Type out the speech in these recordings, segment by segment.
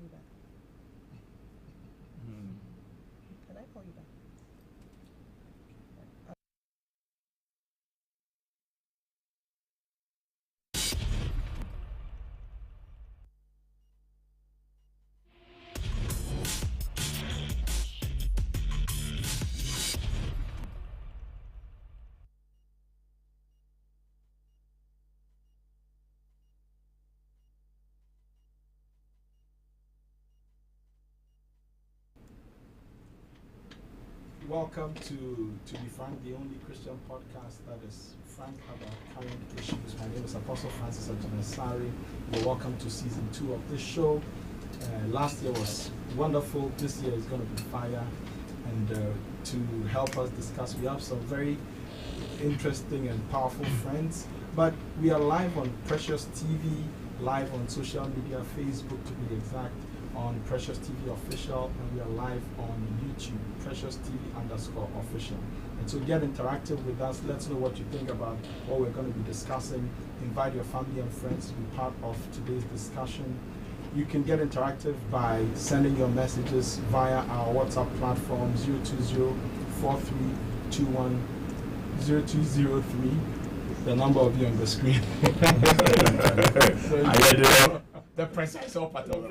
you back? Can I call you back? Welcome to Be Frank, the only Christian podcast that is frank about current issues. My name is Apostle Francis Ajamasari. You're welcome to season 2 of this show. Last year was wonderful. This year is going to be fire. And to help us discuss, we have some very interesting and powerful friends. But we are live on Precious TV, live on social media, Facebook to be exact, on Precious TV Official, and we are live on YouTube, Precious TV _official. And so get interactive with us. Let's know what you think about what we're going to be discussing. Invite your family and friends to be part of today's discussion. You can get interactive by sending your messages via our WhatsApp platform 020-4321-0203. The number will be on the screen. The precise or part of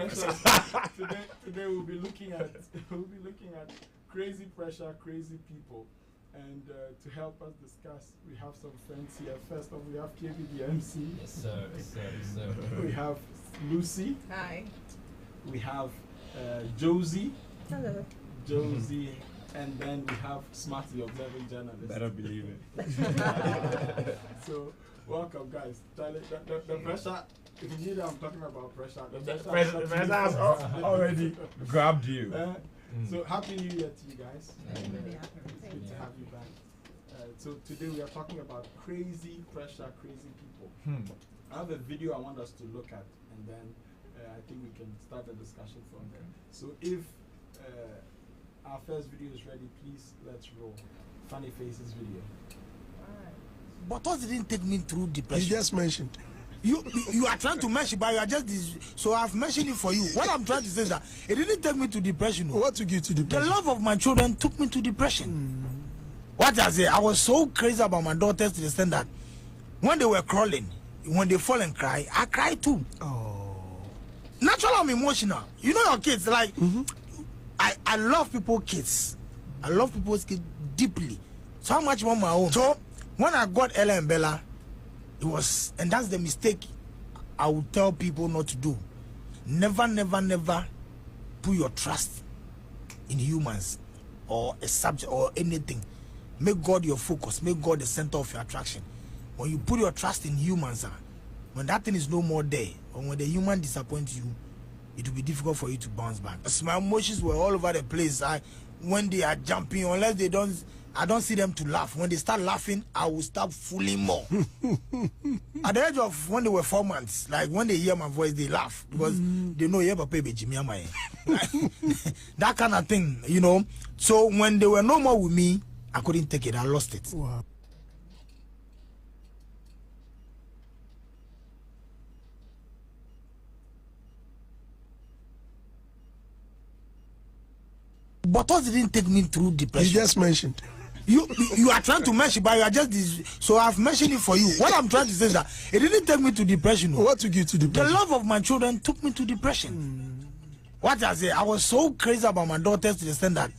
today we'll be looking at crazy pressure, crazy people, and to help us discuss, we have some friends here. First off, we have KB the MC. Yes sir, yes sir, yes sir. We have Lucy. Hi. We have Josie. Hello. Josie. And then we have Smart, the observing journalist. Better believe it. So, welcome, guys. The pressure, if you knew that I'm talking about pressure, the pressure has already grabbed you. So, Happy New Year to you guys. Happy New Year. It's good to have you back. So, today we are talking about crazy pressure, crazy people. I have a video I want us to look at, and then I think we can start the discussion from there. So, if our first video is ready, please let's roll. Funny Faces video. But us didn't take me through depression. You just mentioned. You are trying to mention, but you are just so I've mentioned it for you. What I'm trying to say is that it didn't take me to depression. What took you to depression? The love of my children took me to depression. What I say, I was so crazy about my daughters to the extent that when they were crawling, when they fall and cry, I cry too. Oh. Naturally, I'm emotional. You know your kids, like I love people's kids. I love people's kids deeply. So much more my own. So when I got Ella and Bella, it was, and that's the mistake I would tell people not to do. Never, never, never put your trust in humans or a subject or anything. Make God your focus. Make God the center of your attraction. When you put your trust in humans, when that thing is no more there, or when the human disappoints you, it will be difficult for you to bounce back. So my emotions were all over the place. When they are jumping, unless they don't, I don't see them to laugh. When they start laughing, I will start fooling more. At the age of when they were 4 months, like when they hear my voice, they laugh because they know you papa Jimmy that kind of thing, you know. So when they were no more with me, I couldn't take it. I lost it. Wow. But us didn't take me through depression. You just mentioned. You are trying to mention, but you are just so I've mentioned it for you. What I'm trying to say is that it didn't take me to depression. What took you to depression? The love of my children took me to depression. What I say, I was so crazy about my daughters to the extent that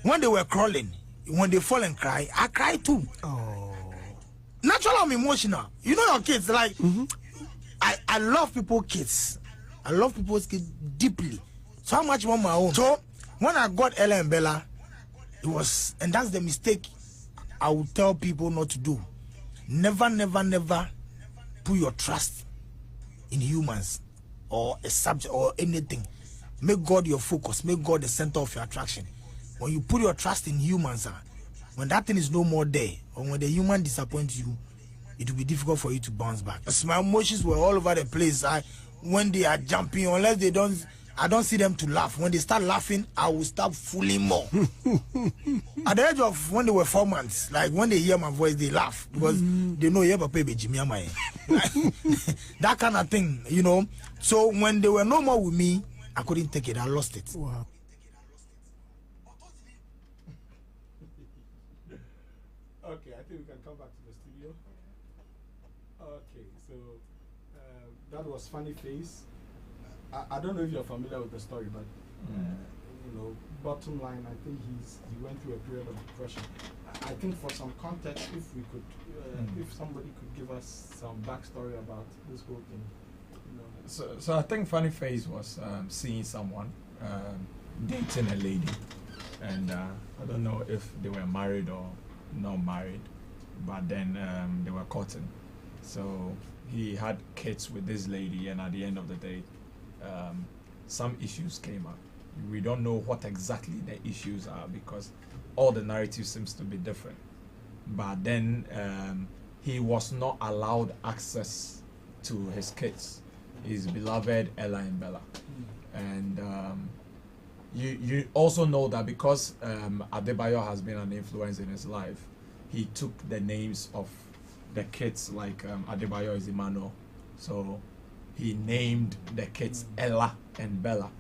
when they were crawling, when they fall and cry, I cry too. Oh. Naturally, I'm emotional. You know your kids, like I love people's kids. I love people's kids deeply. So much more my own. So when I got Ella and Bella, it was, and that's the mistake I would tell people not to do. Never, never, never put your trust in humans or a subject or anything. Make God your focus. Make God the center of your attraction. When you put your trust in humans, when that thing is no more there, or when the human disappoints you, it will be difficult for you to bounce back. So my emotions were all over the place. When they are jumping, unless they don't, I don't see them to laugh. When they start laughing, I will start fooling more. At the age of when they were 4 months, like when they hear my voice, they laugh because they know you papa Jimmy that kind of thing, you know. So when they were no more with me, I couldn't take it. I lost it. Wow. Okay, I think we can come back to the studio. Okay, so that was Funny Face. I don't know if you're familiar with the story, but you know, bottom line, I think he went through a period of depression. I think for some context, if we could, if somebody could give us some backstory about this whole thing, you know. So I think Funny Face was seeing someone, dating a lady, and I don't know if they were married or not married, but then they were courting. So he had kids with this lady, and at the end of the day, some issues came up. We don't know what exactly the issues are because all the narrative seems to be different. But then he was not allowed access to his kids, his beloved Ella and Bella. And you also know that because Adebayo has been an influence in his life, he took the names of the kids, like Adebayo is Emmanuel. So he named the kids Ella and Bella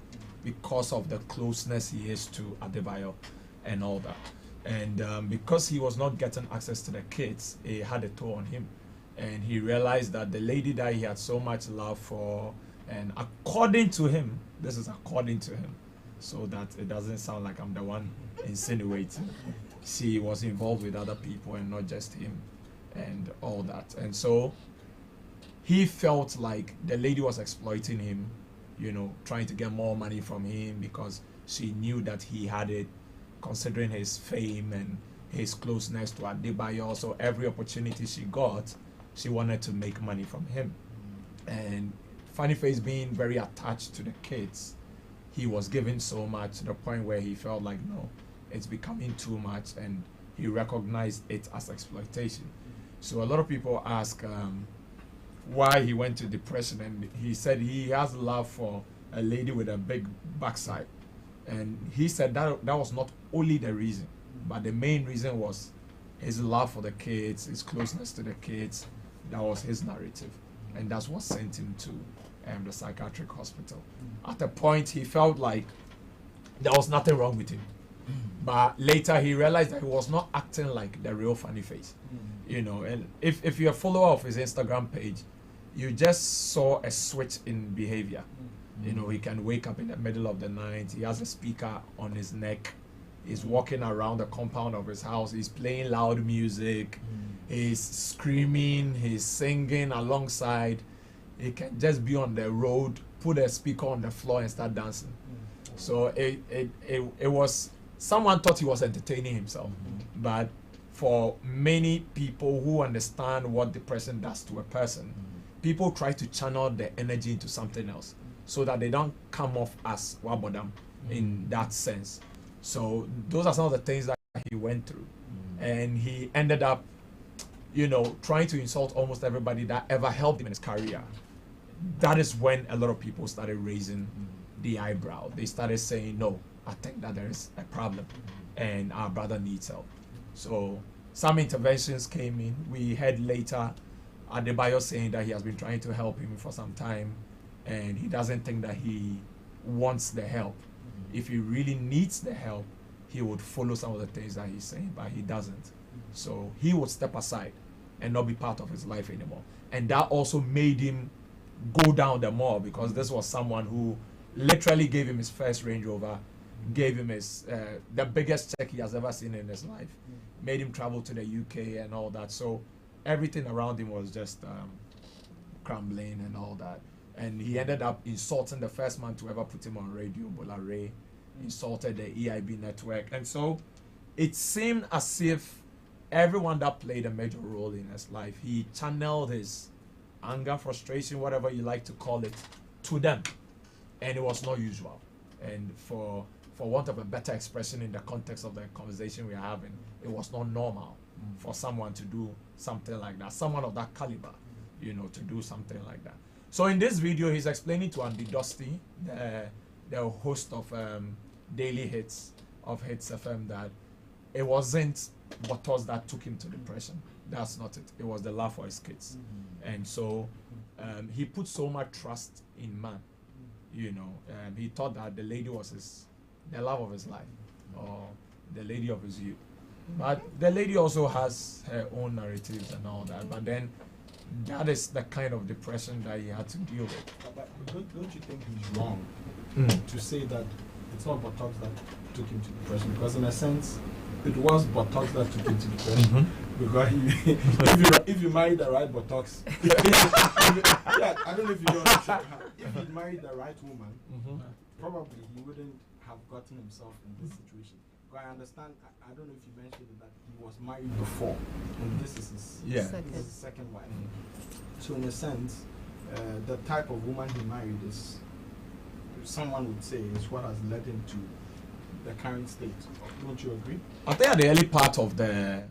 because of the closeness he is to Adebayo and all that. And because he was not getting access to the kids, it had a toll on him. And he realized that the lady that he had so much love for, and according to him, this is according to him, so that it doesn't sound like I'm the one insinuating, she was involved with other people and not just him and all that. And so he felt like the lady was exploiting him, you know, trying to get more money from him because she knew that he had it, considering his fame and his closeness to Adebayo. So every opportunity she got, she wanted to make money from him. And Funny Face, being very attached to the kids, he was giving so much to the point where he felt like, no, it's becoming too much, and he recognized it as exploitation. So a lot of people ask why he went to depression, and he said he has love for a lady with a big backside. And he said that was not only the reason, but the main reason was his love for the kids, his closeness to the kids. That was his narrative, and that's what sent him to the psychiatric hospital. At a point, he felt like there was nothing wrong with him, but later he realized that he was not acting like the real Funny Face. You know, and if you're a follower of his Instagram page, you just saw a switch in behavior. You know, he can wake up in the middle of the night, he has a speaker on his neck, he's walking around the compound of his house, he's playing loud music, he's screaming, he's singing alongside. He can just be on the road, put a speaker on the floor and start dancing. So it was, someone thought he was entertaining himself, but for many people who understand what depression does to a person, people try to channel their energy into something else so that they don't come off as wabodam in that sense. So those are some of the things that he went through. And he ended up, you know, trying to insult almost everybody that ever helped him in his career. That is when a lot of people started raising the eyebrow. They started saying, no, I think that there is a problem and our brother needs help. So some interventions came in. We heard later Adebayo saying that he has been trying to help him for some time and he doesn't think that he wants the help. If he really needs the help, he would follow some of the things that he's saying, but he doesn't. So he would step aside and not be part of his life anymore. And that also made him go down the more, because this was someone who literally gave him his first Range Rover, gave him his the biggest check he has ever seen in his life, made him travel to the UK and all that. So everything around him was just crumbling and all that. And he ended up insulting the first man to ever put him on radio, Bola Ray, insulted the EIB network. And so it seemed as if everyone that played a major role in his life, he channeled his anger, frustration, whatever you like to call it, to them. And it was not usual. And for want of a better expression in the context of the conversation we are having, it was not normal for someone to do something like that, someone of that caliber, you know, to do something like that. So in this video, he's explaining to Andy Dusty, the host of Daily Hits of Hits FM, that it wasn't what was that took him to depression. That's not it. It was the love for his kids. And so he put so much trust in man, He thought that the lady was the love of his life, or the lady of his youth. But the lady also has her own narratives and all that. But then that is the kind of depression that he had to deal with. But don't you think he's wrong to say that it's not Botox that took him to depression? Because in a sense, it was Botox that took him to depression. Because if you marry the right Botox, yeah, I don't know if you know. If he married the right woman, probably he wouldn't have gotten himself in this situation. But I understand. I don't know if you mentioned that he was married before, and this is his second wife. So in a sense, the type of woman he married is, someone would say, is what has led him to the current state. Don't you agree? I think at the early part of the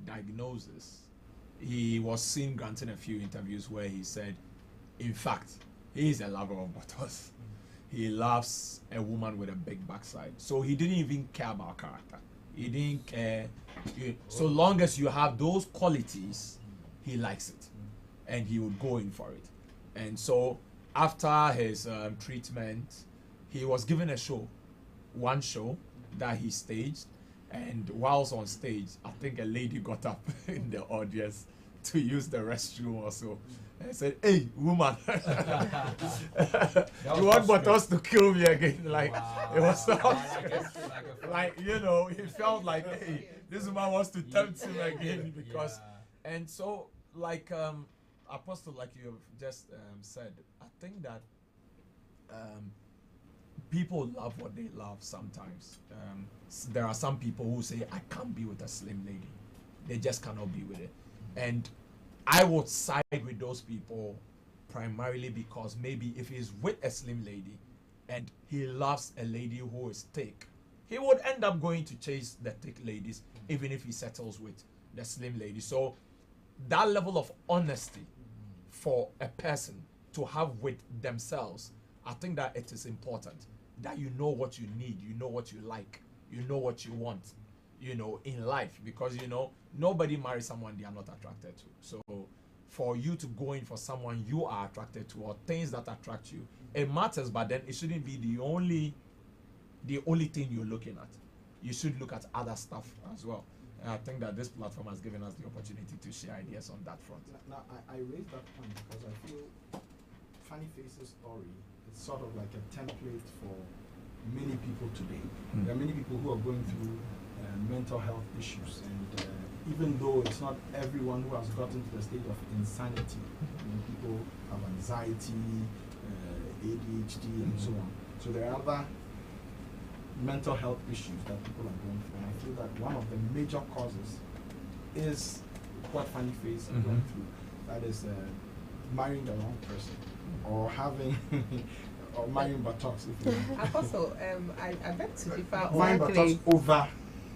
diagnosis, he was seen granting a few interviews where he said, in fact, he is a lover of Botox. He loves a woman with a big backside. So he didn't even care about character. He didn't care. So long as you have those qualities, he likes it. And he would go in for it. And so after his treatment, he was given one show that he staged. And whilst on stage, I think a lady got up in the audience to use the restroom also. I said, "Hey, woman, you want Botox to kill me again?" Like, it was so like, he felt like, hey, this woman wants to tempt him again because, and so like Apostle, like you have just said, I think that people love what they love sometimes. There are some people who say, I can't be with a slim lady. They just cannot be with it. And I would side with those people primarily because maybe if he's with a slim lady and he loves a lady who is thick, he would end up going to chase the thick ladies even if he settles with the slim lady. So that level of honesty for a person to have with themselves, I think that it is important that you know what you need, you know what you like, you know what you want, in life, because nobody marries someone they are not attracted to. So for you to go in for someone you are attracted to or things that attract you, it matters, but then it shouldn't be the only thing you're looking at. You should look at other stuff as well. And I think that this platform has given us the opportunity to share ideas on that front. Now I raised that point because I feel Funny Face's story is sort of like a template for many people today. There are many people who are going through mental health issues, and even though it's not everyone who has gotten to the state of insanity, people have anxiety, ADHD, and so on. So there are other mental health issues that people are going through, and I feel that one of the major causes is what Funny Face is going through. That is marrying the wrong person, or having or marrying Botox, if you want. Apostle, I beg to differ. Marrying Botox over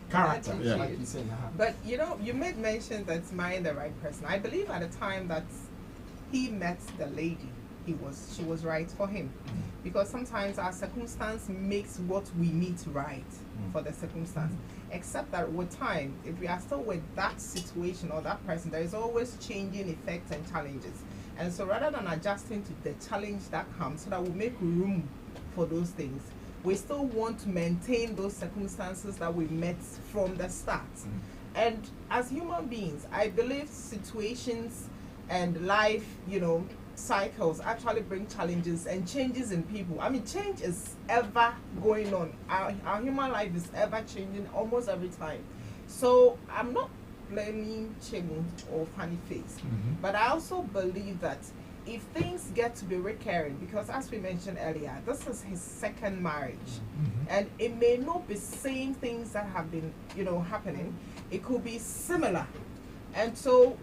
character, Yeah. like you saying. But you made mention that marrying the right person. I believe at the time that he met the lady, she was right for him, because sometimes our circumstance makes what we meet right for the circumstance. Except that with time, if we are still with that situation or that person, there is always changing effects and challenges. And so rather than adjusting to the challenge that comes, so that we make room for those things, we still want to maintain those circumstances that we met from the start. And as human beings, I believe situations and life, cycles actually bring challenges and changes in people. I mean, change is ever going on. Our human life is ever changing almost every time. So I'm not blaming Chemu or Funny Face, but I also believe that if things get to be recurring, because as we mentioned earlier, this is his second marriage, and it may not be same things that have been, happening. It could be similar, and so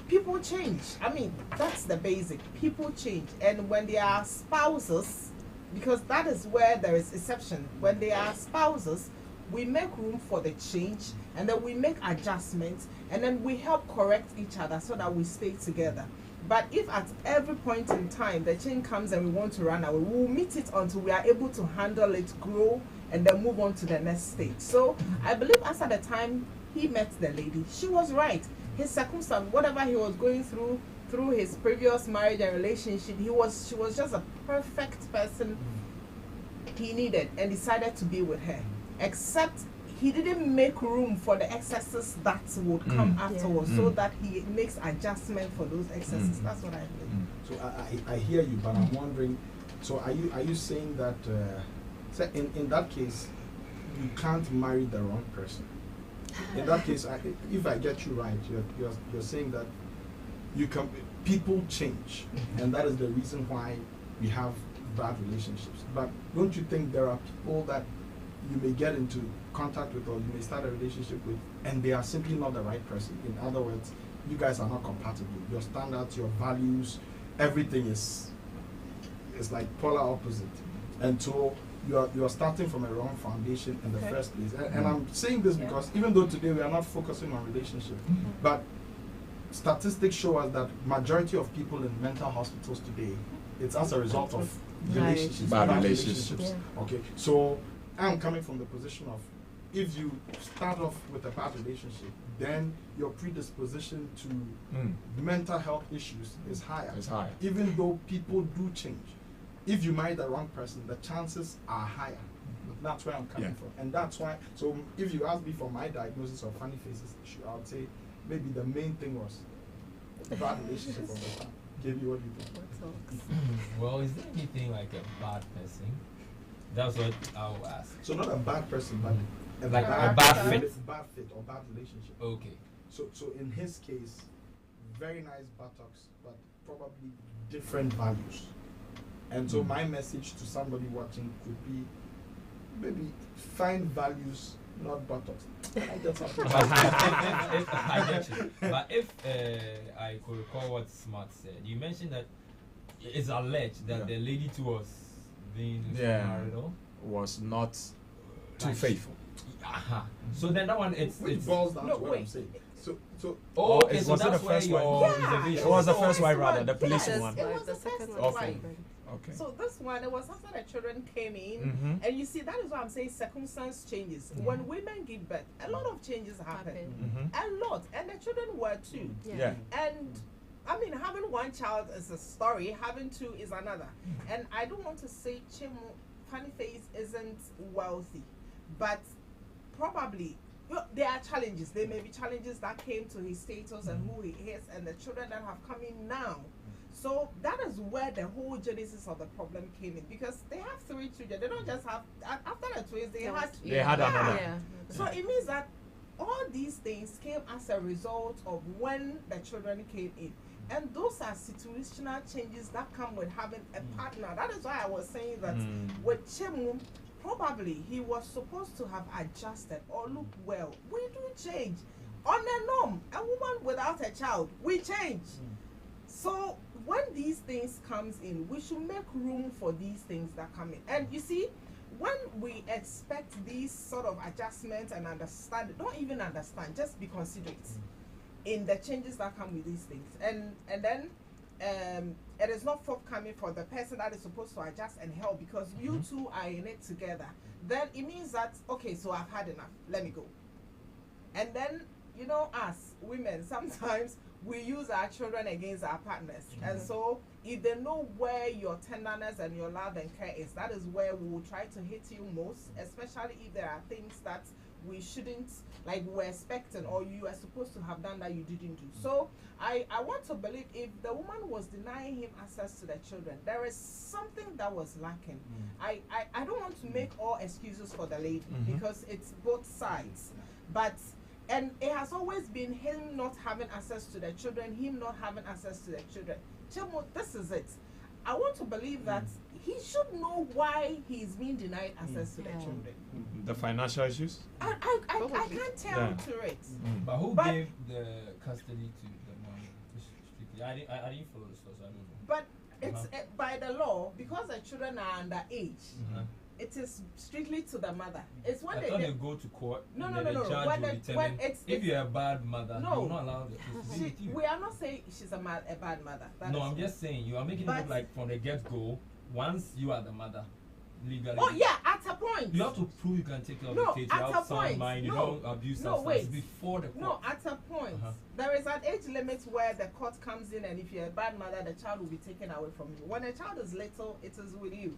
people change. I mean, that's the basic. People change, and when they are spouses, because that is where there is exception. When they are spouses, we make room for the change, and then we make adjustments, and then we help correct each other so that we stay together. But if at every point in time the change comes and we want to run away, we'll meet it until we are able to handle it, grow, and then move on to the next stage. So I believe as at the time he met the lady, she was right. His circumstance, whatever he was going through, through his previous marriage and relationship, she was just a perfect person he needed and decided to be with her. Except he didn't make room for the excesses that would come afterwards, so that he makes adjustment for those excesses. That's what I believe. So I hear you, but I'm wondering. So are you saying that so in that case you can't marry the wrong person? In that case, if I get you right, you're saying that people change, and that is the reason why we have bad relationships. But don't you think there are people that you may get into contact with or you may start a relationship with and they are simply not the right person? In other words, you guys are not compatible. Your standards, your values, everything is like polar opposite. And so you are starting from a wrong foundation in the first place. And I'm saying this because even though today we are not focusing on relationship, but statistics show us that majority of people in mental hospitals today, it's as a result of relationships, bad relationships. Yeah. Okay, so I'm coming from the position of if you start off with a bad relationship, then your predisposition to mental health issues is higher. It's higher. Even though people do change. If you marry the wrong person, the chances are higher. That's where I'm coming from. And that's why, so if you ask me for my diagnosis of funny faces issue, I would say maybe the main thing was a bad relationship from the start. KB, what do you think? Well, is there anything like a bad person? That's what I will ask. So not a bad person, but a Like a bad fit? Bad fit or bad relationship. Okay. So in his case, very nice buttocks, but probably different values. And so my message to somebody watching could be maybe find values, not buttocks. I get something. I get you. But if I could recall what Smart said, you mentioned that it's alleged that the lady too was being marital. Was not too Like faithful. So then that one Which it's boils down to what I'm saying. So okay, it so was that's the where first your one. reservation. It was the So first this wife rather, the police yes, one. It was the second first one. wife. Okay. So this one, it was after the children came in, and you see that is why I'm saying circumstance changes. When women give birth, a lot of changes happen, a lot, and the children were too. Yeah. And I mean, having one child is a story, having two is another. And I don't want to say Funny Face isn't wealthy, but probably there are challenges. There may be challenges that came to his status and who he is, and the children that have come in now. So that is where the whole genesis of the problem came in, because they have 3 children. They don't just have after the twins. They had another. Yeah. So it means that all these things came as a result of when the children came in. And those are situational changes that come with having a partner. That is why I was saying that with Chemu, probably he was supposed to have adjusted or looked well. We do change. On the norm, a woman without a child, we change. So when these things comes in, we should make room for these things that come in. And you see, when we expect these sort of adjustments and understand, don't even understand, just be considerate in the changes that come with these things. And then it is not forthcoming for the person that is supposed to adjust and help, because you two are in it together. Then it means that, okay, so I've had enough, let me go. And then, you know, us women, sometimes we use our children against our partners. And so if they know where your tenderness and your love and care is, that is where we will try to hit you most, especially if there are things that we shouldn't, like we're expecting or you are supposed to have done that you didn't do. So I want to believe if the woman was denying him access to the children, there is something that was lacking. I don't want to make all excuses for the lady, because it's both sides. But and it has always been him not having access to the children, him not having access to the children. Chemo, this is it. I want to believe that he should know why he's being denied access to the children. The financial issues? I can't tell to it. But who gave the custody to the mom? Strictly, I didn't follow the story, so I don't know. But it's by the law, because the children are underage. It is strictly to the mother. It's when I thought they go to court. No. The judge will determine if you're a bad mother, you will not allow the kids to be with you. We are not saying she's a bad mother. No, I'm just saying you are making it look like from the get-go, once you are the mother, legally. Oh yeah, at a point. point. You have to prove you can take care of No, the kids. You at have a sound point. mind. You No. don't abuse No, substances wait. before the court. No, at a point, there is an age limit where the court comes in, and if you're a bad mother, the child will be taken away from you. When a child is little, it is with you.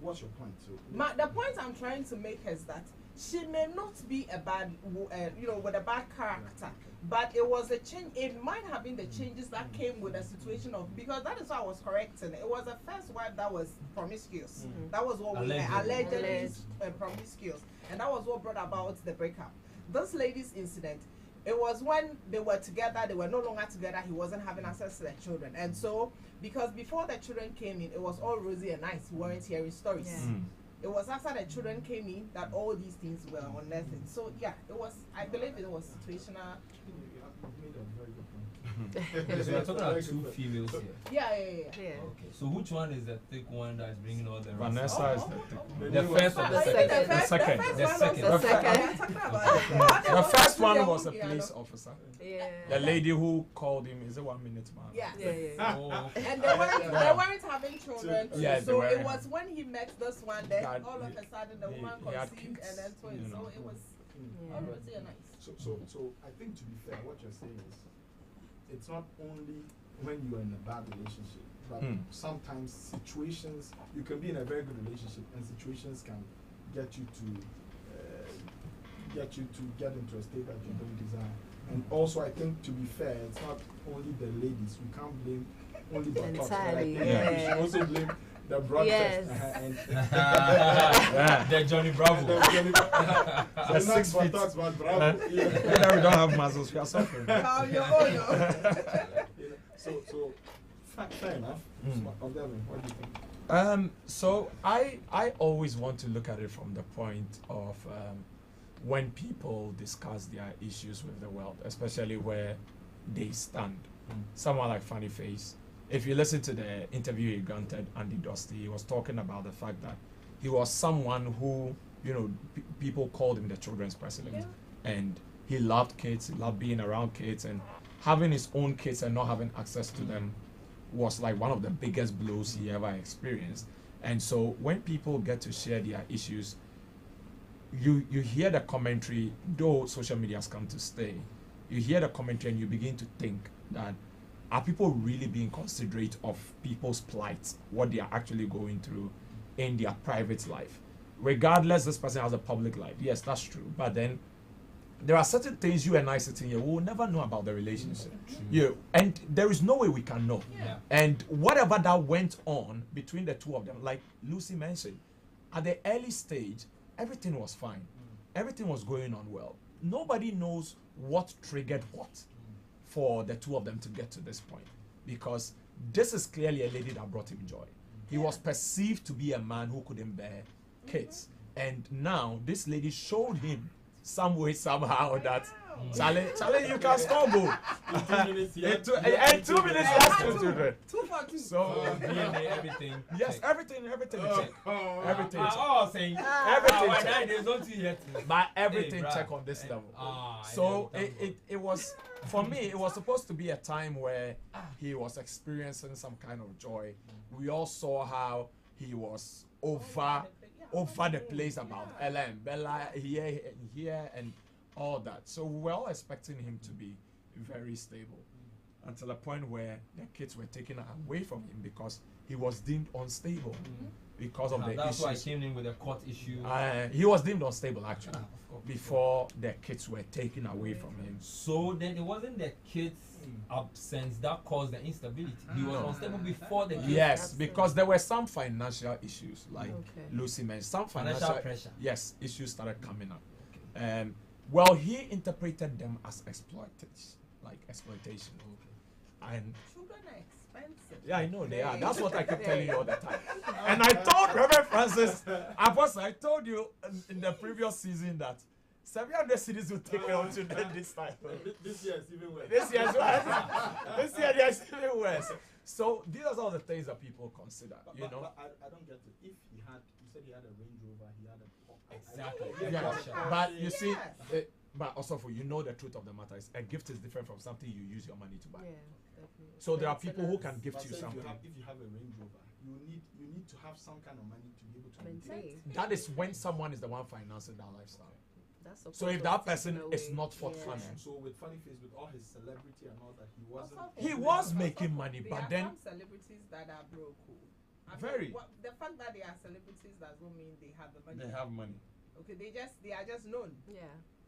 What's your point? So, The point I'm trying to make is that she may not be a bad, with a bad character, but it was a change. It might have been the changes that came with the situation of, because that is what I was correcting. It was the first wife that was promiscuous. That was what allegedly promiscuous, and that was what brought about the breakup. This lady's incident. It was when they were together, they were no longer together, he wasn't having access to their children. And so, because before the children came in, it was all rosy and nice, we weren't hearing stories. Yeah. It was after the children came in that all these things were unearthed. So, yeah, I believe it was situational. you made a very good point. Okay, so we're talking about two females here. Yeah. Okay, so which one is the thick one that's bringing all the rest? Vanessa is the thick one. The first or the second? The second. The first one was a police officer. Yeah. The lady who called him is a 1 minute man. Yeah. Oh, okay. And they weren't having children. Yeah, so they it were. was when he met this one, then That all of a sudden the he- woman he had conceived kids, and then twins. you know. So it was all rosy and nice. So I think, to be fair, what you're saying is, it's not only when you're in a bad relationship, but sometimes situations, you can be in a very good relationship, and situations can get you to get into a state that you don't desire. And also, I think, to be fair, it's not only the ladies. We can't blame only the cops, but I Entirely, think yeah. we should also blame the broadcast. Yes. The Johnny Bravo. So 6 feet. talks about Bravo. We don't have muscles, we are suffering. So fair enough. Observing, what do you think? So I always want to look at it from the point of when people discuss their issues with the world, especially where they stand. Someone like Funny Face, if you listen to the interview he granted Andy Dusty, he was talking about the fact that he was someone who, people called him the children's president. And he loved kids, he loved being around kids, and having his own kids and not having access to them was like one of the biggest blows he ever experienced. And so when people get to share their issues, you hear the commentary, though social media has come to stay, you hear the commentary and you begin to think that, are people really being considerate of people's plights, what they are actually going through in their private life? Regardless, this person has a public life. Yes, that's true. But then there are certain things you and I sitting here, we will never know about the relationship. And there is no way we can know. Yeah. And whatever that went on between the two of them, like Lucy mentioned, at the early stage, everything was fine. Everything was going on well. Nobody knows what triggered what for the two of them to get to this point. Because this is clearly a lady that brought him joy. He was perceived to be a man who couldn't bear kids. And now this lady showed him some way, somehow, that Charlie, you can score goal. In 2 minutes, In 2 minutes, he has 2 children. 2 for 2. So, DNA, everything. yes, everything is check. Everything is check. Oh, saying Everything my check. 9 days, don't you yet? But everything Hey, check bruh. on this level. So So it was, for me, it was supposed to be a time where he was experiencing some kind of joy. We all saw how he was over the place about Ella and Bella here and all that. So we were all expecting him to be very stable until a point where the kids were taken away from him because he was deemed unstable because of the that's why I issues. came in with a court issue. He was deemed unstable actually Of course. before the kids were taken away from him. So then it wasn't the kids' absence that caused the instability. He was unstable before the kids. Yes, because there were some financial issues, like Okay. Lucy mentioned. Some Financial financial pressure. Yes, issues started coming up. Well, he interpreted them as exploitation. And Children are expensive. yeah, I know they are. That's what I keep telling you all the time. And I told Reverend Francis, I told you in the previous season that 700 cities will take care of children this time. This year is even worse. This year is worse. This year is even worse. So these are all the things that people consider, But, you know. but I don't get it. If he had, you said he had a Range Rover, he had a Exactly. Yeah, but you see, Yes. but also for the truth of the matter is a gift is different from something you use your money to buy. Yeah, definitely. So there are people who can gift But you say something. if you have a Range Rover, you need to have some kind of money to be able to Maintain. That is when someone is the one financing that lifestyle. That's a So if part that of person taking is away. not forthcoming, So with Funny Face, with all his celebrity and all that, he wasn't. He was making money, There but are then some celebrities that are broke. Very. The fact that they are celebrities doesn't mean they have the money. they have money. Okay, they are just known. Yeah.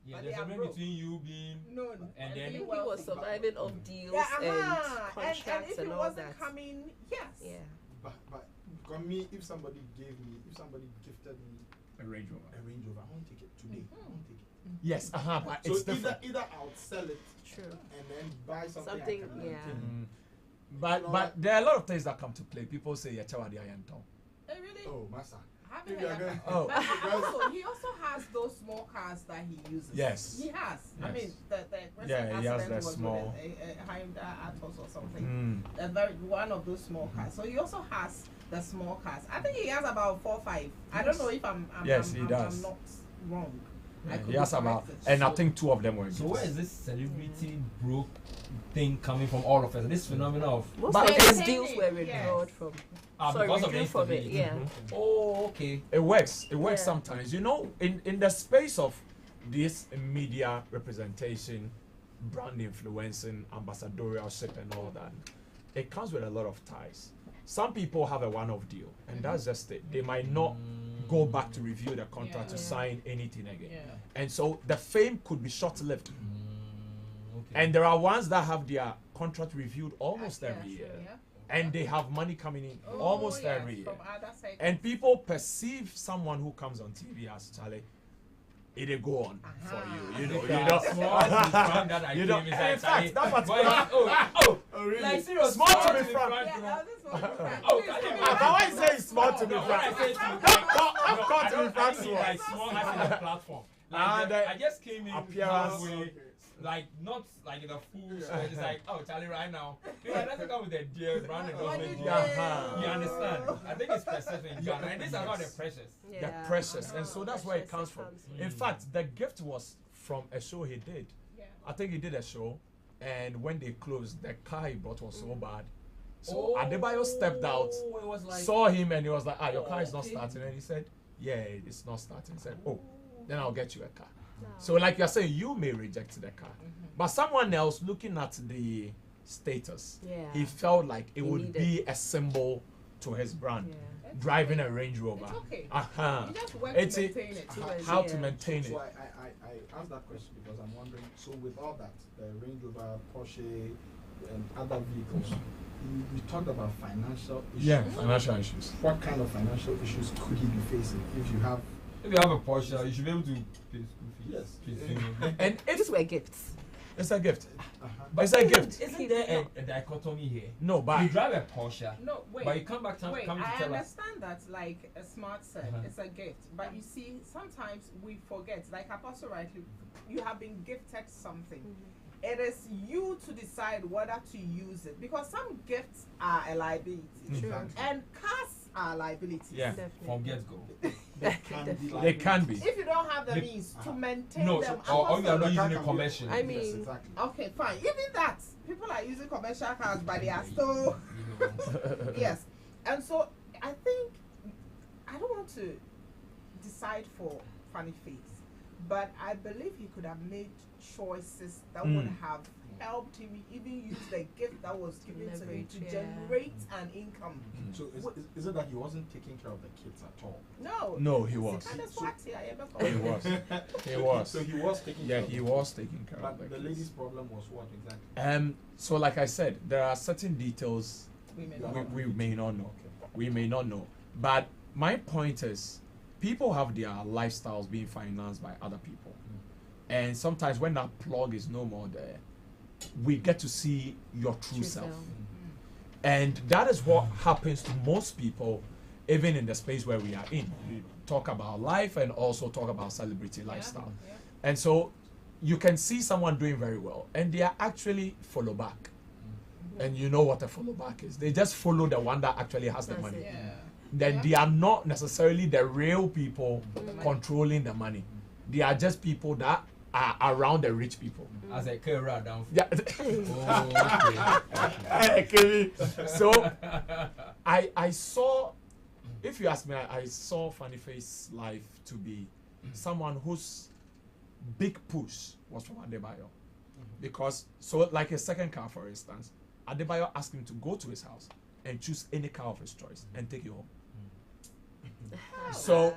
Yeah, But there's they a are difference broke. between you being Known. And I then- think being he was wealthy. surviving off deals Yeah, and and contracts if and it all wasn't that. coming, yes. Yeah. But for me, if somebody gifted me A Range a Rover. Range Rover, I won't take it today. I won't take it. Yes, but So it's different. either I'll sell it True. and then buy something. I Something, can yeah. maintain. But there are a lot of things that come to play. People say yeah, Chawadi Ayanton. Really? Oh, massa. I haven't Maybe heard I that. can- Oh. But he also has those small cars that he uses. Yes. He has. I Yes. mean, the recent Yeah, he has accident the was small- with a Hyundai Atos or something. Mm. One of those small cars. So he also has the small cars. I think he has about 4 or 5. I don't know if I'm Yes, he does. I'm not wrong. I could He be has about, corrected. and I think 2 of them were. So gifts. where is this celebrity broke thing coming from? All of us, this phenomenon of Most But of his it's- deals were Yes. withdrawn from. because of the withdrew from it. instability. Yeah. Oh, okay. It works. It works Yeah. sometimes. You know, in the space of this media representation, brand influencing, ambassadorship, and all that, it comes with a lot of ties. Some people have a one-off deal, and that's just it. They might not go back to review the contract to Yeah. sign anything again. Yeah. And so the fame could be short-lived. Okay. And there are ones that have their contract reviewed almost Yeah, every sure, year. yeah. And they have money coming in Oh, almost yes, every year. From other sectors. And people perceive someone who comes on TV as Charlie, it'll go on for you. You know, Small to the front that I You know, came inside, in fact, Charlie. that particular- Boy, Oh, really? like serious, Small to be frank. Yeah, I was just wondering. Oh, Please, can you give me imagine? How I that. say it's small to be No, when I frank. say to I've got to be frank I to mean, like small as a platform. Like And I just came in appearance. halfway, like not like in the full square. It's like, oh, Charlie, right now. You know, it doesn't come with the deal, brand endorsement. Yeah. You understand? I think it's specific in Ghana, and these are not the precious. Yeah. They're precious. And so that's where it comes from. Precious, In fact, the gift was from a show he did. Yeah. I think he did a show, and when they closed, the car he bought was so bad. So Adebayo stepped out, It was like, saw him, and he was like, your car is not okay. starting. And he said, yeah, it's not starting. He said, oh, then I'll get you a car. So like you're saying, you may reject the car. But someone else looking at the status, Yeah. he felt like it He would needed- be a symbol to his brand. Yeah. Driving a Range Rover. It's okay. Uh-huh. You just work It's to a- maintain it. How to Yeah. maintain So it. I asked that question because I'm wondering. So with all that, the Range Rover, Porsche, and other vehicles, we talked about financial issues. Yeah, financial issues. What kind of financial issues could he be facing if you have? if you have a Porsche, you should be able to pay school fees. Yes. And These it's were gifts. a gift. But It's a gift. Isn't there a dichotomy here? No, You but drive a Porsche, No, wait. but you come back Wait, come to I tell us. understand that, like a smart said, Uh-huh. it's a gift. But you see, sometimes we forget, like Apostle rightly, you have been gifted something. It is you to decide whether to use it, because some gifts are a liability, Exactly. and cars are liabilities. yeah, From Definitely. get go. They can be they can be. If you don't have the The- means to maintain No, them, so, or you are Apostle- not using Can it be- commercially. I mean- yes, exactly. okay, fine. Even that, people are using commercial cars, but they are still. Yes. And so I think I don't want to decide for Funny Face, but I believe he could have made choices that would have helped him even use the gift that was given to him Leverage, to yeah. generate an income. So is it that he wasn't taking care of the kids at all? No. No, he was. Kind of He was. He was. So he was taking Yeah, care of he them. was taking care of But the the kids. lady's problem was what exactly? So like I said, there are certain details We may Yeah. not. we may not know. Okay. We may not know. But my point is, people have their lifestyles being financed by other people. And sometimes when that plug is no more there, we get to see your true self. And that is what happens to most people, even in the space where we are in. We talk about life and also talk about celebrity lifestyle. Yeah. And so you can see someone doing very well, and they are actually follow back. And you know what a follow back is. They just follow the one that actually has the That's money. it. Yeah. Then Yeah. they are not necessarily the real people controlling the money. They are just people that around the rich people. As a career down. Yeah. Oh, okay. Kevin. So I saw, if you ask me, I saw Funny Face life to be someone whose big push was from Adebayo. Because, so like a second car, for instance, Adebayo asked him to go to his house and choose any car of his choice and take it home. So,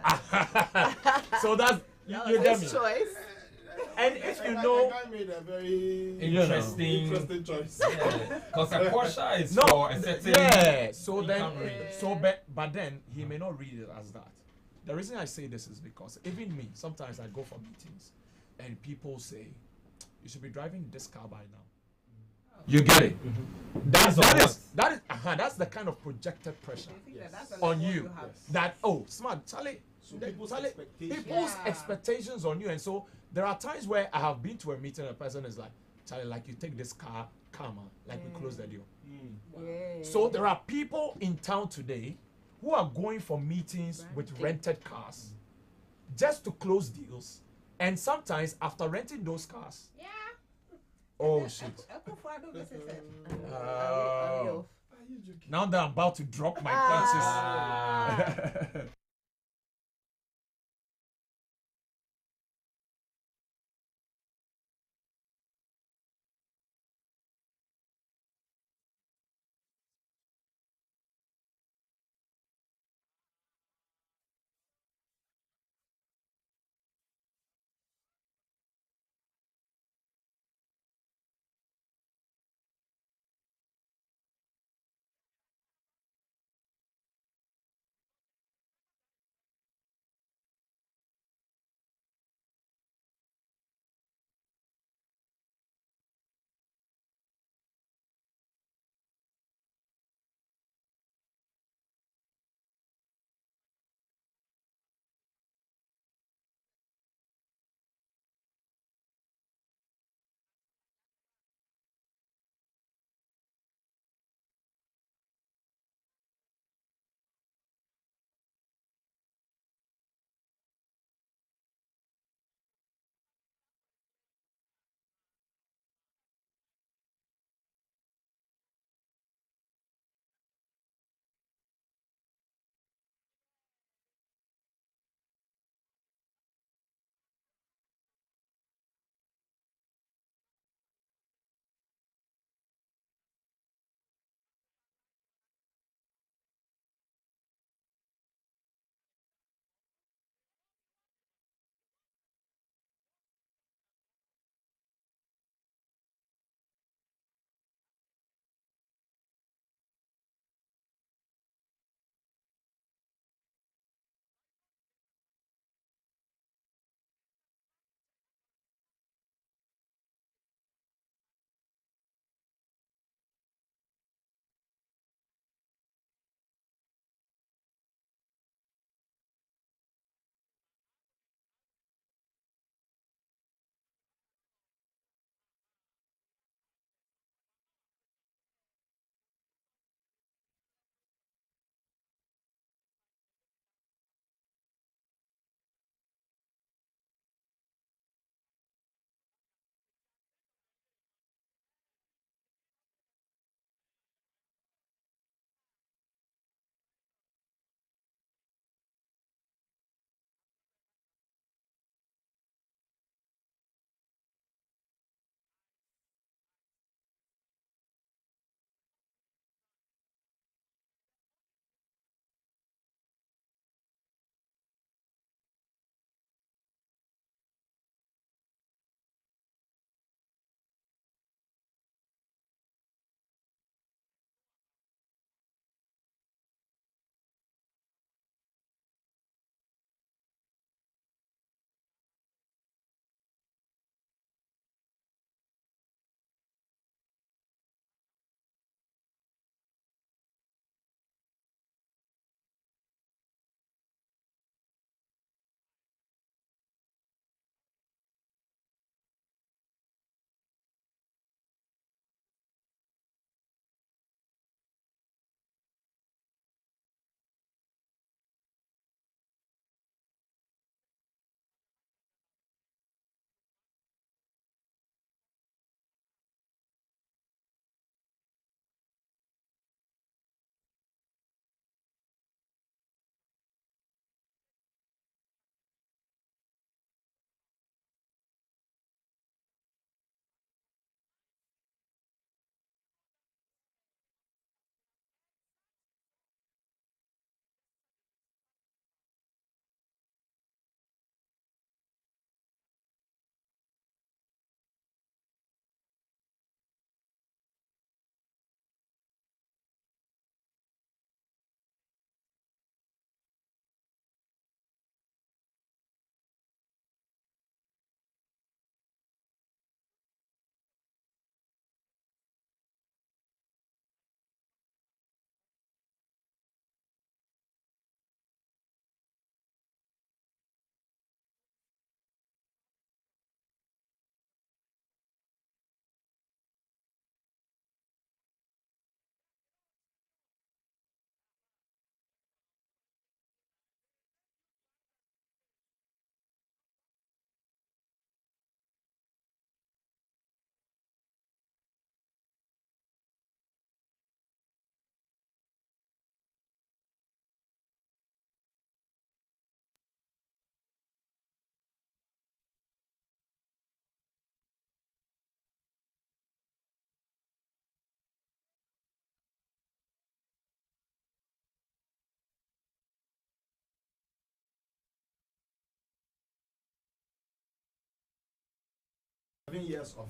so that's, you get me. Choice. And if you know, I made a very Interesting choice. Because a Porsche is no, for a certain yeah. So then, income range. but then he may not read it as that. The reason I say this is because even me, sometimes I go for meetings, and people say, "You should be driving this car by now." You get it? That's the kind of projected pressure on you. That smart Charlie. So people's Expectations on you, and so there are times where I have been to a meeting and a person is like, Charlie, like you take this car, calmer, like we close the deal. So there are people in town today who are going for meetings with rented cars just to close deals, and sometimes after renting those cars, oh shit. Now that I'm about to drop my punches. years of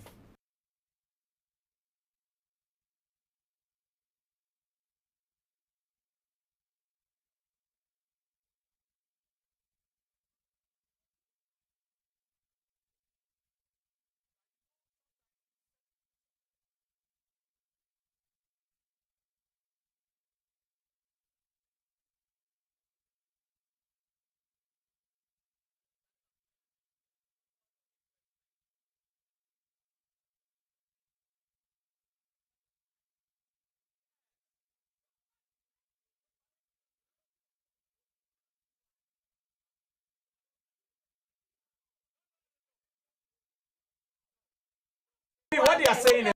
what they are saying is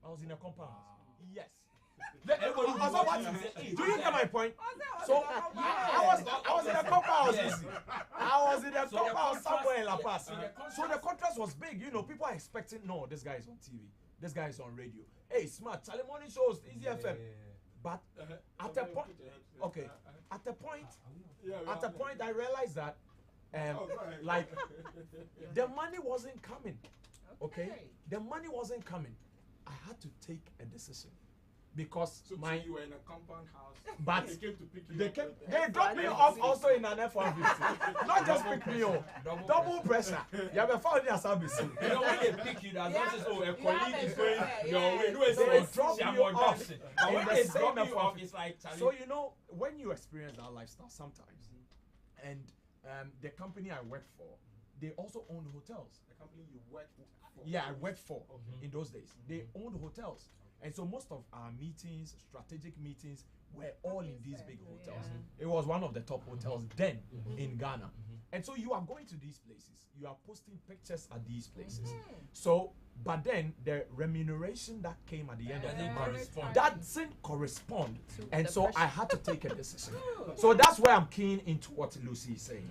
I was in a compound. Yes. Everybody was Also, watching what? and say, "Hey, Do you get my point? So I was in a compound. I was in a So the compound contrast- somewhere in La yeah, Paz. so the So the contrast was big. You know, people are expecting, no, this guy is on TV. This guy is on radio. Hey, smart. Charlie morning shows, Easy FM. But at a point, okay, at a point, I realized that, like, the money wasn't coming. Okay, the money wasn't coming. I had to take a decision because so my you were in a compound house. but they came to pick you they up. came, they dropped me off also in an F-150. Not just pick me up, double pressure. You have found it as ABC. You know when they pick you, that's not just oh a colleague is going Yeah. your way. No, it's They like drop Siam you or off Johnson. But in when the they same drop you F-150. off, it's like Charlie. So you know when you experience that lifestyle sometimes, and the company I worked for, they also owned hotels. The company you worked for. Yeah, I worked for in those days. They owned hotels. And so most of our meetings, strategic meetings, were all in these big hotels. It was one of the top hotels then in Ghana. And so you are going to these places. You are posting pictures at these places. So, but then the remuneration that came at the end of the Doesn't month, correspond. that didn't correspond. And the so pressure. I had to take a decision. So that's why I'm keen into what Lucy is saying.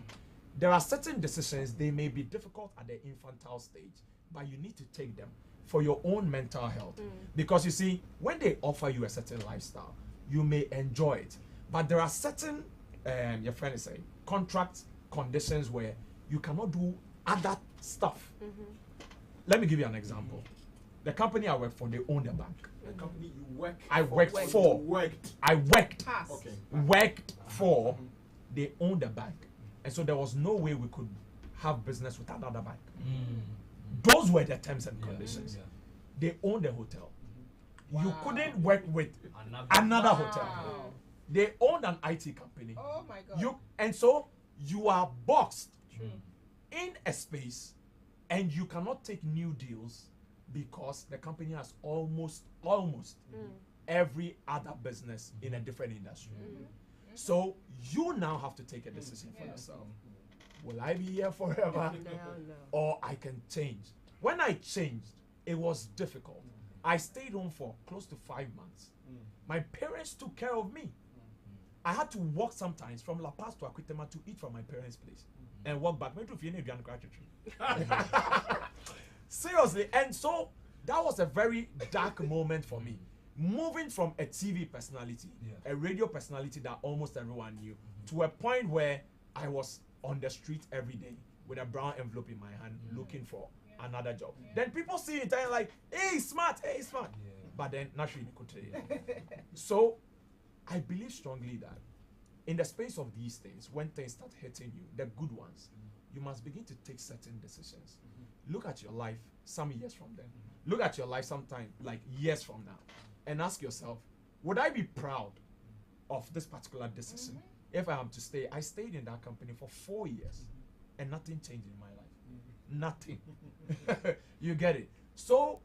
There are certain decisions, they may be difficult at the infantile stage, but you need to take them for your own mental health. Because you see, when they offer you a certain lifestyle, you may enjoy it. But there are certain, your friend is saying, contract conditions where you cannot do other stuff. Let me give you an example. The company I work for, they own the bank. The company you work I worked You for. worked. I worked. Pass. Okay. Worked for. They own the bank. And so there was no way we could have business with another bank. Those were the terms and conditions. They own the hotel. You Wow. couldn't work with another hotel. They owned an IT company. Oh my God. You and so you are boxed in a space, and you cannot take new deals because the company has almost every other business in a different industry. So you now have to take a decision for yourself. Will I be here forever? Or I can change. When I changed, it was difficult. I stayed home for close to 5 months. My parents took care of me. I had to walk sometimes from La Paz to Akwitema to eat from my parents' place and walk back. Seriously, and so that was a very dark moment for me. Moving from a TV personality, a radio personality that almost everyone knew, to a point where I was on the street every day with a brown envelope in my hand looking for another job. Then people see it and like, hey, smart. But then naturally, so I believe strongly that in the space of these things, when things start hitting you, the good ones, you must begin to take certain decisions. Look at your life some years from then. Look at your life sometime like years from now, and ask yourself, would I be proud of this particular decision if I am to stay? I stayed in that company for 4 years, and nothing changed in my life. nothing. You get it? So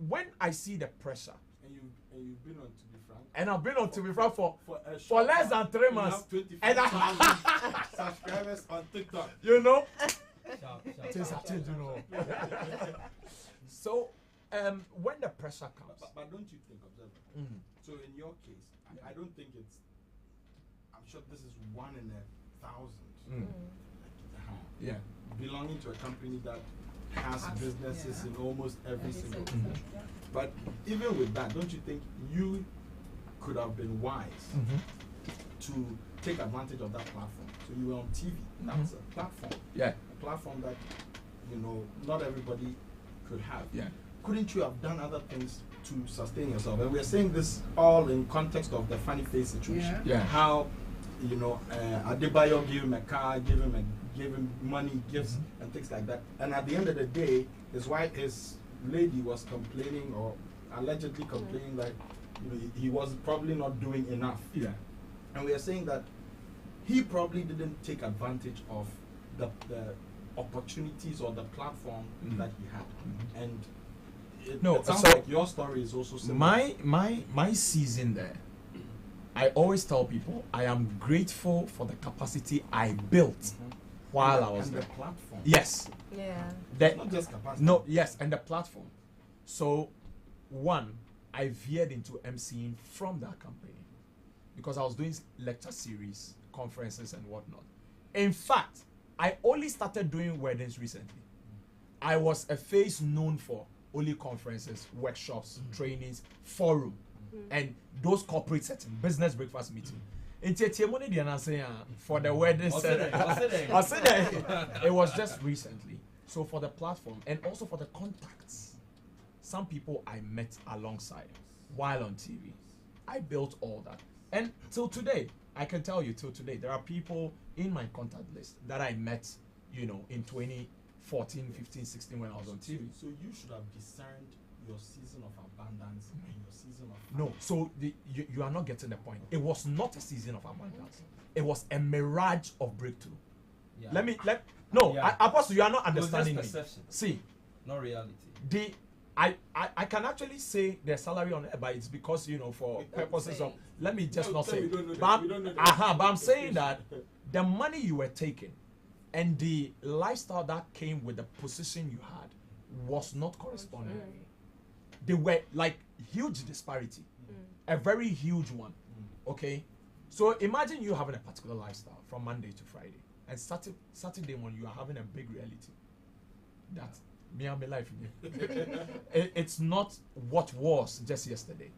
when I see the pressure, And you've been on To Be Frank. and I've been on To Be Frank for a for less than 3 you months, have and 25,000 subscribers on TikTok. you know, Sharp, things have changed, you know. So when the pressure comes, But don't you think, observer? Mhm. So in your case, I don't think it's. I'm sure this is 1 in 1,000. Mm. yeah, Belonging to a company that has Has- businesses yeah. in almost every single. Yeah. But even with that, don't you think you could have been wise to take advantage of that platform? So you were on TV. That's a platform. yeah, A platform that not everybody could have. yeah. Couldn't you have done other things to sustain yourself? And we're saying this all in context of the Funny Face situation. Yeah. How Adebayo gave him a car, gave him money, gifts, and things like that. And at the end of the day, his lady was complaining or allegedly complaining that he was probably not doing enough. Yeah. And we are saying that he probably didn't take advantage of the opportunities or the platform that he had. And it sounds so like your story is also similar. my season there, I always tell people I am grateful for the capacity I built while I was and there. the platform. Yes. Yeah. That, Not just capacity. no, yes, and the platform. So, one, I veered into MCing from that company because I was doing lecture series, conferences, and whatnot. In fact, I only started doing weddings recently. I was a face known for only conferences, workshops, trainings, forum, and those corporate settings, business breakfast meeting. For the wedding center, I said that it was just recently. So for the platform and also for the contacts, some people I met alongside while on TV, I built all that. And till today, I can tell you till today, there are people in my contact list that I met, in 2014, 15, 16 when I was on TV. So you should have discerned your season of abundance and your season of No, so you are not getting the point. It was not a season of abundance. It was a mirage of breakthrough. Yeah. Yeah. Apostle, you are not It was just understanding me. perception, See, not reality. I can actually say the salary on it, but it's because for purposes of let me just not say. We don't know that. But We don't know that. but I'm saying that the money you were taking and the lifestyle that came with the position you had was not corresponding. They were like huge disparity, a very huge one. Okay, so imagine you having a particular lifestyle from Monday to Friday, and Saturday when you are having a big reality. That me and my life. It's not what was just yesterday.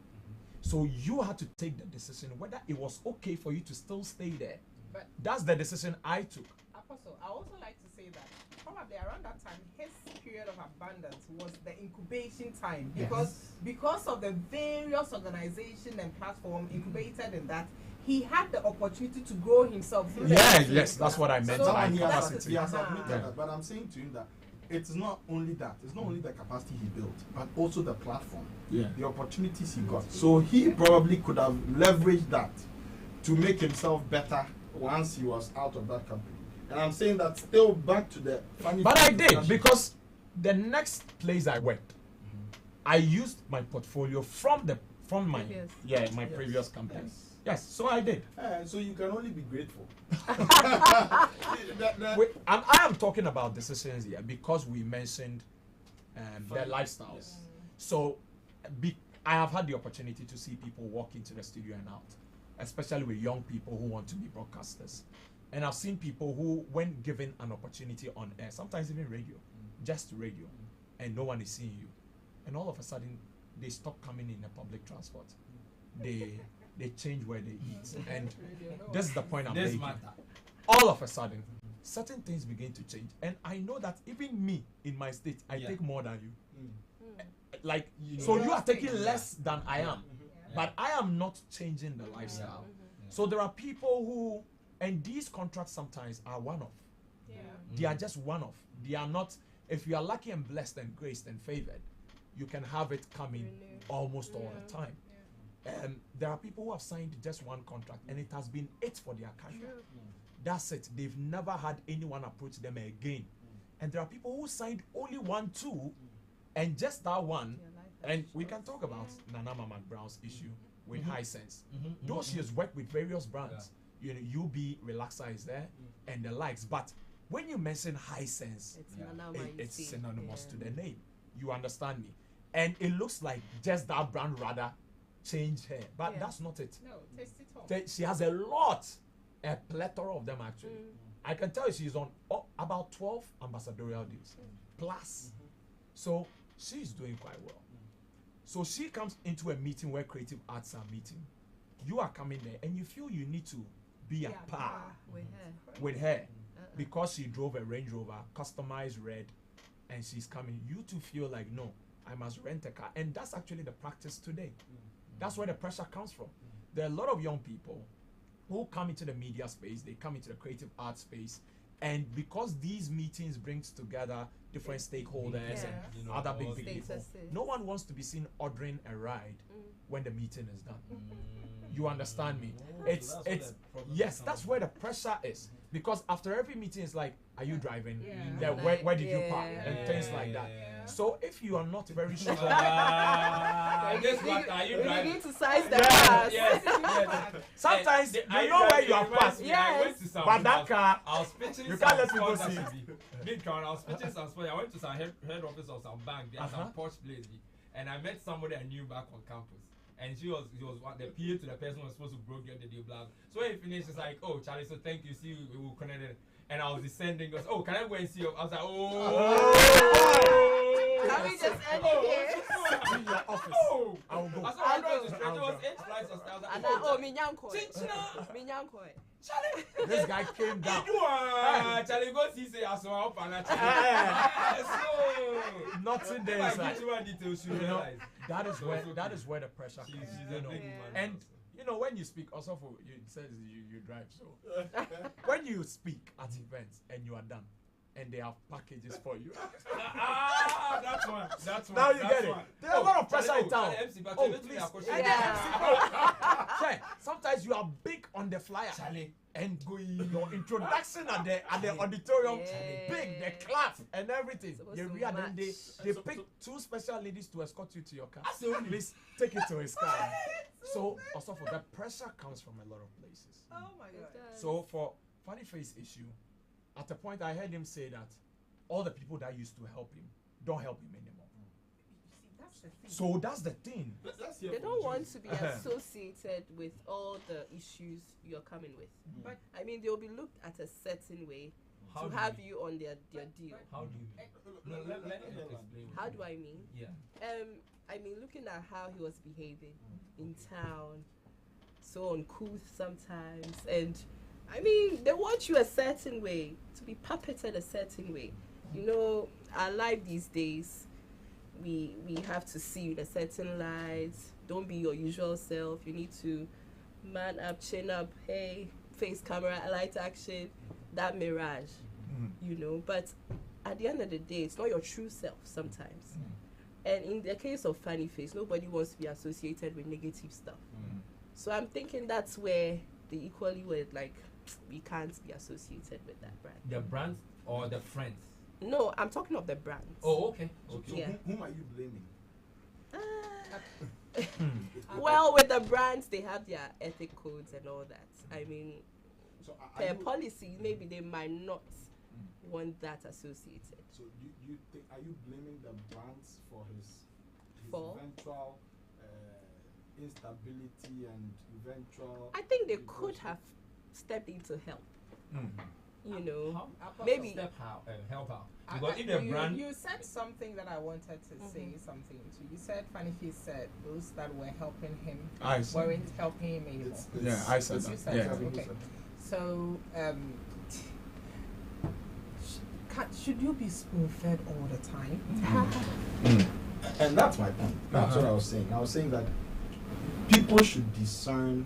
So you had to take the decision whether it was okay for you to still stay there. But That's the decision I took. Apostle, I also like to say that probably around that time, his period of abundance was the incubation time because of the various organizations and platform incubated in that, he had the opportunity to grow himself. Through the Yes, that's what I meant So by he capacity. has admitted Uh-huh. that, but I'm saying to him that it's not only that. It's not only the capacity he built, but also the platform, the opportunities he got. So he probably could have leveraged that to make himself better once he was out of that company. And I'm saying that still back to the funny. But I did discussion. because the next place I went, I used my portfolio from my Previous. previous company. Yes. Yes, so I did. So you can only be grateful. I am talking about decisions here because we mentioned their lifestyles. Yes. So I have had the opportunity to see people walk into the studio and out, especially with young people who want to be broadcasters. And I've seen people who, when given an opportunity on air, sometimes even radio, just radio, and no one is seeing you, and all of a sudden they stop coming in a public transport. They change where they eat, and this is the point I'm This making. matter. All of a sudden, certain things begin to change, and I know that even me in my state, I take more than you. Like, so you are taking less than I am, but I am not changing the lifestyle. So there are people who, and these contracts sometimes are one-off. They are just one-off. They are not. If you are lucky and blessed and graced and favored, you can have it coming almost all the time. There are people who have signed just one contract and it has been it for their career. That's it. They've never had anyone approach them again And there are people who signed only 1, 2, and just that one. And we can talk about Nana McBrown's issue with Hisense. Though she has worked with various brands, you know, UB, Relaxa is there, and the likes. But when you mention Hisense, it's synonymous to the name. You understand me? And it looks like just that brand rather changed her, but that's not it. No, taste it all. She has a plethora of them actually. I can tell you she's on about 12 ambassadorial deals plus. So she's doing quite well. So she comes into a meeting where creative arts are meeting. You are coming there and you feel you need to be at par with her because she drove a Range Rover, customized red, and she's coming. You two feel like, no, I must rent a car. And that's actually the practice today. That's where the pressure comes from. There are a lot of young people who come into the media space, they come into the creative arts space, and because these meetings brings together different stakeholders and you know, other big people, statuses. no one wants to be seen ordering a ride when the meeting is done. You understand me? It's that's where the pressure is, because after every meeting it's like, are you driving? Then where did you park? And things like that. So if you are not very sure, Guess what? Are you We driving? need to size the cars. Yes. sometimes you know where you have passed. I went to some. But that car, I was pitching you some can't let people spots see that should be big car. I was pitching some spots. I went to some head office of some bank. There are some posh place, and I met somebody I knew back on campus. And she was the PA to the person who was supposed to broker the deal. Blah. So when he finished, it's like, oh, Charlie, so thank you. See, we will connect it. And I was descending. Goes, oh, can I go and see you? I was like, oh. Can we just end it here? in your office. Oh, I will go. I saw I was straight. It was 8 flights of stairs. And oh, Minyanko. Charlie, This guy came down. you are Charlie. Go see say I saw up and so Nothing there if is I like, give you more details, you you know, realize. that is where So that is where the pressure She's comes. a You know, big woman. and you know when you speak, also for you it says you drive. So when you speak at events and you are done, and they have packages for you. That's one. That's one. Now you that's get it. one. There's a lot of pressure in town. MC, but Oh, you please. Yeah. Check. Sometimes you are big on the flyer. Charlie. And your introduction at the auditorium, Yeah. big, the clap and everything. Supposed They to read and match. they pick 2 special ladies to escort you to your car. Absolutely. Please take it to his car. So also for that pressure comes from a lot of places. Oh my God. So for Funny Face issue, at a point I heard him say that all the people that used to help him don't help him anymore. You see, that's the thing. So that's the thing. They don't want to be associated with all the issues you're coming with. But I mean, they'll be looked at a certain way How to do have you- you on their deal. How do you mean? No, let me explain. How do I mean? Yeah. I mean, looking at how he was behaving in town, so uncouth sometimes, and I mean, they want you a certain way, to be puppeted a certain way. You know, our life these days, we have to see you in a certain light. Don't be your usual self. You need to man up, chin up, hey, face camera, light action, that mirage, you know. But at the end of the day, it's not your true self sometimes. And in the case of Funny Face, nobody wants to be associated with negative stuff. So I'm thinking that's where they equally were like, we can't be associated with that brand. The brands or the friends? No, I'm talking of the brands. Oh, okay. So Okay. Yeah. whom are you blaming? Well, with the brands, they have their ethic codes and all that. I mean, So per policy, maybe they might not want that associated. So you think, are you blaming the brands for his For? eventual instability and eventual? I think they could have stepped in to help. You know, How maybe- step how help out because if the you, brand you said something that I wanted to say something to. You said Funny Face said those that were helping him I said. weren't helping him anymore. Yeah, I said You that. said Yeah. that, okay. So, should you be spoon-fed all the time? And that's my point. That's what I was saying. I was saying that people should discern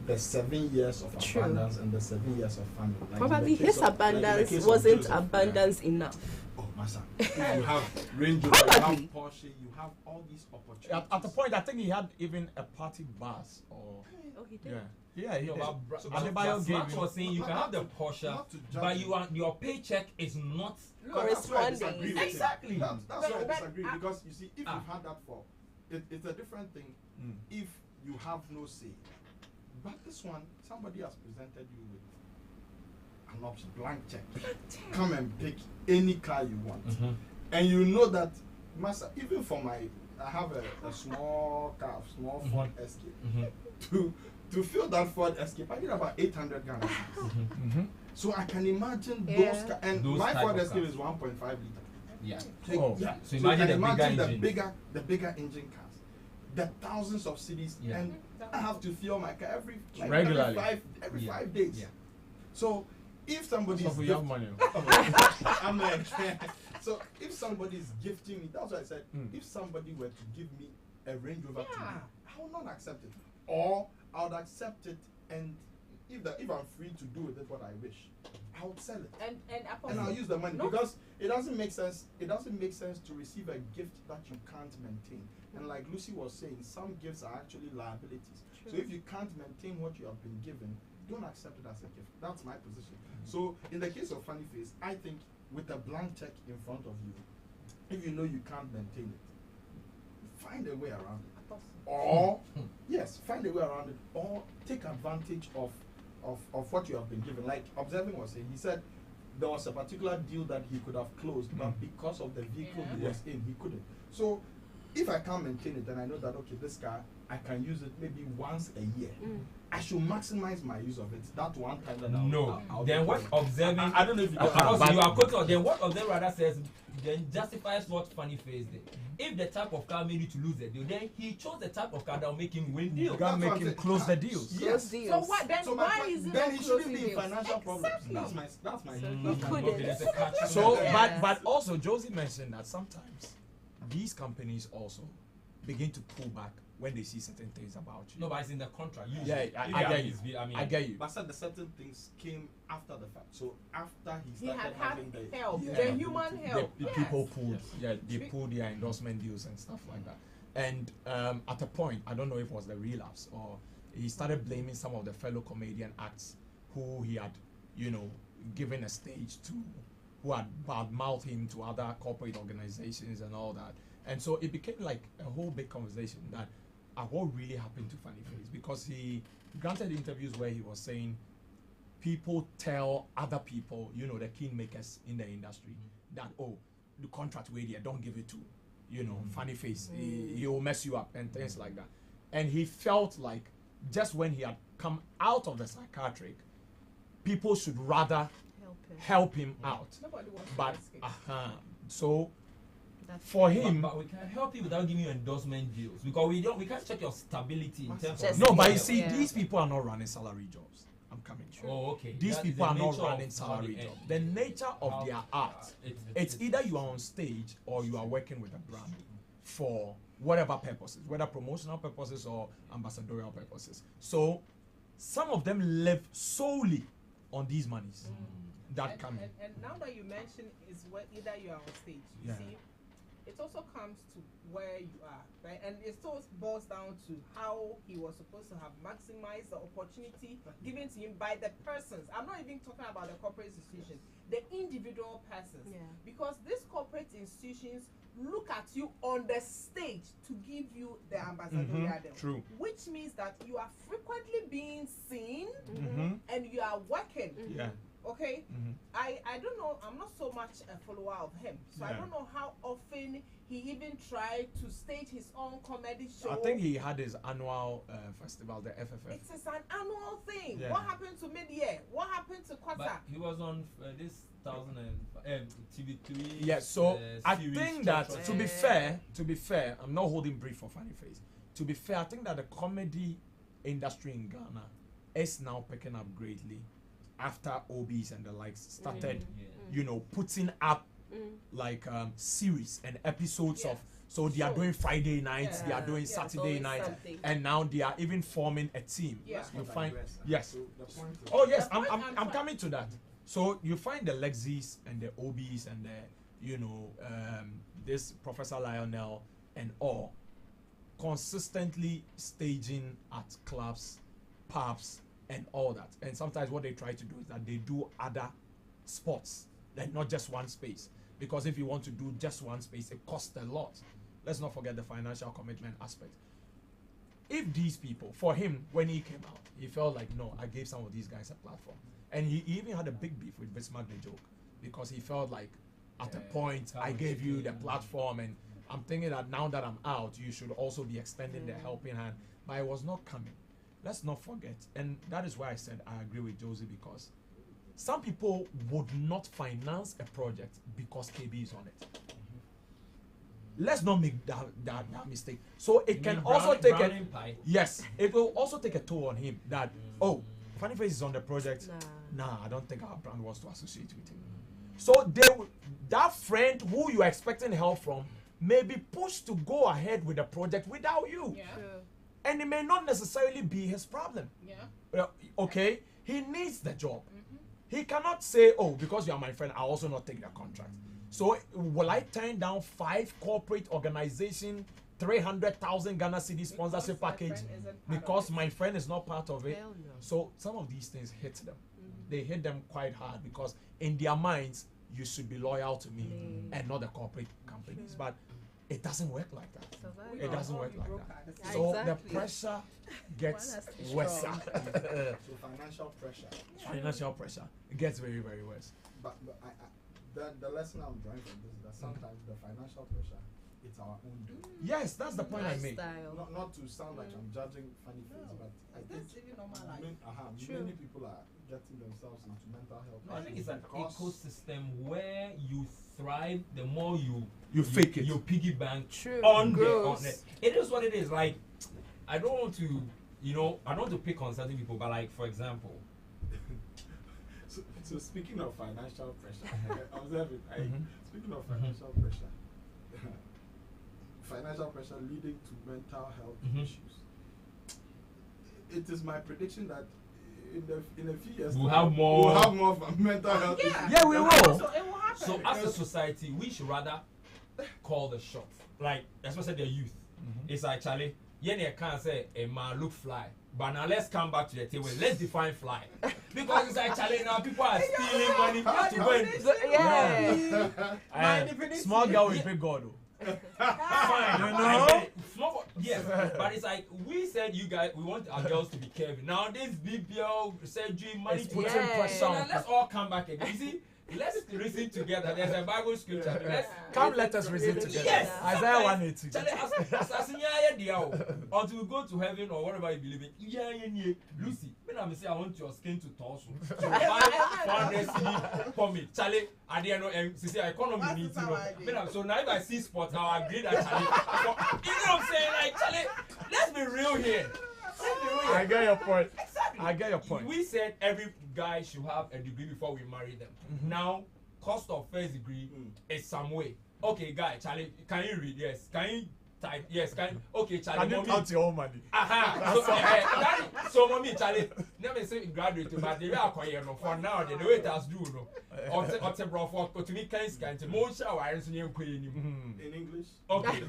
the 7 years of True. abundance and the 7 years of famine. Like in the probably case his of- like in the abundance case of wasn't Joseph, abundance enough. Oh, my son. You have Range Rover, you Probably. have Porsche, Porsche, you have all these opportunities. At the point, I think he had even a party bus or Oh, he did. yeah, he No, did. but So Adebayo but gave Smart him. was saying you Not- can have not the to- Porsche, not to judge but him. your paycheck is not. That's why I disagree Corresponding. with him. Exactly. That's But- why I but disagree I- because you see, if Ah. you've had that for, it's a different thing. Mm. If you have no say, but this one, somebody has presented you with an option, blank check. Come and pick any car you want, and you know that, master. Even for I have a small car, small Ford Escape. To fill that Ford Escape, I need about 800 Ghana. So I can imagine Yeah. those cars, and Those my type Ford of Escape cars. is 1.5 liter. Yeah. Oh. Yeah. So you imagine can the bigger imagine engine. the bigger engine cars, the thousands of cities, Yeah. and I have to fuel my car every Regularly. every Yeah. 5 days. Yeah. So if somebody So is for young money. I'm like, so if somebody is gifting me, that's why I said, Mm. if somebody were to give me a Range Rover today, Yeah. I will not accept it, or I would accept it, and if I'm free to do with it what I wish, I would sell it. And And I'll use the money No. because it doesn't make sense. It doesn't make sense to receive a gift that you can't maintain. And like Lucy was saying, some gifts are actually liabilities. So if you can't maintain what you have been given, don't accept it as a gift. That's my position. So in the case of Funny Face, I think with a blank check in front of you, if you know you can't maintain it, find a way around it. Or yes, find a way around it, or take advantage of what you have been given. Like Observing was saying, he said there was a particular deal that he could have closed, but because of the vehicle he Yeah. was in, he couldn't. So if I can't maintain it, then I know that okay, this car I can use it maybe once a year. I should maximize my use of it. That one time that I'll Then do what it. Observing? I don't know if you Of get course, but- you are quoting. Then what Observing rather says then justifies what Funny Face did. If the type of car made you to lose the deal, then he chose the type of car that will make him win You deal. gotta That's make what I'm him saying. close the deals. Close Yes. deals. So what then? So Why is it then not he shouldn't closing be in deals? financial problems. Exactly. That's my So that's he my couldn't. Okay, there's a catch. So, Yeah. but also Josie mentioned that sometimes these companies also begin to pull back when they see certain things about you. No, but it's in the contract. Usually. Yeah, If I have get his view, I mean, I get you. But said the certain things came after the fact. So after he He started had had having the help, Yeah. the human The- help. The Yes. people pulled, Yes. yeah, they pulled their endorsement deals and stuff like that. And at a point, I don't know if it was the relapse or he started blaming some of the fellow comedian acts who he had, given a stage to, who had badmouthed him to other corporate organizations and all that. And so it became like a whole big conversation that what really happened to Funny Face, because he granted interviews where he was saying people tell other people, the kingmakers in the industry, that the contract way there, don't give it to, Funny Face. He will mess you up and things like that. And he felt like just when he had come out of the psychiatric, people should rather help him out. Nobody wants to But escape. so That's for But, him, but we can help you without giving you endorsement deals because we can't check your stability in terms Just- of no, but you Yeah. see, Yeah. these people are not running salary jobs. I'm coming to. Oh, okay. These That is people the are not nature of running how salary they jobs. earn. The nature of How- their art, it's it's either you are on stage or you are working with a brand for whatever purposes, whether promotional purposes or ambassadorial purposes. So some of them live solely on these monies that and, come in. and now that you mention is where either you are on stage, you Yeah. see, it also comes to where you are, right? And it still boils down to how he was supposed to have maximized the opportunity given to him by the persons. I'm not even talking about the corporate institutions, the individual persons. Yeah. Because these corporate institutions look at you on the stage to give you the ambassadorial deal. True. Which means that you are frequently being seen Mhm. and you are working. Yeah. Okay, Mhm. I don't know. I'm not so much a follower of him, so I Yeah. don't know how often he even tried to stage his own comedy show. I think he had his annual festival, the FFF. It is an annual thing. Yeah. What happened to mid-year? What happened to Kwasa? But he was on this 2000 TV3. Yeah, so I series think that structure. to be fair, I'm not holding brief for Funny Face. To be fair, I think that the comedy industry in Ghana is now picking up greatly after OBs and the likes started, putting up like series and episodes of. So they are doing Friday nights, they are doing Yeah, Saturday always nights, something. and now they are even forming a team. Yeah. Let's You not find digress. yes. So the point is, Oh yes, The I'm point I'm, I'm I'm try- coming to that. So you find the Lexis and the OBs and the this Professor Lionel and all consistently staging at clubs, pubs, and all that. And sometimes what they try to do is that they do other sports, like not just one space. Because if you want to do just one space, it costs a lot. Let's not forget the financial commitment aspect. If these people, for him, when he came out, he felt like, no, I gave some of these guys a platform. And he even had a big beef with Bismarck the Joke, because he felt like, at a point, I gave you the platform, and I'm thinking that now that I'm out, you should also be extending the helping hand. But it was not coming. Let's not forget. And that is why I said I agree with Josie, because some people would not finance a project because KB is on it. Let's not make that mistake. So it can also take a yes. It will also take a toll on him that Funny Face is on the project. Nah, I don't think our brand wants to associate with him. So that friend who you are expecting help from may be pushed to go ahead with the project without you. Yeah. And it may not necessarily be his problem. Yeah. Okay, he needs the job. He cannot say, oh, because you are my friend, I'll also not take the contract. So will I turn down 5 corporate organization 300,000 Ghana Cedi sponsorship package because my friend is not part of it? Hell no. So some of these things hit them. They hit them quite hard because in their minds you should be loyal to me and not the corporate companies. But it doesn't work like that. It doesn't work like that. So the pressure gets worse. So financial pressure. Financial pressure. It gets very, very worse. But the lesson I'm drawing from this is that sometimes the financial pressure, it's our own doing. Yes, that's the point I made. Not to sound like I'm judging Funny Face, but I think many people are getting themselves into mental health. I think it's an ecosystem where you thrive the more you fake it. You piggy bank on it. It is what it is. Like, I don't want to, I don't want to pick on certain people, but like, for example. So speaking of financial pressure, observe it. Speaking of financial pressure, financial pressure leading to mental health issues. It is my prediction that in a few years we'll have more mental health issues. Yeah, we will. So it will happen. So as a society, we should rather call the shots. Like, especially the youth. It's like, Charlie, you can't say a man look fly. But now let's come back to the table. Let's define fly. Because it's like, Charlie, now people are stealing money to go and small girl with big God. Fine, yes, but it's like we said, you guys, we want our girls to be careful. Now this BPL surgery money putting pressure. So now let's all come back again. You see, let's reason together. There's a Bible scripture. Let us reason together. Yes, Isaiah 1:18. Until we go to heaven or whatever you believe in. Lucy, when I say I want your skin to toss, so buy 400 CD for me. Charlie, I didn't know. And see, economy needs to. So now if I see sports, I'll agree that Charlie. You know what I'm saying? Like, Charlie, let's be real here. I get your point. Exactly. I get your point. We said every guy should have a degree before we marry them. Now, cost of first degree is some way. Okay, guy, Charlie, can you read? Yes. Can you type? Yes. Okay, Charlie. Can you count your own money? So, mommy, Charlie, never say graduate, but they are quiet for now. The way it has do no. To me, in English. Okay.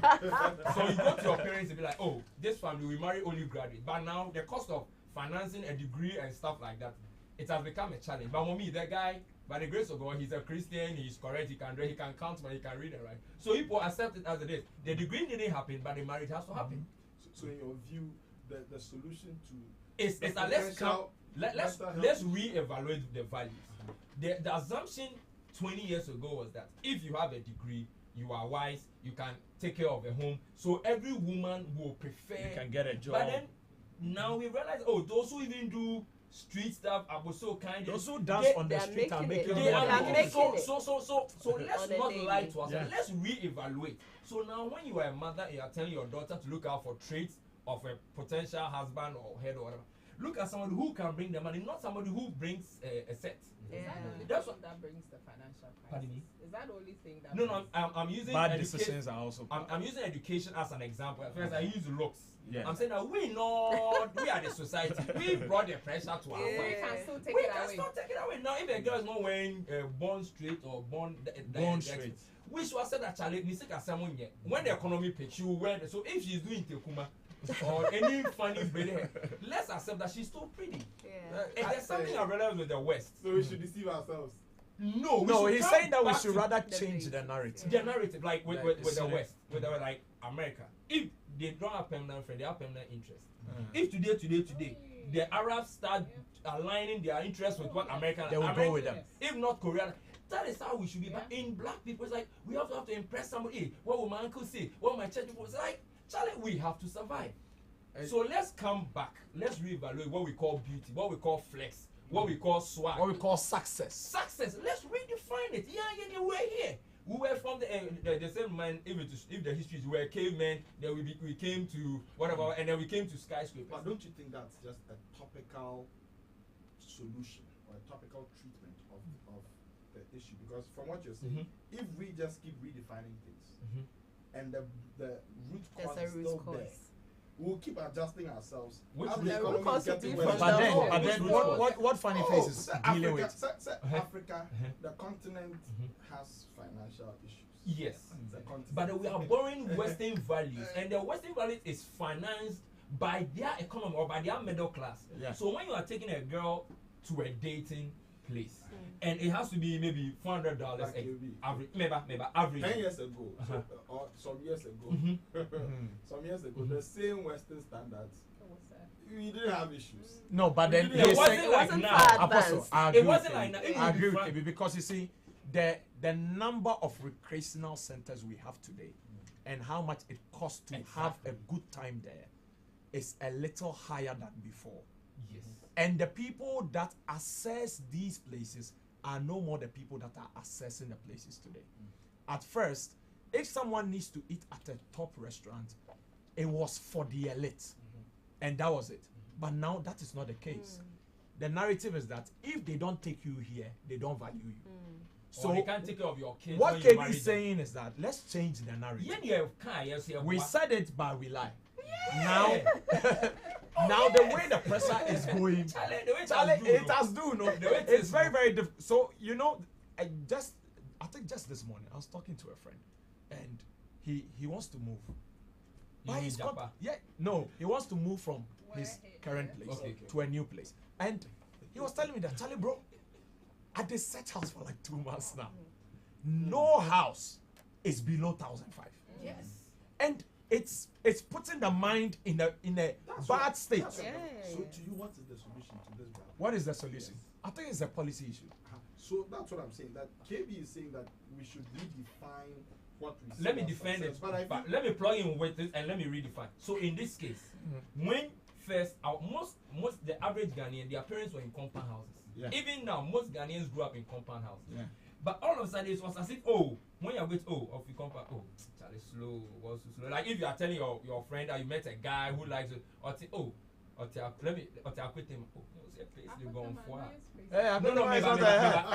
So you go to your parents and be like, oh, this family we marry only graduate. But now the cost of financing a degree and stuff like that, it has become a challenge. But mommy, that guy, by the grace of God, he's a Christian, he's correct, he can count, but he can read and write. So people accept it as it is. The degree didn't happen, but the marriage has to happen. So in your view, the solution to it's let's reevaluate the values. The assumption 20 years ago was that if you have a degree, you are wise, you can take care of a home. So every woman will prefer you can get a job. But then now we realize, those who even do street stuff are so kind. Those who dance on the street are making it. So let's on not lie to ourselves. Let's reevaluate. So now when you are a mother and you are telling your daughter to look out for traits of a potential husband or head or whatever, look at somebody who can bring the money, not somebody who brings a set. That's what that brings the financial crisis. Pardon me? Is that the only thing that? No, I'm using bad decisions are also. I'm using education as an example. At first, I use looks. Yeah. I'm saying that we are the society. We brought the pressure to our wife. We can still take it away. Now, if a girl is not wearing born straight or born straight, We should accept that Charlie Nisika Samuel when the economy pitch you wear so if she's doing Tekuma or any funny braid, let's accept that she's still pretty. Yeah. And there's something I realized with the West. So we should deceive ourselves. No, No, we should he's come saying that we back should to rather the change basics. the narrative. the narrative, like with, Like with the so- West, with the, like America. If they don't have permanent friend, they have permanent interest. Mm. If today, the Arabs start aligning their interests with what American, They will go American- with them. If not Korea, that is how we should be. But in black people, it's like we have to impress somebody. Hey, what will my uncle say? What will my church people? It's like, Charlie, we have to survive. So let's come back. Let's reevaluate what we call beauty, what we call flex, what we call swag. What we call success. Success. Let's redefine it. Yeah, we're here. We were from the same man. If the history is we were cavemen, then we came to whatever, and then we came to skyscrapers. But don't you think that's just a topical solution or a topical treatment of the issue? Because from what you're saying, if we just keep redefining things and the root cause There's is a still root cause. there, we'll keep adjusting ourselves. Which As root the cause? economy Root cause is will be getting from worse. the But then, whole- but then, what Funny Face is say dealing with? Africa, the continent has financial issues. Yes. The continent. But we are borrowing Western values, and the Western values is financed by their economy or by their middle class. Yeah. So when you are taking a girl to a dating place, and it has to be maybe $400 Like AB. average, maybe average. 10 years ago, or some years ago, some years ago, the same Western standards, we didn't have issues. No, but then It he's wasn't saying, like wasn't now. far Apostle, advanced. I agree It wasn't with like him. that. Even I agree if with you him because you see, the number of recreational centers we have today, and how much it costs to have a good time there, is a little higher than before. Yes. And the people that access these places are no more the people that are accessing the places today. At first, if someone needs to eat at a top restaurant, it was for the elite, and that was it. But now that is not the case. The narrative is that if they don't take you here, they don't value you. So they can't take care of your kids. what when you KB marry is them. saying is that let's change the narrative. Yeah, yeah, yes, yeah. We what? said it, but we lie. Now, now the way the pressure is going, Charlie, the way it Charlie, has do, it no. has do no. The way it It's is, very no. very difficult. So you know, I think just this morning I was talking to a friend, and he wants to move. You But mean he's got, Japa? yeah, no, he wants to move from his current place Okay. to a new place, and he was telling me that, Charlie, bro, I did search house for like 2 months now. No house is below 1,500. Yes. And it's putting the mind in a bad state. That's Yeah. So to you, what is the solution to this problem? What is the solution? I think it's a policy issue. So that's what I'm saying. That KB is saying that we should redefine what we see Let me as defend success. it, But I but think let me plug in with it and let me redefine. So in this case, when first most the average Ghanaian, their parents were in compound houses. Yeah. Even now, most Ghanaians grew up in compound houses. Yeah. But all of a sudden, it was as if when you're with of the compound, Charlie slow, was too slow. Like if you are telling your friend that you met a guy who likes it, let me quit him. Say place they gone for. Yeah, No, it's not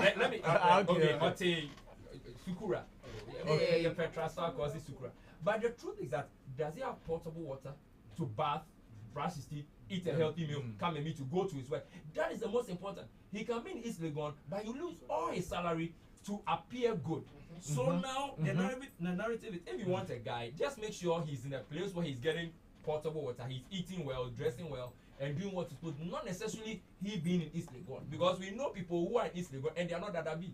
maybe, let me. Okay. Okay, Sukura. Yeah, Petra Star causes Sukura. But the truth is that does he have potable water to bath, brush his teeth, eat a healthy meal, come and meet to go to his work? That is the most important. He can be in East Legon, but you lose all his salary to appear good. So now the narrative is if you want a guy, just make sure he's in a place where he's getting potable water, he's eating well, dressing well, and doing what he's supposed to. Not necessarily he being in East Legon, because we know people who are in East Legon and they are not that big.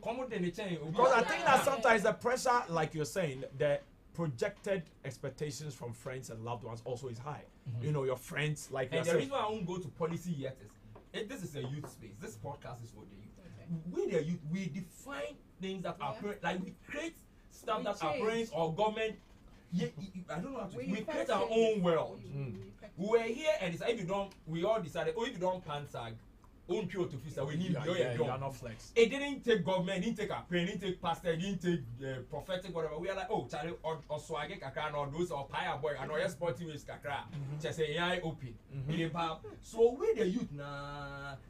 Come on, in the chain. Because I think that sometimes the pressure, like you're saying, the projected expectations from friends and loved ones also is high. You know, your friends, like And the yourself. reason why I won't go to policy yet is this is a youth space. This podcast is for the youth. We the youth, we define things that our parents, like we create stuff We that our change. parents or government. I don't know how to. We first create our change. own world. We were here and it's like if you don't, we all decided, if you don't pan-sag, own pure to fisa, we need you your are job. not flex. It didn't take government, it didn't take our parents, it didn't take pastor, it didn't take prophetic, whatever. We are like, Charlie, or swaggy kakra, or those, or pie boy, and or sporting with kakra. Just say, AI open. So we the youth,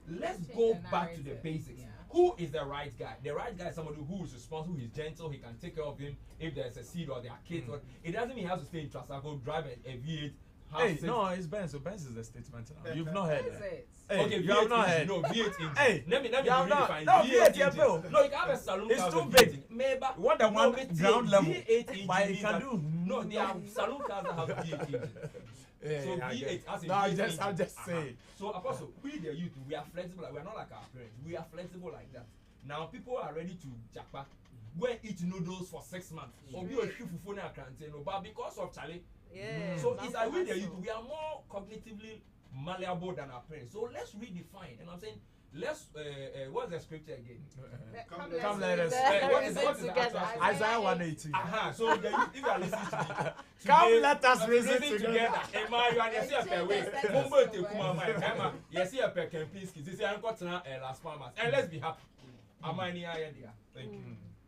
let's Change go the back to the narrative. basics. Yeah. Who is the right guy? The right guy is somebody who is responsible, who is gentle, he can take care of him if there's a seed or there are kids. It doesn't mean he has to stay in Trasaco, drive a V8, have Hey, six. no, it's Benz. So Benz is the statement now. You've not What heard is that. it? Hey, Okay, you have not heard. No, V8 engine. Hey, let me you have really not- define no, V8 engine. bro. No, you can have a saloon It's car too with big. V8. Maybe You want the one but ground level, V8 engine but it means can that- do. No, there are saloon cars that have V8 engine. Yeah, So yeah, I V8 get it. as a No, I'm V8 just engine. saying. So Apostle, we the youth, we are flexible. We are not like our parents. We are flexible like that. Now people are ready to japa, go and eat noodles for 6 months. Or be a fufu na kranteno, but because of Charlie. Yeah. So it's like we the youth, we are more cognitively malleable than our parents. So let's redefine. And I'm saying, let's what's the scripture again? Come let us. What is the actual scripture? Isaiah 118. So the youth, if you are listening to me, Come today, let us reason together. together. Emma, you are yes, a way. Mumbo te kuma my Emma, yes, a per Kempinski. This is Uncle Las Palmas. And let's be happy. Amani idea. Thank you.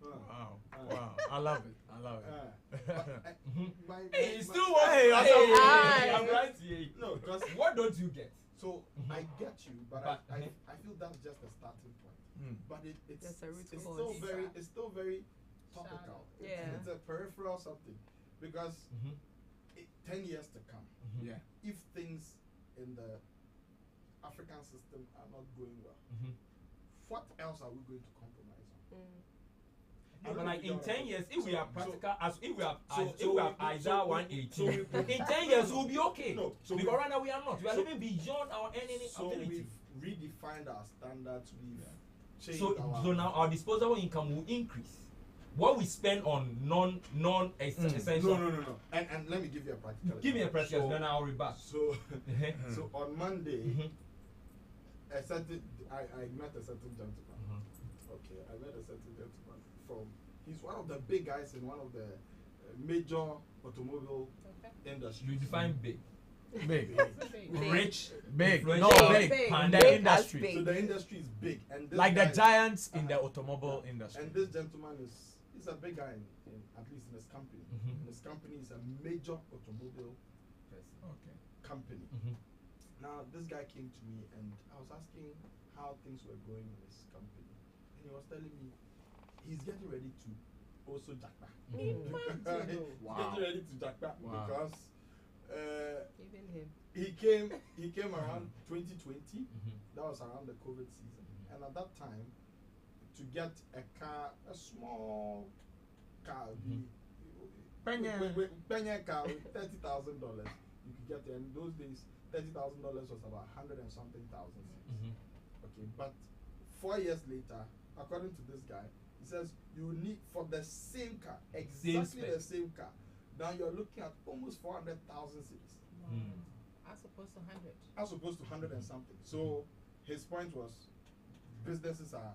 Wow. Wow. I love it. I love it. Hey, you still Hey, want I'm right here. No, because What don't you get? so I get you, but But- I feel that's just a starting point. But it's That's a root it's cause. still very topical. Yeah. It's a peripheral something because 10 years to come, Yeah. if things in the African system are not going well, what else are we going to compromise on? But like in 10 years, if we are practical, as if we have, so- if we have so- Isaiah so- 118, so- in 10 years we'll be okay. No, so because we- right now we are not. We are so- living beyond our earning So ability. we've redefined our standards. We've changed So, our. so now our disposable income will increase. What we spend on non-essential. No. And let me give you a practical. Give me a example. practical, then I'll rebut. So, so on Monday, I met a certain gentleman. Okay, I met a certain gentleman from. He's one of the big guys in one of the major automobile industries. You define big. Big. Rich, Big. influential, No, big. Big. In Big the as industry. big. So the industry is big, and this Like the guy- giants in the automobile industry. And this gentleman he's a big guy in at least in his company. And his company is a major automobile Okay. company. Now this guy came to me and I was asking how things were going in his company, and he was telling me he's getting ready to also jackpot. Wow. Getting ready to jackpot Wow. because Even him. he came around 2020. That was around the COVID season, and at that time, to get a car, a small car, penny car with $30,000, you could get it. And in those days, $30,000 was about 100 and something thousand. Okay, but 4 years later, according to this guy, he says you need for the same car, exactly the same car. Now you're looking at almost 400,000 cities, As opposed to 100. as opposed to 100 and something. So his point was, businesses are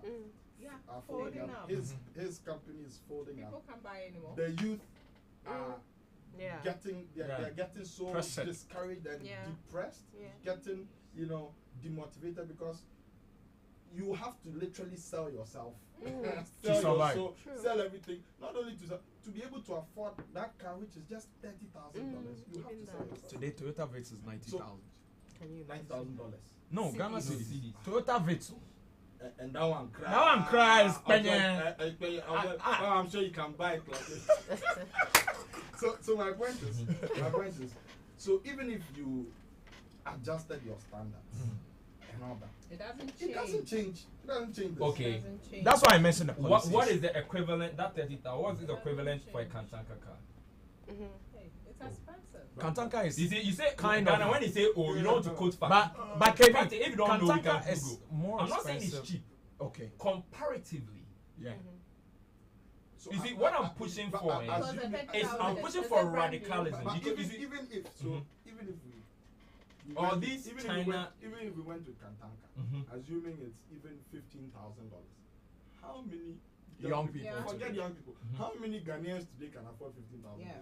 Yeah, folding folding up. up. His company is folding People up. can't buy anymore. The youth are Yeah. they're getting so Pressed. discouraged and Yeah. depressed, Yeah. getting demotivated because you have to literally sell yourself, To survive. True. sell everything. Not only to be able to afford that car, which is just $30,000, you have even to sell that. yourself. Today, Toyota Vitz is 90,000. Can you imagine? $9,000, No, Ghana Cities. cities. Toyota Vitz. and that one cries. That one cries, I'm sure you can buy it like this. So my point is, so even if you adjusted your standards and all that, It doesn't change. it doesn't change. It doesn't change this. Okay. It doesn't change. That's why I mentioned the policies. What is the equivalent? That 30,000. What is the equivalent for a Kantanka car? Hey, it's expensive. Kantanka is. You say Kind Ghana, of. when you say oh, you don't want to quote fact. But KB, Fact, if you don't know, we Kantanka can is Google. more I'm not saying expensive. it's cheap. Okay. Comparatively, Yeah. So you see, what I'm pushing for is Because the assuming- 30,000 I'm is- pushing is for a brand new. radicalism. But Because you see, even if we Or went- these even China- even if we went to Kantanka, assuming it's even $15,000, how many Young people. Yeah. Forget young people. How many Ghanaians today can afford $15,000? Yeah.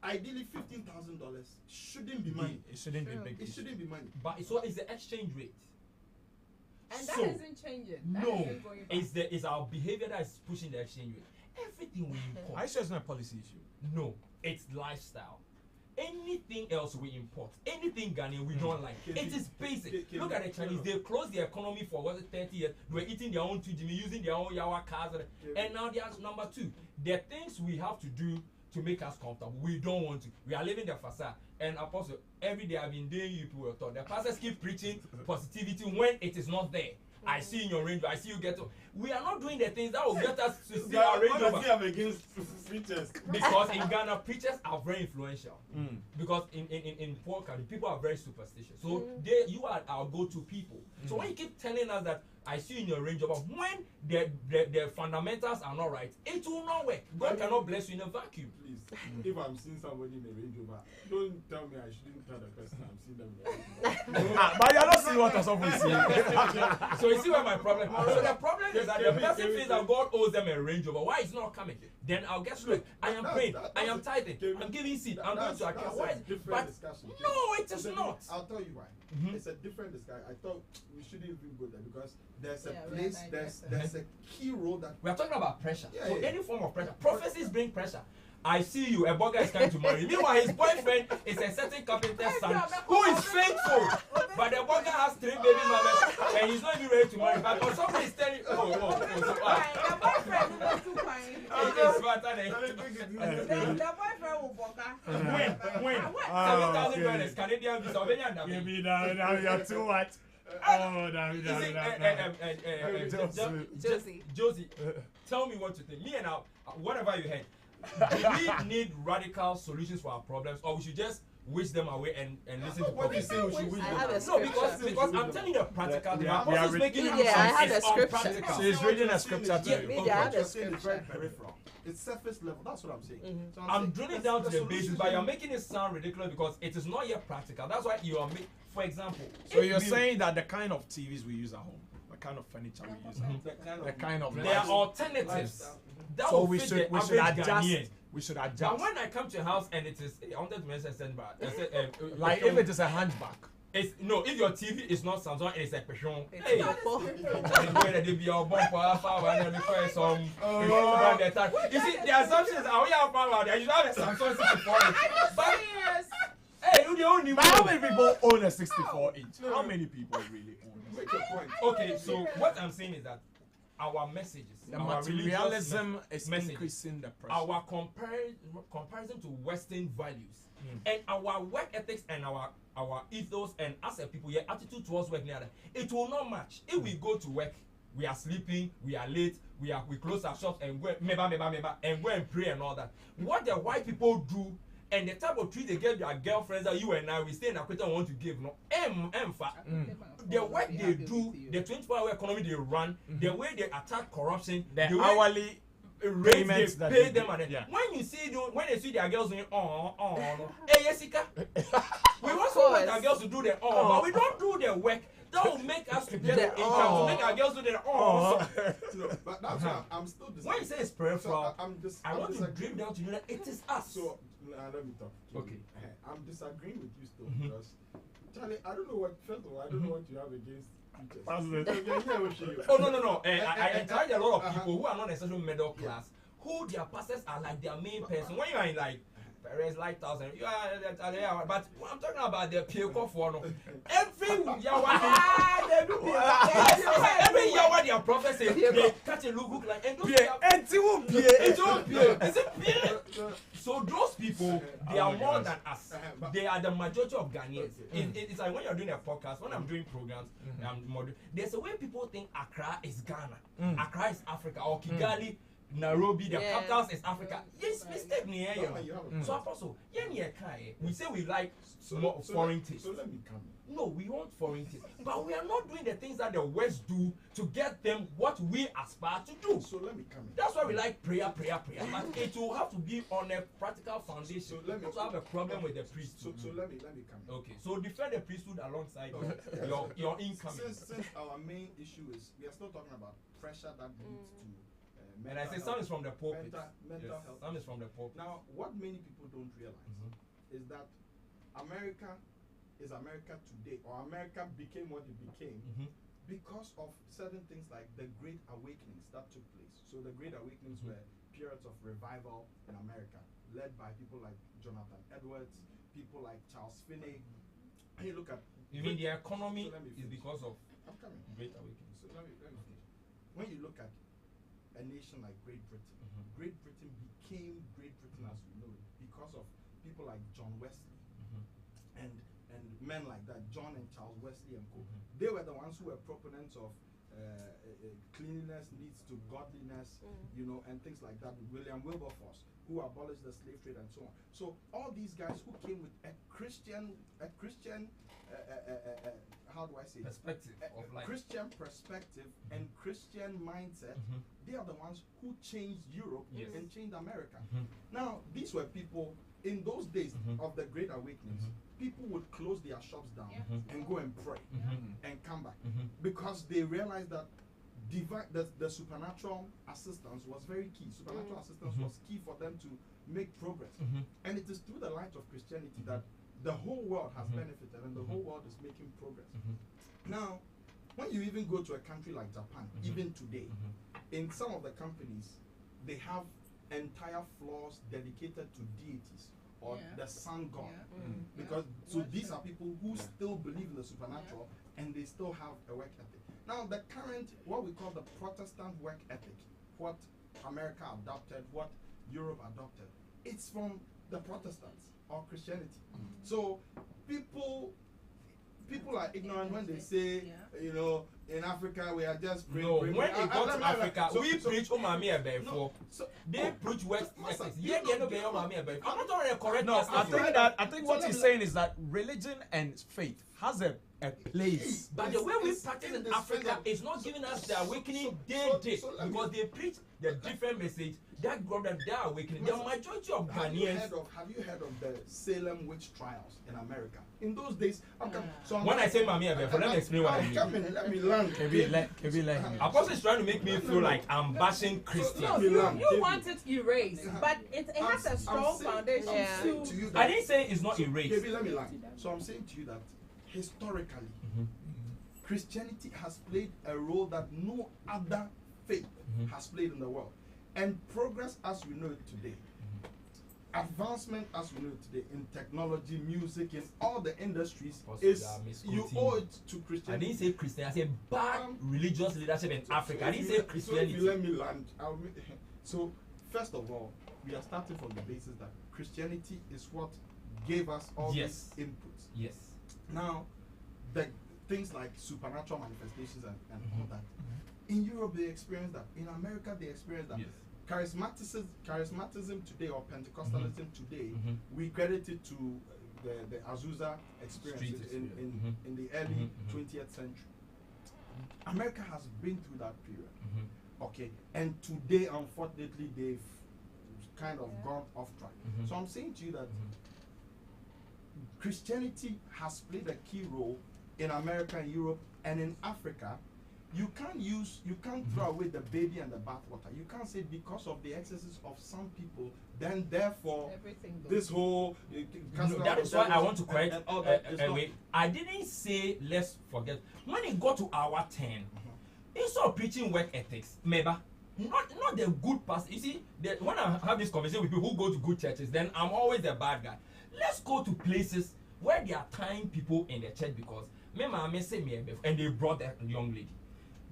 Ideally, $15,000 shouldn't be money. It shouldn't be True. big. It shouldn't be money. but so is the exchange rate. And that So, isn't changing. That No, isn't going back. it's our behavior that is pushing the exchange rate. Everything we import. I sure it's not a policy issue. No, it's lifestyle. Anything else we import, anything Ghanaian we don't like. KD, It is basic. KD, Look at the Chinese. no. They closed the economy for 30 years. They were eating their own 2G, using their own Yawa cars, KD. and now there's number 2. There are things we have to do to make us comfortable. We don't want to. We are living the facade, and Apostle, every day I've been doing you people talk. The pastors keep preaching positivity when it is not there. I see in your range, I see you get to. We are not doing the things that will get us to see our range over. I'm against preachers. Because in Ghana, preachers are very influential. Because in poor country, people are very superstitious. So you are our go-to people. So when you keep telling us that I see in your range over, when the fundamentals are not right, it will not work. God cannot bless you in a vacuum. Please, if I'm seeing somebody in a Range Rover, don't tell me I shouldn't tell the person I'm seeing them in a Range Rover. But you're not seeing what I'm supposed to see. So you see where my problem is. So the problem is that the person thinks that God owes them a Range Rover. Why is it not coming? Then I'll get straight. I am praying. I am tithing. I'm giving seed. I'm going to account. Why? But no, it is not. I'll tell you why. It's a different discussion. I thought we shouldn't even go there because there's a place, there's a key role that we are talking about pressure. Yeah, So yeah. any form of pressure. Prophecies bring pressure. I see you, a boy is coming to marry. Meanwhile, his boyfriend is a certain carpenter's son who is faithful. But the boy has 3 baby mamas and he's not even ready to marry. But somebody is telling The boyfriend will be too kind. The boyfriend will boga. When? $7,000 Canadian visa. Maybe now you're too much. Oh, Josie, tell me what you think. Me and whatever you heard. Do we need radical solutions for our problems, or we should just wish them away and listen to what you say we should win. I have a No, scripture. because I'm telling you the practical thing. Yeah, I'm also making it look I have it's a scripture. unpractical. So he's reading a scripture to you. Maybe I have a It's very scripture. peripheral. It's surface level. That's what I'm saying. So I'm saying drilling that's down to the solution basis, but you're you- making it sound ridiculous because it is not yet practical. That's why you are making, for example. So if you're we- saying that the kind of TVs we use at home, the kind of furniture we use at home, the kind of there are alternatives that so will we fit should the average adjust. Ghanaian. We should But adjust. when I come to your house and it is, I wanted to mention something, but I said, Like if it is a handbag. it's no, if your TV is not Samsung, it's a Peugeot. It's Hey, not for- you see, the assumption is, we have power there. You should have a Samsung 64 inch. But hey, you the only But how one. many people own a 64 inch? How many people really own it? Make your point. Okay, so what I'm saying is that our messages, The our materialism is messages, increasing the pressure. our comparison to Western values, and our work ethics and our ethos and as a people, your attitude towards work, it will not match. If we go to work, we are sleeping, we are late, we close our shops and go and go and pray and all that. What the white people do and the type of treat they give their girlfriends that you and I we stay in Akweta want to give, no, the work they do, the 24-hour economy they run, the way they attack corruption, the way hourly rates payments they that pay they them, do. and then Yeah. when they see their girls doing hey Jessica, we also want our girls to do the but we don't do the work that will make us to get the income to make our girls do the No, but that's why I'm still When you disagreeing. say it's peripheral, I'm just. I I'm want to disagreeing. dream down to you that it is us. So let me talk. Okay. I'm disagreeing with you still because Charlie, I don't know what. First of all, I don't know what you have against teachers. Oh no. I encourage a lot of people who are not necessarily middle class, who their pastors are like their main person. When you are in like Perez Lighthouse and you are, but I'm talking about the Pieko for no. Every every year what their prophet says, they catch a look like and those so those people, they are more than us. They are the majority of Ghanaians. It's like when you're doing a podcast, when I'm doing programs, there's a way people think Accra is Ghana, Accra is Africa, or Kigali, Nairobi, the capitals is Africa. Yes, mistake me here. So Apostle, we say we like foreign taste. So let me come. No, we want foreign taste, but we are not doing the things that the West do to get them what we aspire to do. So let me come. That's why we like prayer. But it will have to be on a practical foundation. So let me. Also have a problem with the priesthood. So let me come. Okay, so defend the priesthood alongside your income. Since our main issue is we are still talking about pressure that leads to. And I say some is from the pulpit. Mental health. Some is from the pulpit. Now, what many people don't realize is that America is America today, or America became what it became because of certain things like the Great Awakenings that took place. So the Great Awakenings were periods of revival in America, led by people like Jonathan Edwards, people like Charles Finney. And you look at You mean the economy So let me is finish. because of I'm coming. Great Awakening? So let me finish. When you look at a nation like Great Britain, Great Britain became Great Britain as we know it because of people like John Wesley, and men like that, John and Charles Wesley and co. They were the ones who were proponents of cleanliness leads to godliness, you know, and things like that. William Wilberforce, who abolished the slave trade and so on. So all these guys who came with a Christian, how do I say? Perspective of life. Christian perspective and Christian mindset. They are the ones who changed Europe and changed America. Now, these were people in those days of the Great Awakenings. People would close their shops down and go and pray and come back because they realized that the supernatural assistance was very key. Supernatural assistance was key for them to make progress. And it is through the light of Christianity that the whole world has benefited and the whole world is making progress. Now, when you even go to a country like Japan, even today, in some of the companies, they have entire floors dedicated to deities or the sun god. Because so these are people who still believe in the supernatural and they still have a work ethic. Now the current, what we call the Protestant work ethic, what America adopted, what Europe adopted, it's from the Protestants or Christianity. So people are ignorant when they say, you know, in Africa we are just praying. No, when they go to Africa, we preach Umami Ebefo. They preach West ethics. Yeah, they know Umami Ebefo. I'm not trying to correct. No, I think what he's saying is that religion and faith has a place. But the way we practice in Africa is not giving us the awakening because they preach the different message that God and they are awakening. The majority of Ghanaians. Have you heard of the Salem witch trials in America? In those days, when I say Mami Ebefo, let me explain what I mean. Let me learn. Apostle is trying to make me feel like I'm bashing Christians. No, you want it erased, but it has a strong foundation. I didn't say it's not erased. Let me learn. So I'm saying to you that historically, Christianity has played a role that no other faith has played in the world. And progress as we know it today, advancement as we know it today in technology, music, in all the industries, you owe it to Christianity. I didn't say Christian, I said bad religious leadership in Africa. I didn't say Christianity. So let me land. So first of all, we are starting from the basis that Christianity is what gave us all these inputs. Yes. Now, the things like supernatural manifestations and all that. In Europe, they experience that. In America, they experience that. Yes. Charismatism today or Pentecostalism today, we credit it to the Azusa experience in the early 20th century. America has been through that period. Okay, and today, unfortunately, they've kind of gone off track. So I'm saying to you that Christianity has played a key role in America and Europe and in Africa. You can't throw away the baby and the bathwater. You can't say because of the excesses of some people, then therefore this whole that is why I want to correct. I didn't say let's forget. When it got to our turn, instead of preaching work ethics, maybe not the good person. You see, when I have this conversation with people who go to good churches, then I'm always the bad guy. Let's go to places where they are tying people in the church because and they brought that young lady.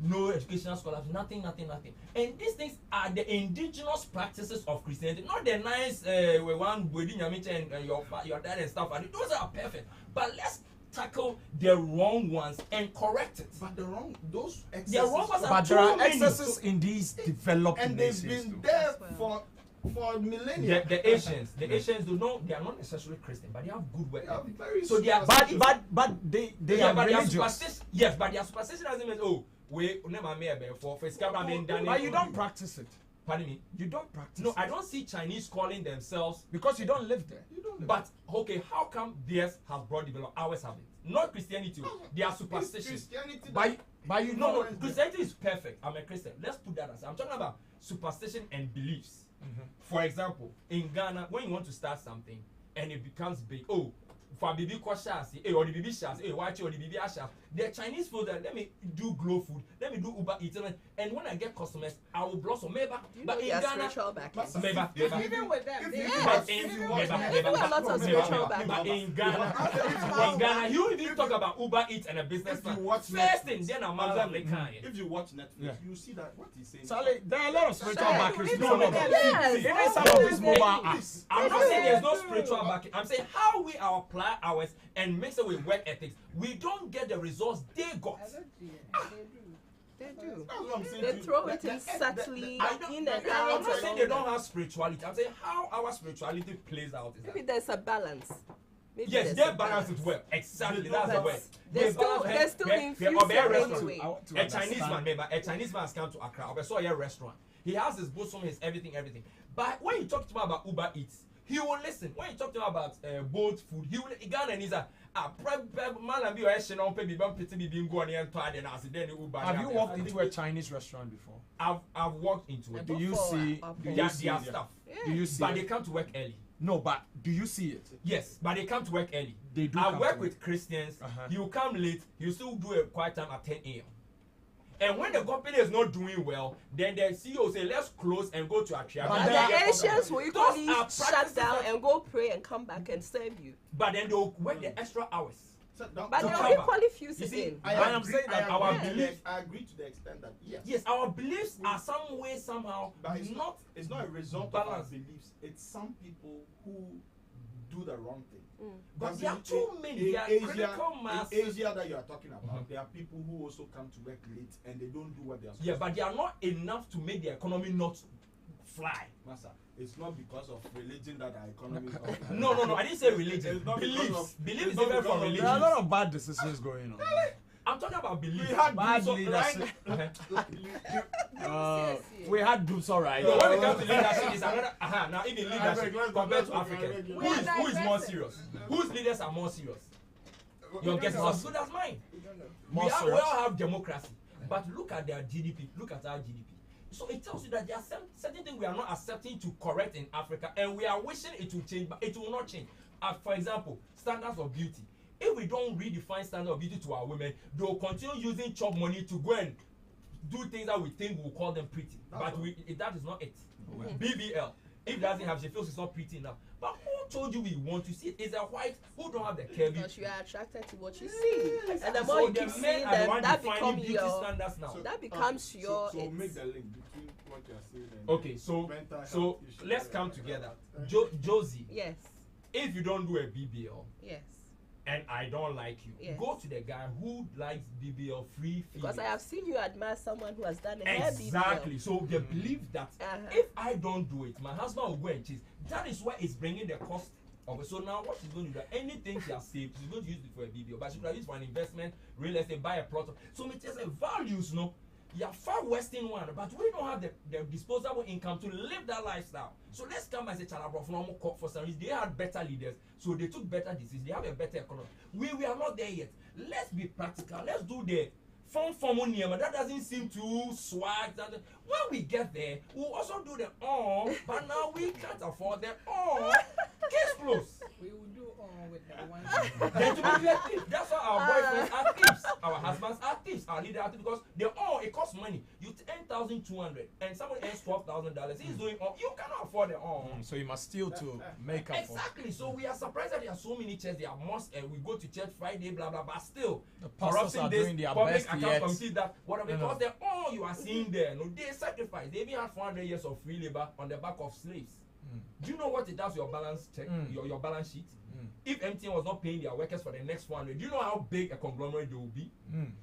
No educational scholars, nothing. And these things are the indigenous practices of Christianity, not the nice one wedding and your dad and stuff. And those are perfect. But let's tackle the wrong ones and correct it. But those excesses. The wrong ones but there are excesses in these developed and they've been there for millennia. The Asians, they are not necessarily Christian, but they have good work. So they are, but they are religious. Yes, but their superstition doesn't mean but you don't practice it. Pardon me? You don't practice No, I don't see Chinese calling themselves because you don't live there. But okay, how come theirs has broad development? Ours haven't. Not Christianity. They are superstitious. But you know, Christianity is perfect. I'm a Christian. Let's put that aside. I'm talking about superstition and beliefs. For example, in Ghana, when you want to start something and it becomes big, for baby kwashasi, or the baby shas, watch or the baby asha. The Chinese food that let me do glow food, let me do Uber Eats, and when I get customers, I will blossom. Maybe, but in Ghana, even with them, but in Ghana, you even talk about Uber Eats and a business plan. First thing, then a mother if you watch Netflix, you see that what he's saying. Charlie, there are a lot of spiritual backers. Even some of these mobile apps. I'm not saying there's no spiritual backing. I'm saying how we apply ours and mix it with work ethics, we don't get the results they got. They do. That's what I'm saying. They to you. throw it in subtly, in and out. I'm not and saying all they don't that. have spirituality. I'm saying how our spirituality plays out is Maybe that. there's a balance. Maybe Yes, there's they a balance it well. Exactly, that's the But word. they're still infused anyway. A Chinese man, remember, a Chinese man has come to Accra. I saw a restaurant. He has his bosom, his everything. But when you talk to him about Uber Eats, he will listen. When you talk to him about boat food, he will. Ghana and he's a man and be a shit on baby bump pity be go on and tired and I said then Uber. Have you walked into a Chinese restaurant before? I've walked into it. Do you see? Do you Their see? stuff. Do you see? But it? they come to work early. No, but do you see it? Yes, but they come to work early. They do. I come work to with Christians. Uh-huh. You come late. You still do a quiet time at 10 a.m. And when the company is not doing well, then the CEO say, "Let's close and go to Atria." But the Asians will equally Those are shut practices down that- and go pray and come back and serve you. But then they'll work the extra hours. So don't- But To they'll cover. equally fuse You it see, in. I am saying that our belief. I agree to the extent that yes. Yes, our beliefs are some way somehow But it's not. It's not a result Balance. of our beliefs. It's some people who do the wrong thing. But Because there are in- too many. in There are Asia- critical masses. In Asia that you are talking about, Mhm. there are people who also come to work late and they don't do what they are supposed Yeah, to but they are not enough to make the economy not fly. do. Massa, it's not because of religion that our economy is not flying. No. I didn't say religion. It's not because Beliefs. of- Belief it's is not different because from of- There are a religion. lot of bad decisions going on. I'm talking about belief. We had Bad groups of- leadership. We had groups, all right. No, when it comes to leadership, it's another. Now, even I beg, leadership let's compared go, to let's go, Africa, let's go. who is more serious? Whose leaders are more serious? Your guess is as good as mine. More We serious. all have democracy, but look at their GDP. Look at our GDP. So it tells you that there are certain things we are not accepting to correct in Africa, and we are wishing it will change, but it will not change. For example, standards of beauty. If we don't redefine standards of beauty to our women, they will continue using chop money to go and do things that we think will call them pretty. But that is not it. BBL. If it doesn't have, she feels it's not pretty enough. But who told you we want to see it? It's a white who don't have the curvy. Because you are attracted to what you see. And the So more you the keep men seeing are the them, one that defining becomes beauty your standards now. that becomes your So it's- make the link between what you are saying and Okay, so mental health issues let's and come all together. that. Josie, yes. if you don't do a BBL Yes. and I don't like you, Yes. go to the guy who likes BBL free Because I females. have seen you admire someone who has done a hair BBL. Exactly. So they believe that Uh-huh. if I don't do it, my husband will go and chase. That is why it's bringing the cost of it. So now what she's going to do, anything she has saved, she's going to use it for a BBL. But she could have used for an investment, real estate, buy a plot. So it is a values, no. You're far western one, but we don't have the disposable income to live that lifestyle. So let's come and say Chalabro for some reason they had better leaders, so they took better decisions, they have a better economy. We are not there yet. Let's be practical. Let's do the form that doesn't seem too swag. When we get there, we'll also do the but now we can't afford the Case closed. We will do with the one. Then to be effective, that's why our boyfriends are thieves, our husbands are thieves, our leaders are thieves, because it costs money. You earn $1,200 and someone earns $12,000. He's doing you cannot afford the So you must steal to make up for. Exactly. So we are surprised that there are so many churches. There are mosques, and we go to church Friday, blah blah. But still, The pastors corrupting are this doing their public best account yet. committee that whatever, No, no. because the you are seeing there, no, they sacrifice. They even had 400 years of free labor on the back of slaves. Do you know what it does to your balance check, your balance sheet? If MTN was not paying their workers for the next 400, do you know how big a conglomerate they will be?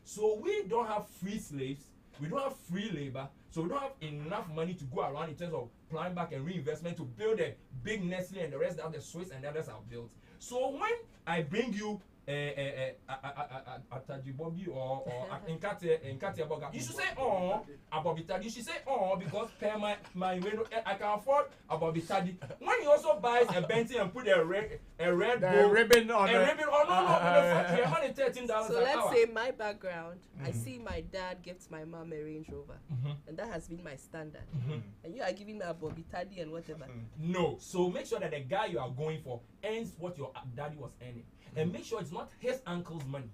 So we don't have free slaves, we don't have free labor, so we don't have enough money to go around in terms of plan back and reinvestment to build a big Nestle and the rest that the Swiss and the others have built. So when I bring you Atajibobi or Nkate Boga, you should say Abobitadi. You should say because per my I can afford Abobitadi. When he also buys a Bentley and put a red ribbon on no, $13 So an let's hour. say my background, I see my dad gives my mom a Range Rover, and that has been my standard. And you are giving me a Bobby Taddy and whatever. No, so make sure that the guy you are going for earns what your daddy was earning, and make sure it's not his uncle's money.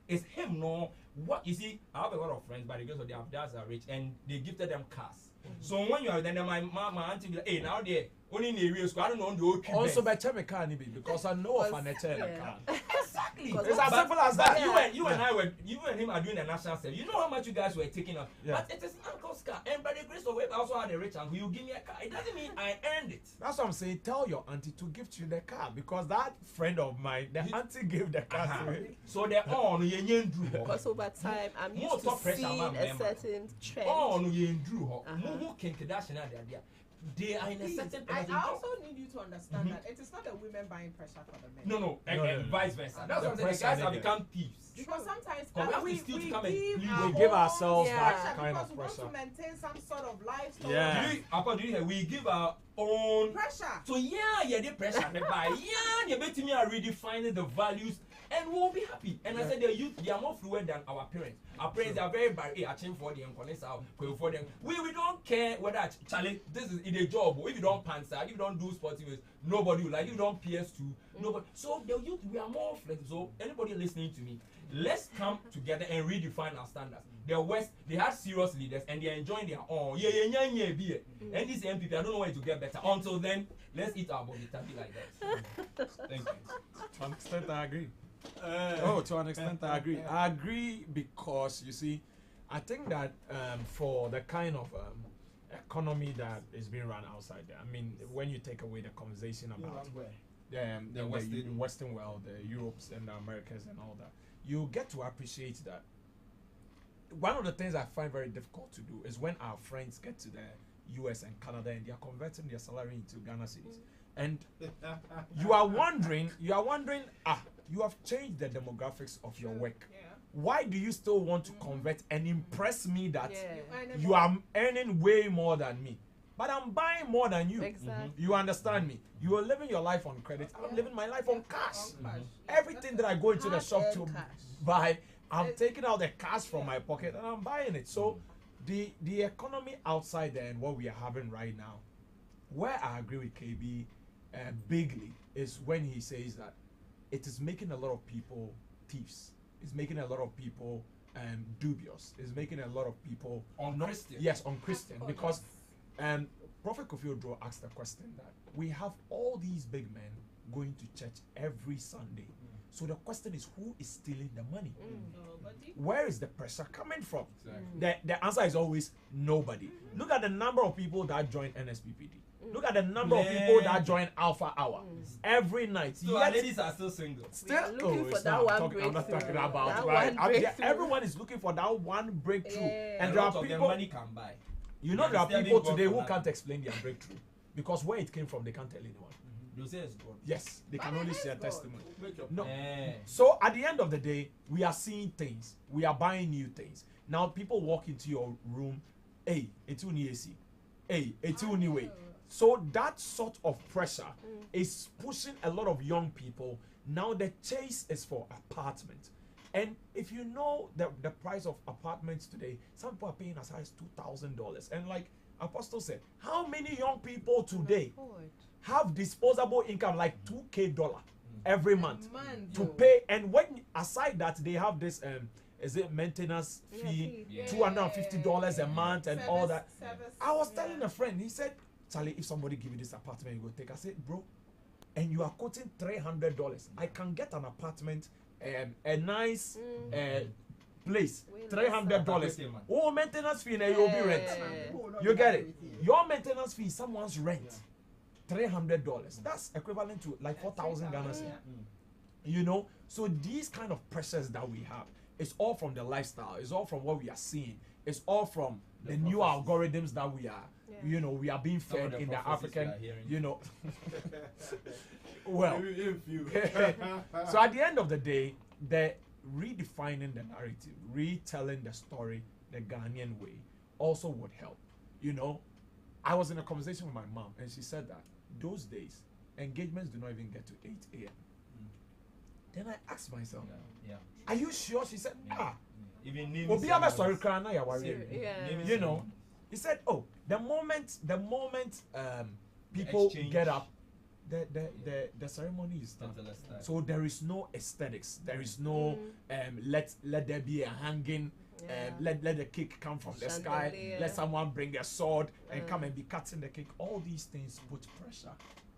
It's him. No, what you see, I have a lot of friends, but because of their dads are rich and they gifted them cars. So when you are then my auntie be like, hey, now they only in the area school, I don't know the old Also, by time car because I know of an Yeah. car. Exactly. Because It's as simple as But that. you and I were, you and him are doing the national service. You know how much you guys were taking off. Yeah. But it is uncle's car. And by the grace of God, I also had a rich uncle. You give me a car. It doesn't mean I earned it. That's what I'm saying. Tell your auntie to gift you the car because that friend of mine, the auntie gave the car to him. So they're on you Because over time, I'm More used to top pressure seeing among a them. certain trend. Oh, no, you drew her. Who can Kardashian idea? They are in a Please, certain. I also need you to understand that it is not the women buying pressure for the men. No, and vice versa. That's what I'm saying. The pressure guys have nigga. become thieves. Because sometimes But we have to we still to come and give plead. our We give own ourselves that pressure kind because of we pressure. want to maintain some sort of lifestyle. Yeah. Do you hear? We give our own Pressure. So the pressure they buy. You bet me are redefining the values and we'll be happy. And I said the youth they are more fluent than our parents. Our parents they are very bad. Hey, I change for them, connect out, for them. We don't care whether Charlie this is in a job or if you don't pants out, if you don't do sporting ways, nobody will like if you don't PS2, nobody. So the youth we are more flexible. So anybody listening to me, let's come together and redefine our standards. The West, they have serious leaders and they are enjoying their own. And these MPP, I don't know where to get better. Until then, let's eat our body tabby like that. Thank you. To an extent, I agree. To an extent, I agree. I agree because you see, I think that for the kind of economy that is being run outside there, I mean, when you take away the conversation about the Western world, the Europes and the Americas and all that, you get to appreciate that. One of the things I find very difficult to do is when our friends get to the US and Canada and they are converting their salary into Ghana cedis. And you are wondering, you have changed the demographics of your work. Yeah. Why do you still want to convert and impress me that Yeah. you are earning way more than me? But I'm buying more than you. Exactly. You understand me? You are living your life on credit. I'm living my life on cash. Cash. Everything that I go into the shop to Hard-earned cash. buy, I'm taking out the cash from my pocket and I'm buying it. So the economy outside there and what we are having right now, where I agree with KB bigly is when he says that it is making a lot of people thieves. It's making a lot of people dubious. It's making a lot of people Unchristian. Yes, unchristian because Prophet Kofi Odro asked the question that we have all these big men going to church every Sunday. So the question is, who is stealing the money? Nobody. Where is the pressure coming from? Exactly. The answer is always nobody. Look at the number of people that join NSPPD. Look at the number of people that join Alpha Hour every night. So our ladies are still single. We are looking for it's that not- one I'm not talking breakthrough. about That right. one breakthrough. Everyone is looking for that one breakthrough, Yeah. and A there are lot of them people. money can buy. You know, there are They're people disturbing today God who for can't that. explain their breakthrough because where it came from, they can't tell anyone. They'll say it's God. Yes, they can But only it is share God. testimony. Make your No. Eh. So at the end of the day, we are seeing things. We are buying new things. Now people walk into your room, hey, it's only AC. Hey, it's only way. So that sort of pressure is pushing a lot of young people. Now the chase is for apartment. And if you know the price of apartments today, some people are paying as high as $2,000. And like Apostle said, how many young people today have disposable income like $2,000 every month to pay? And when aside that they have this is it maintenance fee, Yeah. $250 a month and all that. Service, I was telling a friend, he said, Charlie, if somebody give you this apartment, you go take. I said, bro, and you are quoting $300. I can get an apartment, a nice place, $300. Oh, maintenance fee, and you'll be rent. You get it? Your maintenance fee, is someone's rent, $300. That's equivalent to like 4,000 Ghana cedis. You know, so these kind of pressures that we have, it's all from the lifestyle. It's all from what we are seeing. It's all from the new algorithms that we are, you know, we are being Some of fed the in the prophecies we African, are hearing. you know. Well, If you. so at the end of the day, the redefining the narrative, retelling the story the Ghanaian way also would help. You know, I was in a conversation with my mom and she said that those days, engagements do not even get to 8 a.m. Then I asked myself, Yeah. are you sure? She said, Even naming Obi Aba ceremonies. sorry crying, you worry. Yeah. Naming You know, ceremonies. he said, oh, the moment people exchange. get up, the ceremony is done. Until it's time. So there is no aesthetics. There is no let there be a hanging. Yeah. Let the cake come from the sky. Chandelier. Let someone bring a sword and come and be cutting the cake. All these things put pressure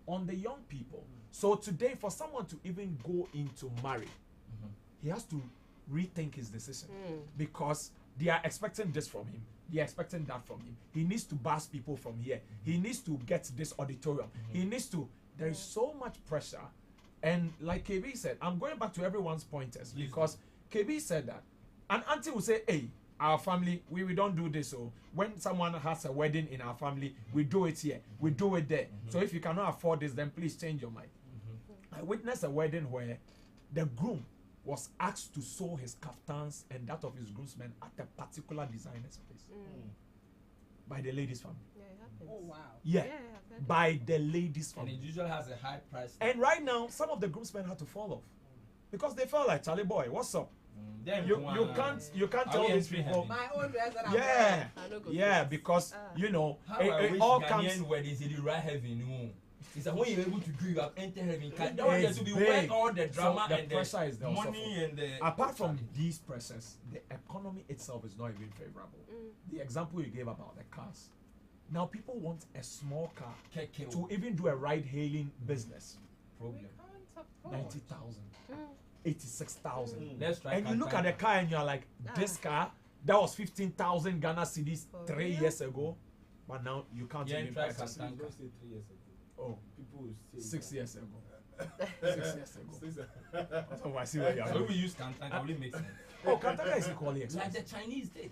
on the young people. So today, for someone to even go into marriage, he has to rethink his decision because they are expecting this from him. they're expecting that from him. He needs to bus people from here. He needs to get this auditorium. He needs to. There is so much pressure, and like KB said, I'm going back to everyone's pointers because KB said that, and auntie will say, "Hey, our family, we don't do this. So when someone has a wedding in our family, we do it here, we do it there. So if you cannot afford this, then please change your mind." I witnessed a wedding where the groom was asked to sew his kaftans and that of his groomsmen at a particular designer's place by the lady's family. Yeah, it happens. Oh wow. Yeah, Yeah, I've heard by the lady's And it family. usually has a high price. And right now, some of the groomsmen had to fall off because they felt like, Charlie boy, what's up? Then You can't Are tell we these entering people. heaven? My own dress that I'm Yeah, I don't go yeah, to because you know How I it wish all Ghanaian comes. weddings in the right heaven. No. It's that when you're able to do, you have entered heaven. That It's one has to be big. worth all the drama So the and pressure is there also money for- and the. Apart from these pressures, the economy itself is not even favorable. The example you gave about the cars. Now people want a small car Keke to even do a ride-hailing business. We problem. can't afford. 90,000, 86,000. Let's try. And you look at the car and you're like, this car that was 15,000 Ghana cedis For 3 real? years ago, but now you can't Yeah, even try purchase some it. You don't say 3 years ago. Oh, People will say 6 years ago. 6 years ago. 6 years. So I see where you are So we going. use Kantan, it only makes sense. Oh, Kantaka is equally Like expensive. the Chinese did.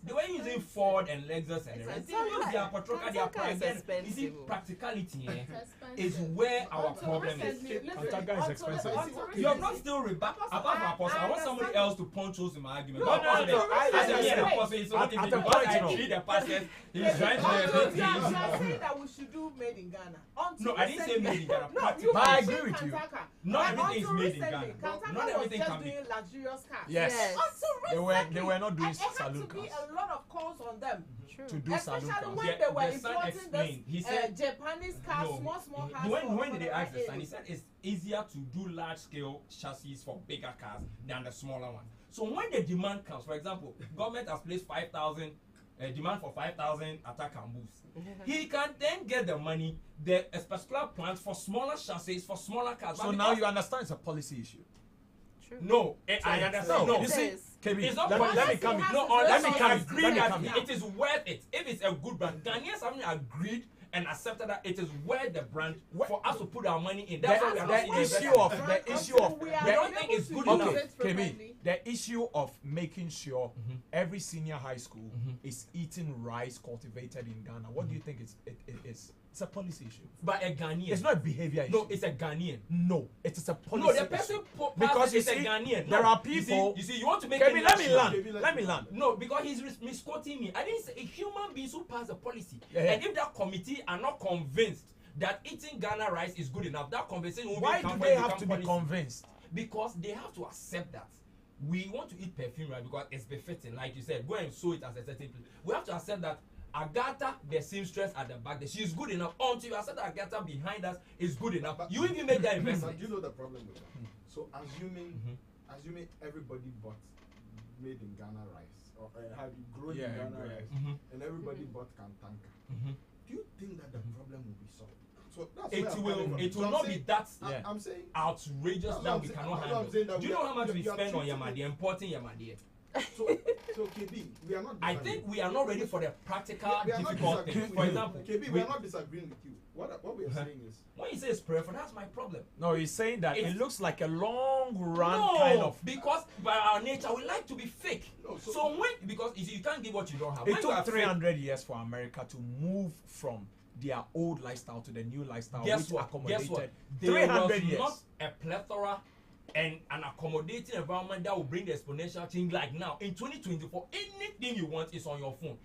They were using Ford and Lexus and the rest. They use their Patroka, their Kantanka is Again, you see, expensive. practicality It's is expensive. where our Until problem is. recently, listen, Kantanka is until expensive. recently- You have not still apart from Apostle. I want somebody else to punch holes in my argument. But Apostle, I said, yeah, the Apostle is what At if the because point, I no. treat the pastors, he's trying to Until help you are me. saying that we should do made in Ghana. Until No, I didn't say recently- made in Ghana, No, practical. you But I mentioned agree with you. Kantaka. Not But everything is until made in recently, Ghana. Kantaka Not was everything just can be. doing luxurious cars. Yes. Yes. Until They were not doing and it had saloon to be cars. a lot of calls on them. True. To do saloon Especially cars. when Yeah, they were the son importing explained. He this said- Japanese cars, No. small cars. When from did they ask the other son, he areas. said it's easier to do large scale chassis for bigger cars than the smaller ones. So when the demand comes, for example, government has placed 5,000 demand for 5,000 attack and boost. He can then get the money, a particular plant for smaller chassis for smaller cars. So But now because- you understand it's a policy issue. True. No, I understand. No, No, you see, Yes. KB, it's not let policy. me come in. Has No, to let do me with can us. agree Let me that come in. it is worth it. If it's a good brand, Ghanaians haven't agreed and accepted that it is worth the brand for us to put our money in. That's why we are not The seeing issue of Right, the issue until of we are we don't able think it's to good use enough. okay, it frequently. KB, the issue of making sure every senior high school is eating rice cultivated in Ghana. What do you think it is? It's a policy issue. But a Ghanaian. It's not a behavior issue. No, it's a Ghanaian. No, it is a policy No, the issue. person Because you is a see, Ghanaian. there No, are you see- people- You see, you want to make KB, it let me national. land. Let me land. No, because he's misquoting me. I didn't say a human being who pass a policy. Yeah. And if that committee are not convinced that eating Ghana rice is good enough, that conversation will Why become do they become have to be policy. convinced? Because they have to accept that we want to eat perfume right because it's befitting, like you said, go and sew it as a certain place. We have to accept that Agatha, the seamstress at the back, she's good enough. Until you accept that Agatha behind us is good enough, But- you even make that But investment. do you know the problem with that? So assuming everybody bought made in Ghana rice or had grown Yeah, in Ghana yeah. rice Mhm. and everybody bought Kantanka, Mhm. do you think that the problem will be solved? So that's It where I'm will. coming from. It So will I'm not be saying- that Yeah. I'm saying outrageous That's what that I'm we saying- cannot that's what I'm saying, that handle. Do you we know are- how much we we are spend on treating Yamadi, importing Yamadi? so KB, we are not. I disagreeing. think we are not ready for the practical, We are not difficult disagreeing things. with For you. example, KB, we are not disagreeing with you. What we are saying is when you say it's prayerful, that's my problem. No, he's saying that It's- it looks like a long run No, kind of. because by our nature we like to be fake. No, so, so- when because you see, you can't give what you don't have. It When you are took fake, 300 years for America to move from their old lifestyle to the new lifestyle, guess which what? accommodated Guess what? 300 There was years. not a plethora and an accommodating environment that will bring the exponential change like now. In 2024, anything you want is on your phone.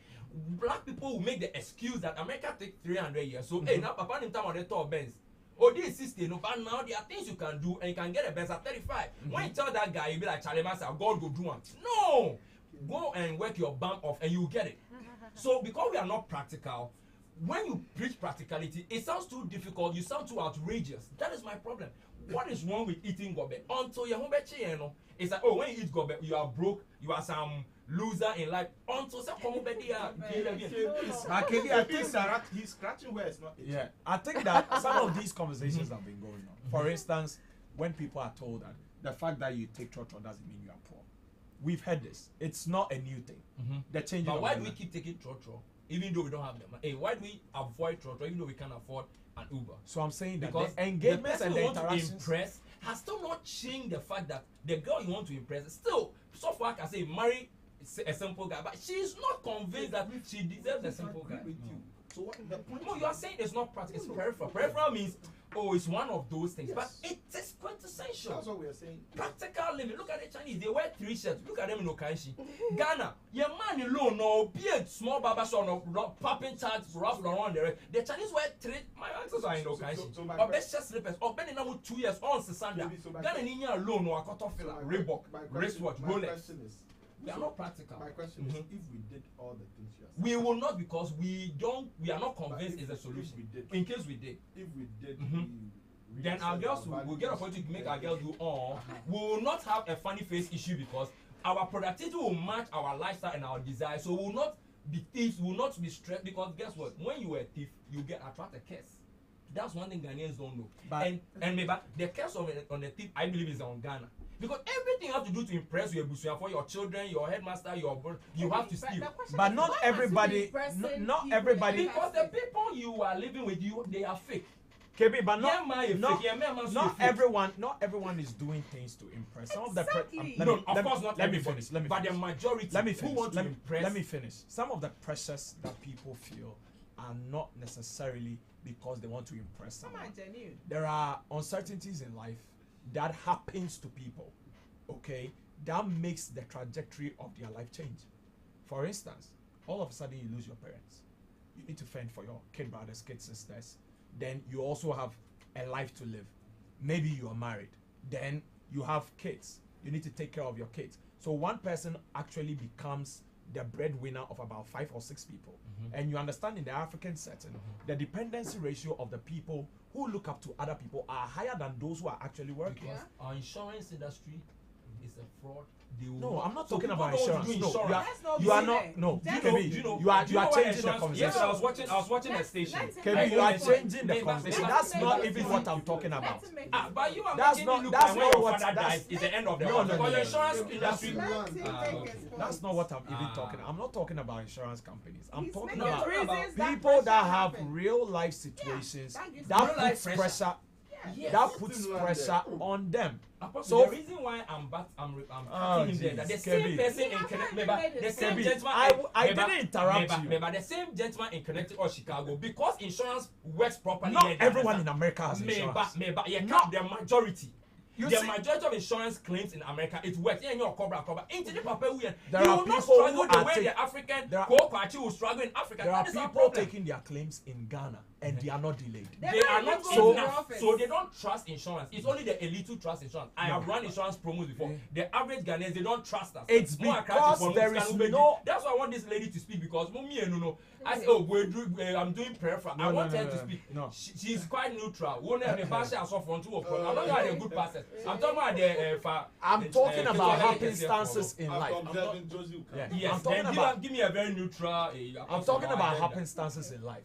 Black people will make the excuse that America take 300 years. So, hey, now Papa in time on the top Benz. Oh, this is 60, no, but now there are things you can do and you can get a Benz at 35. When you tell that guy, you be like, Charlie Master, God go do one. No! Go and work your bum off and you will get it. So, because we are not practical, when you preach practicality, it sounds too difficult, you sound too outrageous. That is my problem. What is wrong with eating gobe? Until you it's like, oh, when you eat gobe, you are broke, you are some loser in life. Until some KB, No. I think he's scratching where it's not. Yeah, I think that some of these conversations have been going on. For instance, when people are told that the fact that you take trotro doesn't mean you are poor. we've heard this. It's not a new thing. The changing. But of why do women. we keep taking trotro even though we don't have the money? Hey, why do we avoid trotro even though we can afford an Uber? So I'm saying that Because the engagements person and the you want to interactions. impress has still not changed the fact that the girl you want to impress still, so far I can say marry a simple guy, but she's not convinced that she deserves a simple guy. With you. So what the point? No, you are saying it's not practical, it's peripheral. Peripheral means, oh, it's one of those things, but it is quintessential. That's what we are saying. Practical living. Look at the Chinese, they wear 3 shirts. Look at them in Okanshi. Ghana, your man alone, no, be a small barber shop, no, popping charts, Ralph Lauren, the Chinese wear 3. My ancestors are in Okanshi. So my Or best shirt slippers, or been in 2 years, on Sisanda. Maybe so my Ghana, Ninya alone, no, a cut off, Reebok, wristwatch, my Rolex. question is, They are not practical. my question is, if we did all the things you are saying, We will not, because we are not convinced it's a solution. If we did, In case we did, if we did, then our girls will get a point to make our girls do all. We will not have a funny face issue because our productivity will match our lifestyle and our desire. So we will not be thieves, we will not be stressed, because guess what? When you are a thief, you get attracted curse. That's one thing Ghanaians don't know. But and maybe the curse on the thief, I believe, is on Ghana. Because everything you have to do to impress your busuya, for your children, your headmaster, you have to steal. But not everybody, not everybody. Because the people you are living with, they are fake. KB, but Not everyone is doing things to impress. Some of the let me finish. But the majority who want to impress. Let me finish. Some of the pressures that people feel are not necessarily because they want to impress someone. There are uncertainties in life that happens to people, okay, that makes the trajectory of their life change. For instance, all of a sudden you lose your parents. You need to fend for your kid brothers, kid sisters. Then you also have a life to live. Maybe you are married. Then you have kids. You need to take care of your kids. So one person actually becomes the breadwinner of about 5 or 6 people. And you understand in the African setting, the dependency ratio of the people who look up to other people are higher than those who are actually working. Because our insurance industry is a fraud. No, I'm not So talking people about don't insurance. do No, insurance. you are not. No, you are changing the conversation. Yes, I was watching a station. KB, you are changing the conversation. That's not even what I'm talking about. But you are That's making not- it look that's like not when your what- father that's- dies is the end of the No, world. no, Because no, your no, insurance industry. That's not what I'm even talking about. I'm not talking about insurance companies. I'm talking making about reasons people that have real life situations that Real life puts pressure. pressure. Yes. That puts pressure on them. So So the reason why I'm cutting him there, that the jeez, same Kevin. person in Connecticut, the same Kevin, gentleman. I didn't interrupt you. But the same gentleman in Connecticut or Chicago, because insurance works properly. Not here, everyone in America has But insurance. not the majority. You The see- majority of insurance claims in America, it works. Yeah, you're cover. Into the paper, There you are will not people struggle who the are way take- the African there are- co-party will struggle in Africa. There are That is our people problem. taking their claims in Ghana and they are not delayed. They are not So- enough, so they don't trust insurance. It's only the elite who trust insurance. I have run insurance promos before. The average Ghanaians, they don't trust us. It's More because attractive for there Muslim is Ubedi. no- That's why I want this lady to speak, because me and no. I say, oh, I'm doing peripheral. I want her to speak. No. She's quite neutral. Won't have the pastor as of front. I'm not about the good pastors. I'm talking about the. I'm talking about happenstances in life. I'm observing Josie. Yeah. Yes, I'm talking then about give me a very neutral. I'm talking about happenstances in life.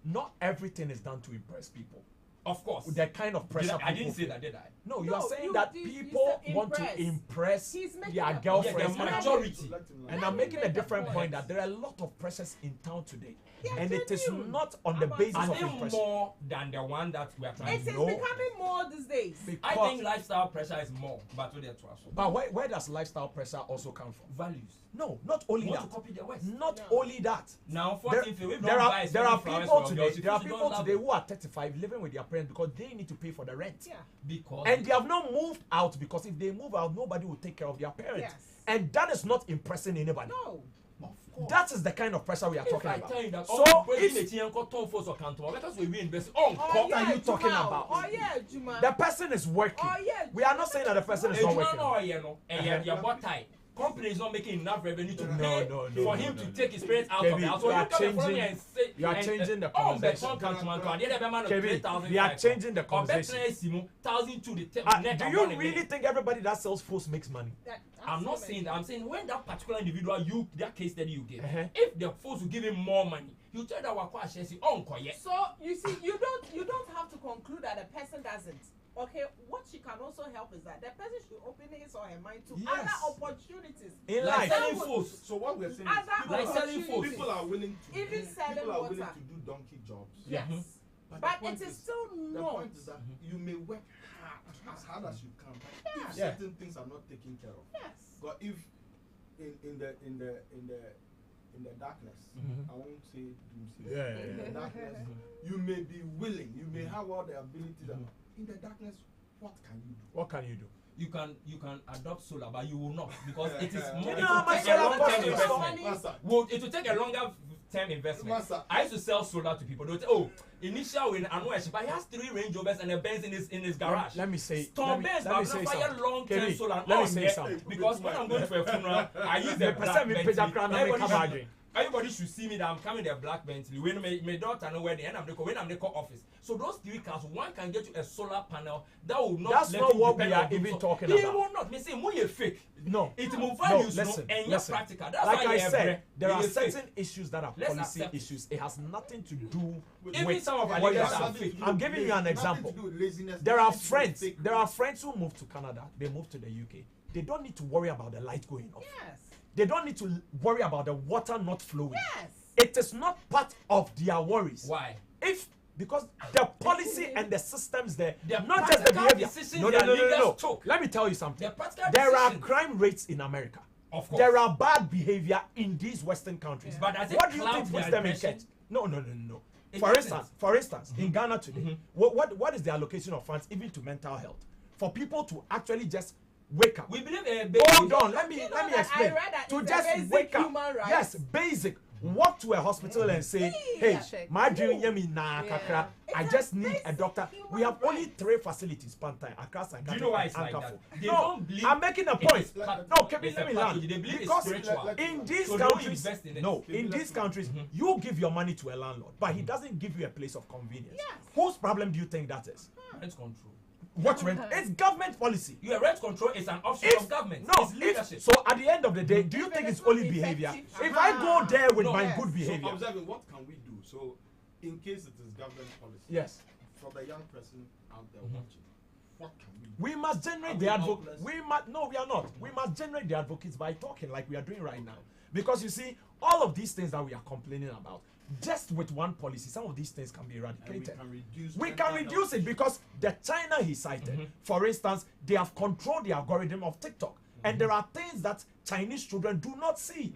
Not everything is done to impress people. Of course. The kind of pressure I didn't people say feel. that, did I? No, you No, are saying you that did- you people said want to impress. impress He's making their a- Yeah, girlfriends. the majority. And I'm making a different point that there are a lot of pressures in town today. Yeah, And it is genuine. not on the basis Are of they impression. more than the one that we are trying It to is do? becoming more these days. I think lifestyle pressure is more, but to the trust. But where does lifestyle pressure also come from? Values. No, not only You want to that. copy the West. Not only that. Now, There, 14 if there don't buy are there are expensive flowers people for your today. girls, There are if you people don't love today them. who are 35 living with their parents because they need to pay for the rent. Yeah. Because And they have not moved out because if they move out, nobody will take care of their parents. Yes. And that is not impressing anybody. No. of course. That is the kind of pressure we are If talking I about. tell you that So all if the TN got torn for account, because we invest on What are you talking Juma. about? Oh yeah, Juma. the person is working. Oh yeah. We are not saying that the person is not working. Your bought tie. Company is not making enough revenue to No, pay no, for no, him no, to no. take his parents out Kevin, of the house. you So are you come in front of me changing- and say, you are changing the conversation. We are changing the conversation. Do you really think everybody that sells foods makes money? I'm not saying that. I'm saying when that particular individual, that case study you give, Uh-huh. if the folks will give him more money, you tell that wakwa shesi on koye. So you see, you don't have to conclude that the person doesn't. okay, what she can also help is that the person should open his or her mind to Yes. other opportunities. In Like life. selling foods. So what we're saying Other is Like selling opportunities. food. people are willing to Even do, selling people are willing water. to do donkey jobs. Yes. But, But the point it is still the not. point is that you may work as hard as you can, but if Yeah. certain things are not taken care of, Yes. but if in the darkness, Mhm. I won't say doomsday. Yeah, yeah, In the yeah. darkness, you may be willing, you may have all the abilities. In the darkness, what can you do? What can you do? You can adopt solar, but you will not because it is more. You It know how will much take a solar long costs term to install? investment. Master, Well, it will take a longer term investment. Master. I used to sell solar to people. They would say, "Oh, initial in Anouesh, but he has 3 Range Rovers and a Benz in his garage." Let me say. Storm Benz, let but me say fire something. long term Kenny, solar. let No, me say yeah, something. because when I'm going to a funeral, I use the The black person with Bentley. picture crown and make Everybody cover should- Everybody should see me that I'm coming in a black Bentley. When my daughter know where they end up, when I'm the office. So those 3 cars, one can get you a solar panel that will not. That's let not you what we depend are on doom. even So talking They about. will not. Me say, "Mo ye fake." No. It will No, values listen, no, and listen. practical. That's Like why I you said, there are fake. certain issues that are Let's policy accept it. issues. It has nothing to do Even with some of our what you leaders are are saying. fake. I'm giving you an example. There are friends. There are friends who move to Canada. They move to the UK. They don't need to worry about the light going off. Yes. They don't need to worry about the water not flowing. Yes. It is not part of their worries. Why? If because the policy and the systems there, The not just the practical behavior. decisions No, no, their no, no, no. leaders took. Let me tell you something. The practical There are decisions. crime rates in America. Of course. There are bad behavior in these Western countries. Yeah. But does it What do you cloud think puts their them in attention? catch? No, no, no, no, no. It For doesn't. instance, in Ghana today, what is the allocation of funds even to mental health for people to actually just wake up? We believe Hold on, let me You know let me that I explain. read that To it's a just basic wake up. human right. Yes, basic. Walk to a hospital and say, hey, check. my dream yemi na Yeah. kakra. I It's just a need a basic doctor. We have human only right. 3 facilities, Pantai, Accra, Sankara, Do you know why it's and like Ankafo. that? They No, don't believe I'm making a it point. is part- No, Kevin, it's let a me package. land. They believe it's Because spiritual. in these So they don't countries, invest in it. no, Maybe in let's these not. countries, you give your money to a landlord, but he doesn't give you a place of convenience. Yes. Whose problem do you think that is? Rent control. What rent? It's government policy. Your rent control is an option of government. No, It's leadership. so at the end of the day, do you If think it it's is not only behavior? effective, If I go there with No, my yes. good So behavior, observing, what can we do? So, in case it is government policy, yes, for the young person out there watching, what can we do? we must generate Are the we advocates. helpless? We must no, we are not. We must generate the advocates by talking like we are doing right now. Because you see, all of these things that we are complaining about, just with one policy, some of these things can be And we eradicated. can reduce. We mental can health reduce it because the China he cited, for instance, they have controlled the algorithm of TikTok. And there are things that Chinese children do not see.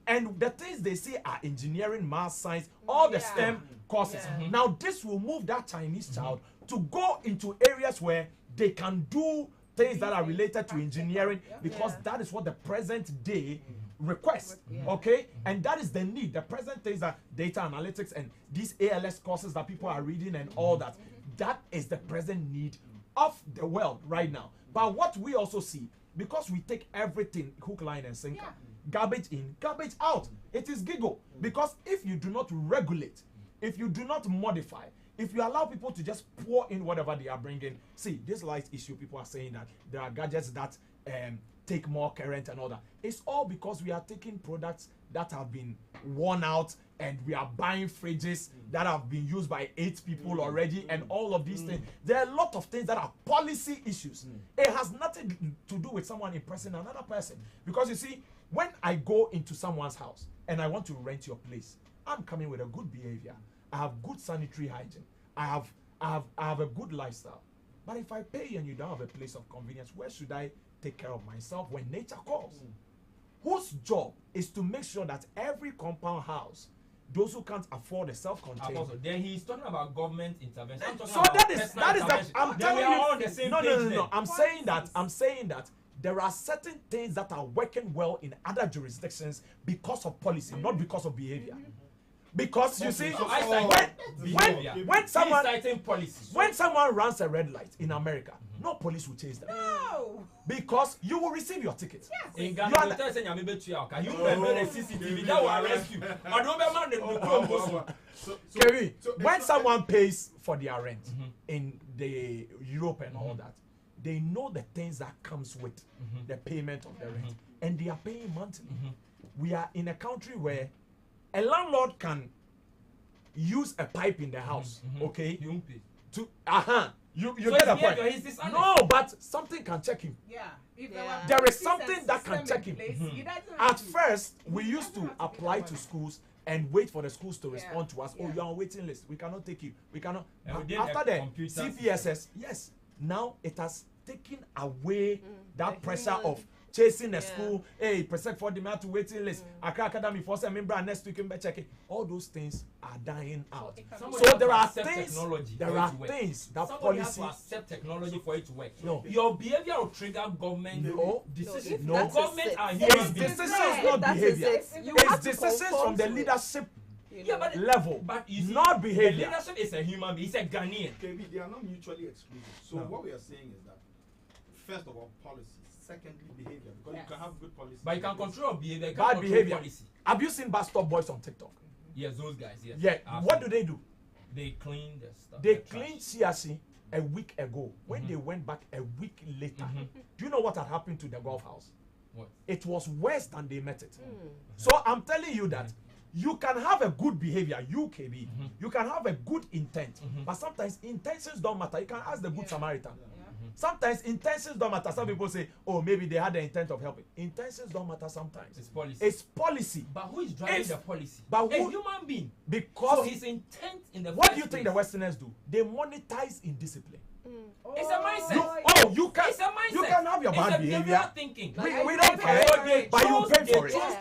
And the things they see are engineering, math, science, all the Yeah. STEM courses. Yeah. Now, this will move that Chinese child to go into areas where they can do things that are related to engineering because Yeah. that is what the present day request. Yeah. Okay, and that is the need. The present things are data analytics and these ALS courses that people are reading and all that. That is the present need of the world right now. But what we also see, because we take everything hook, line, and sinker, garbage in, garbage out. It is giggle. Because if you do not regulate, if you do not modify, if you allow people to just pour in whatever they are bringing, see this light issue. People are saying that there are gadgets that take more current and all that. It's all because we are taking products that have been worn out and we are buying fridges that have been used by 8 people already and all of these things. There are a lot of things that are policy issues. It has nothing to do with someone impressing another person. Because you see, when I go into someone's house and I want to rent your place, I'm coming with a good behavior. I have good sanitary hygiene. I have a good lifestyle. But if I pay and you don't have a place of convenience, where should I take care of myself when nature calls? Whose job is to make sure that every compound house, those who can't afford a self-contained. Apostle, then he's talking about government intervention. I'm talking So about that is personal the intervention. I'm Then telling we you. are all on the same No, page no, no, then. no. I'm saying that there are certain things that are working well in other jurisdictions because of policy, not because of behavior. Because you see, So I cite behavior. when someone He's citing policies. when someone runs a red light in America, no police will chase them No. because you will receive your ticket. In You Ghana, are they the- tell you nyame betu ya oka. You remember the CCTV that will arrest you. Or don't remember the Chrome. Kerry, so it's when not- someone pays for their rent in the Europe and all that, they know the things that comes with the payment of the rent, and they are paying monthly. We are in a country where a landlord can use a pipe in the house, okay, You won't pay. to You So get the his behavior, point. he's dishonest. No, but something can check him. Yeah. If Yeah. There is policies something and that can system check in him. place, Mhm. you doesn't have At to- first, we you used to doesn't have be apply the to one. schools and wait for the schools to Yeah. respond to us. Oh, Yeah. you're on waiting list. We cannot take you. We cannot. And we But did after a the computer CPSS, yes, now it has taken away that The pressure human- of chasing the Yeah. school. Hey, present for the man to waiting list. Accra Academy for some member next week in check it. All those things are dying out. Somebody So has there to are accept things. technology There for it are to work. things that Somebody has policy. to accept technology for it to work. No. Your behavior will trigger government No. decisions. No. That's Government a are set. human It's beings. decisions, not That is behavior. it. You It's have to decisions conform from the to it, leadership you Yeah, know. but level, But you see, not the behavior. leadership is a human being. He's a Ghanaian. KB, they are not mutually exclusive. So No. what we are saying is that, first of all, policy. Secondly, behavior. Because Yes. you can have good policy. But you can control your behavior. You Bad can't control behavior. policy. Have you seen bus stop boys on TikTok? Yes, those guys. Yes. Yeah. I've What seen do they do? They clean the stuff. They the trash. cleaned CRC a week ago. When Mhm. they went back a week later, Mhm. do you know what had happened to the golf house? What? It was worse than they met it. Mm. So I'm telling you that you can have a good behavior, UKB. Mhm. You can have a good intent, Mhm. but sometimes intentions don't matter. You can ask the good Yeah. Samaritan. Yeah. Sometimes intentions don't matter. Some people say, oh, maybe they had the intent of helping. Intentions don't matter sometimes. It's policy. It's policy. But who is driving It's- the policy? but A who- human being. Because So his intent in the what first do you think place- the Westerners do? They monetize indiscipline. It's a mindset. You can It's a mindset. you can have your It's bad a behavior. behavioral thinking. We, Like, we I don't pay care, for it. but you chose- pay they for it. chose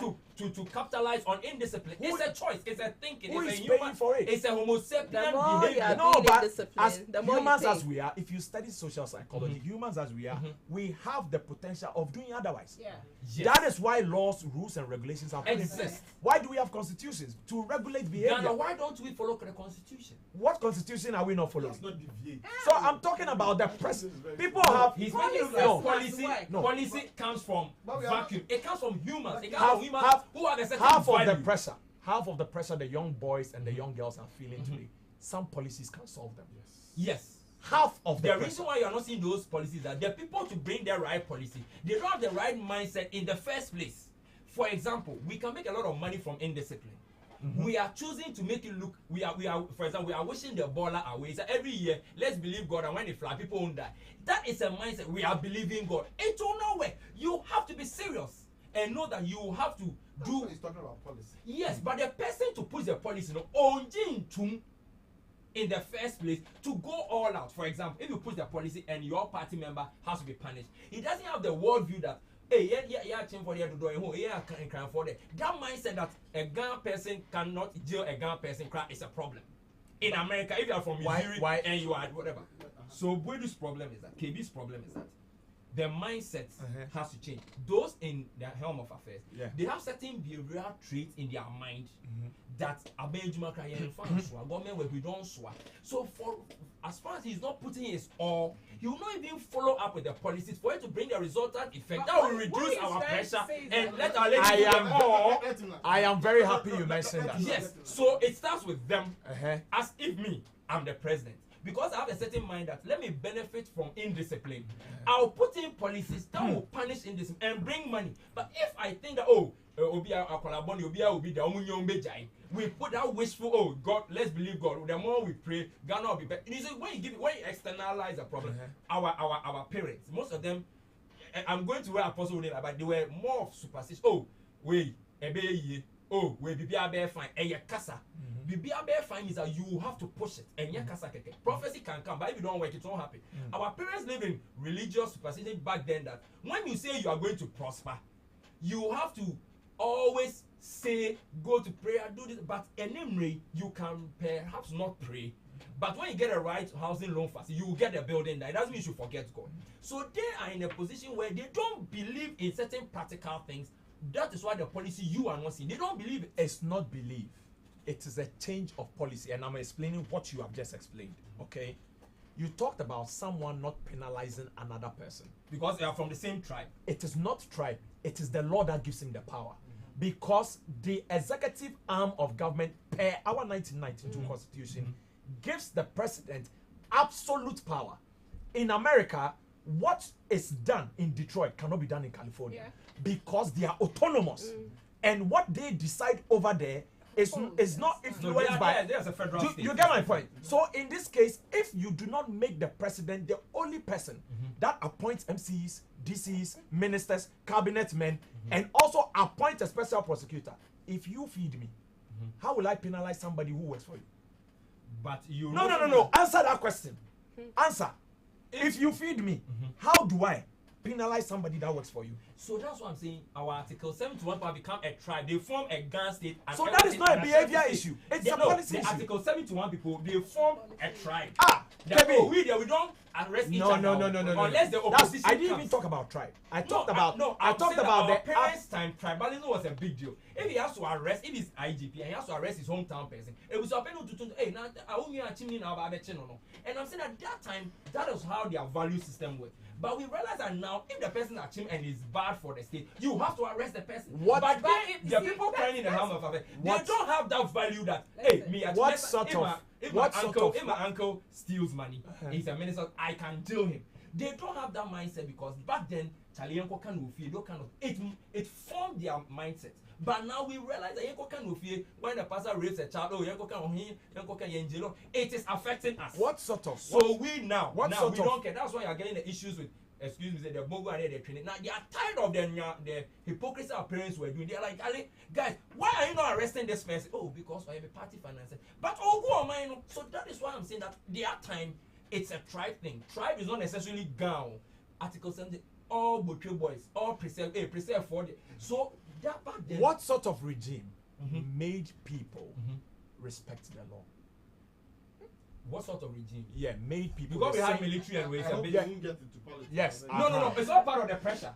to capitalize on indiscipline. Who- It's a choice. It's a thinking. who it's is a human. paying for it? It's a homo The sapien more you behavior. are No, being but indisciplined, as the more humans you as pay. we are, if you study social psychology, Mhm. humans as we are, Mhm. we have the potential of doing otherwise. Yeah. Yes. That is why laws, rules, and regulations are put in place. Exist. Why do we have constitutions? To regulate behavior. Ghana, why don't we follow the constitution? What constitution are we not following? Let's not deviate. So I'm talking about the press. People have. He's making it look Policies like must policy. work. No. Policy comes from But we are vacuum. It comes from humans. It comes Half- from humans half- who have a certain half of value. the pressure. Half of the pressure the young boys and the young girls are feeling today. Some policies can solve them. Yes. Half of the The pressure. reason why you are not seeing those policies are the people to bring the right policy. They don't have the right mindset in the first place. For example, we can make a lot of money from indiscipline. We are choosing to make it look. We are. For example, we are wishing the baller away. So every year, let's believe God, and when it fly, people won't die. That is a mindset. We are believing God. It will not work. You have to be serious and know that you have to That's do. what he's talking about policy. Yes, but the person to push the policy, no, in the first place, to go all out. For example, if you push the policy and your party member has to be punished, he doesn't have the worldview that, hey, change for the door, can for that. That mindset that a Ghana person cannot jail a Ghana person is a problem. In America, if you are from Missouri Why- and you are whatever. So, Boydu's problem is that, KB's problem is that the mindset has to change. Those in the helm of affairs, Yeah. they have certain behavioral traits in their mind that Abenjuma Krayen government will be done so. So for as far as he's not putting his all, he will not even follow up with the policies for it to bring the resultant effect. But That will what reduce he's our trying to pressure say is and that- let our ladies I do am- them all. I am very happy you mentioned that. Yes, so it starts with them Uh-huh. as if me, I'm the president. Because I have a certain mind that let me benefit from indiscipline. I'll put in policies that will punish indiscipline and bring money. But if I think that, we put that wishful, oh God, let's believe God. The more we pray, Ghana will be better. You see, when you externalize the problem, our parents, most of them, I'm going to where Apostle name, but they were more of superstition. Oh, wait, oh, wait, Bibi fine, kasa. Bibi fine is that you have to push it, and kasa keke. Prophecy can come, but if you don't work, it won't happen. Our parents live in religious superstition back then that when you say you are going to prosper, you have to always say, go to prayer, do this. But anyway, you can perhaps not pray. But when you get a right housing loan fast, you will get a building there. It doesn't mean you should forget God. So they are in a position where they don't believe in certain practical things. That is why the policy you are not seeing. They don't believe it. It's not belief. It is a change of policy, and I'm explaining what you have just explained. Okay, you talked about someone not penalizing another person. Because they are from the same tribe. It is not tribe. It is the law that gives him the power, because the executive arm of government, per our 1992 Constitution, gives the president absolute power. In America, what is done in Detroit cannot be done in California, because they are autonomous, and what they decide over there is Oh, is not yes. No, influenced by. there's a federal You, state. you get my point. So in this case, if you do not make the president the only person that appoints MCs, DCs, ministers, cabinet men, and also appoint a special prosecutor, if you feed me, how will I penalize somebody who works for you? But you No. Answer that question. Answer. If you feed me, how do I penalize somebody that works for you? So that's what I'm saying. Our Article 71 will become a tribe. They form a gang state. And So that is everything not a and behavior state. issue. It's They- a no, policy the issue. Article 71 people, they form a tribe. Kevin. Oh, we don't arrest each No. other. Unless the opposition I didn't comes. even talk about tribe. I No, talked about. I I talked said about our the. parents' time. Tribalism was a big deal. If he has to arrest, if he's IGP and he has to arrest his hometown person, it was up to hey now I won't hear chimney now about no. And I'm saying at that time that was how their value system worked. But we realize that now if the person is chim and is bad for the state, you have to arrest the person. What? But But then you the see, people crying in the that's- helm of they What? don't have that value that hey Listen, me at what least sort if of- my, if what my sort uncle of- if my uncle steals money, he's a minister, I can deal him. They don't have that mindset because back then Charlie Yanko can feel those kind of it formed their mindset. But now we realize that Yanko can feel when the pastor rapes a child, oh Yanko can Yangelo, it is affecting us. What sort of? So we now what now sort we of- don't care. That's why you're getting the issues with excuse me, the Mogo and the training. Now they are tired of the hypocrisy our parents were doing. They're like, guys, why are you not arresting this person? Oh, because I have a party financer. But oh, go on, man. So that is why I'm saying that their time, it's a tribe thing. Tribe is not necessarily gown. Article 70, all butcher boys, all preserve for the. So that back then. What sort of regime made people respect the law? What sort of regime? Yeah, made people. Because we the have same- military and ways. I hope you Yeah. won't get into politics. Yes. No. It's all part of the pressure.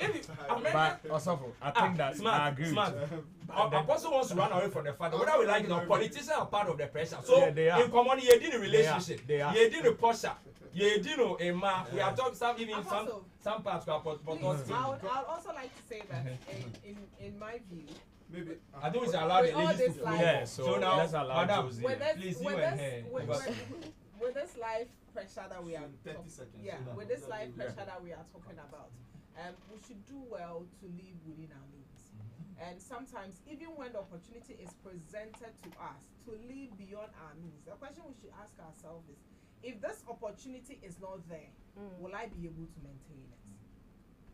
If you, America, But also, I think that smart, I agree. smart. With you. Our apostle wants to run away from the father. Whether we like it or politicians are part of the pressure. So Yeah, they are. in common, you did a relationship. They are. You did a posture. You did a ma. We are talking some even Apostle, some parts we are Please, I would also like to say that in my view, Maybe. I think we should allow the With all ladies this to life- flow. Yeah, so now, let's allow madam, Josie. with this, please, with you and her. this, with, because- with this life pressure that we are, In 30 seconds, yeah, so that- with this that life we- pressure that we are talking about, we should do well to live within our means. And sometimes, even when the opportunity is presented to us to live beyond our means, the question we should ask ourselves is, if this opportunity is not there, will I be able to maintain it?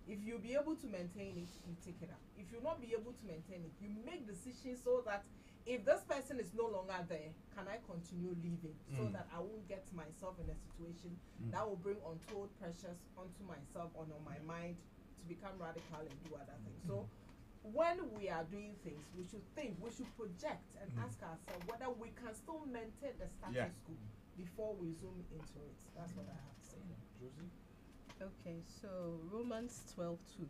If you'll be able to maintain it, you take it up. If you'll not be able to maintain it, you make decisions so that if this person is no longer there, can I continue living so that I won't get myself in a situation that will bring untold pressures onto myself or on my mind to become radical and do other things. So when we are doing things, we should think, we should project and ask ourselves whether we can still maintain the status Yeah. quo before we zoom into it. That's what I have to say. Josie? Okay, so Romans 12:2.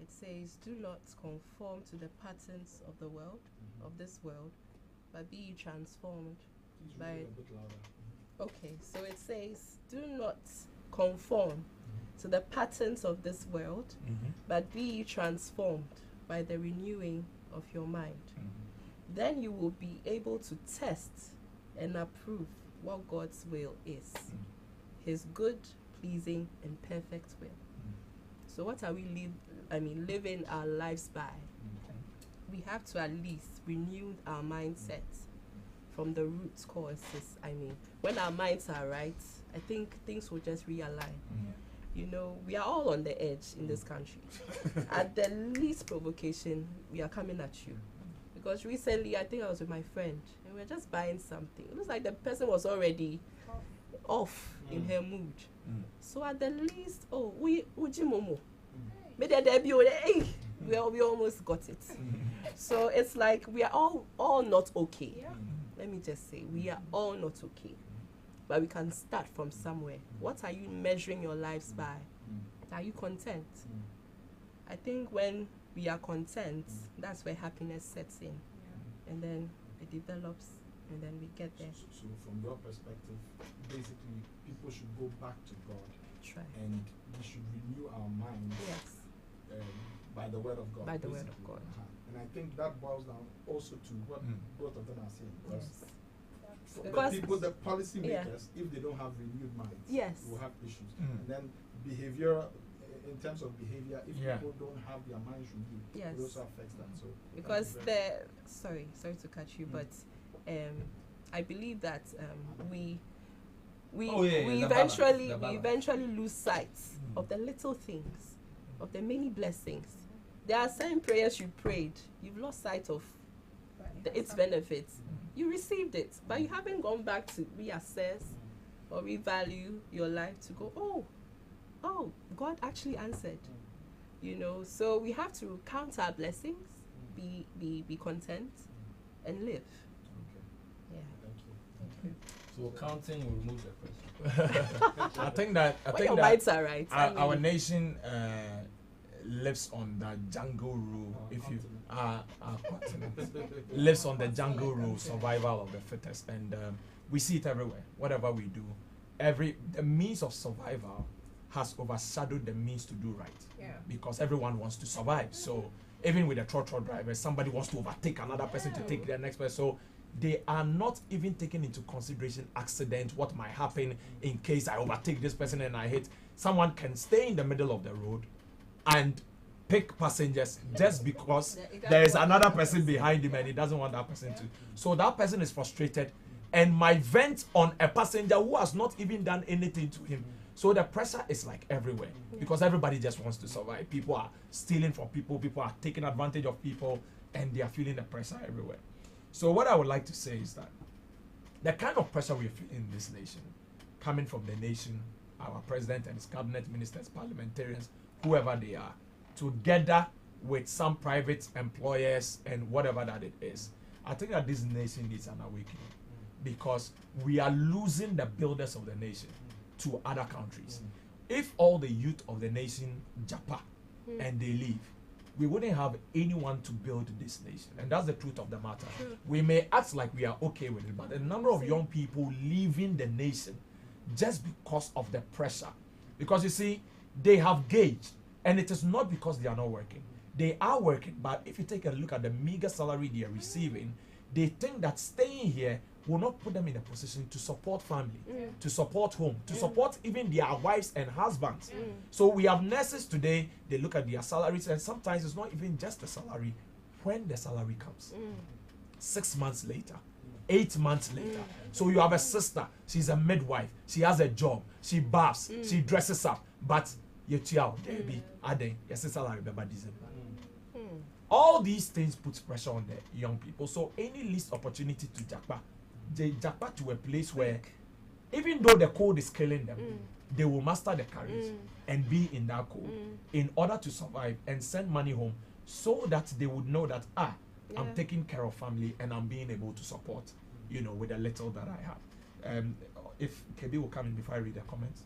It says, "Do not conform to the patterns of the world, of this world, but be ye transformed." Please By- read it a bit louder. Okay, so it says, "Do not conform to the patterns of this world, but be ye transformed by the renewing of your mind. Then you will be able to test and approve what God's will is, His good, pleasing, and perfect will." So what are we living our lives by? We have to at least renew our mindset from the root causes. When our minds are right, I think things will just realign. You know, we are all on the edge in this country. At the least provocation, we are coming at you. Because recently, I think I was with my friend, and we were just buying something. It looks like the person was already off in her mood. So at the least, we almost got it. So it's like we are all not okay. Let me just say, we are all not okay. But we can start from somewhere. What are you measuring your lives by? Are you content? I think when we are content, that's where happiness sets in. And then it develops, and then we get there. So from your perspective, basically, people should go back to God Try. and we should renew our minds Yes. by the word of God. By the word of basically. God. And I think that boils down also to what both of them are saying. Because Yes. for Because- the people, the policy makers, if they don't have renewed minds, Yes. will have issues. And then behavioral in terms of behavior, if Yeah. people don't have their minds renewed, Yes. it also affects that. So Because thank you very sorry to cut you, Mm. but I believe that we Oh, yeah, we the balance, eventually the we balance. eventually lose sight of the little things, of the many blessings. There are certain prayers you prayed, you've lost sight of its benefits. You received it, but you haven't gone back to reassess or revalue your life to go, oh, God actually answered. You know, so we have to count our blessings, be content, and live. Okay, Yeah. thank you. So counting will remove the question. I think that When your minds are right. our nation lives on the jungle rule. If you our continent lives on the jungle rule, survival of the fittest, and we see it everywhere. Whatever we do, the means of survival has overshadowed the means to do right. Yeah. Because everyone wants to survive. So even with the trotro drivers, somebody wants to overtake another person to take the next person. So they are not even taking into consideration accident, what might happen in case I overtake this person and I hit. Someone can stay in the middle of the road and pick passengers just because there is another person behind him and he doesn't want that person to. So that person is frustrated and might vent on a passenger who has not even done anything to him. So the pressure is like everywhere because everybody just wants to survive. People are stealing from people, people are taking advantage of people, and they are feeling the pressure everywhere. So what I would like to say is that the kind of pressure we feel in this nation, coming from the nation, our president and his cabinet ministers, parliamentarians, whoever they are, together with some private employers and whatever that it is, I think that this nation needs an awakening because we are losing the builders of the nation to other countries. If all the youth of the nation japa and they leave, we wouldn't have anyone to build this nation. And that's the truth of the matter. We may act like we are okay with it, but the number of young people leaving the nation just because of the pressure. Because you see, they have gauged, and it is not because they are not working. They are working, but if you take a look at the meager salary they are receiving, they think that staying here will not put them in a position to support family, to support home, to support even their wives and husbands. So we have nurses today, they look at their salaries, and sometimes it's not even just the salary. When the salary comes, 6 months later, 8 months later. So you have a sister, she's a midwife, she has a job, she baths, she dresses up, but your child, baby, adding, your salary, remember December. All these things put pressure on the young people. So any least opportunity to japa, they japa to a place where even though the code is killing them, they will master the careers and be in that code in order to survive and send money home so that they would know that I'm taking care of family and I'm being able to support, with the little that I have. If KB will come in before I read the comments.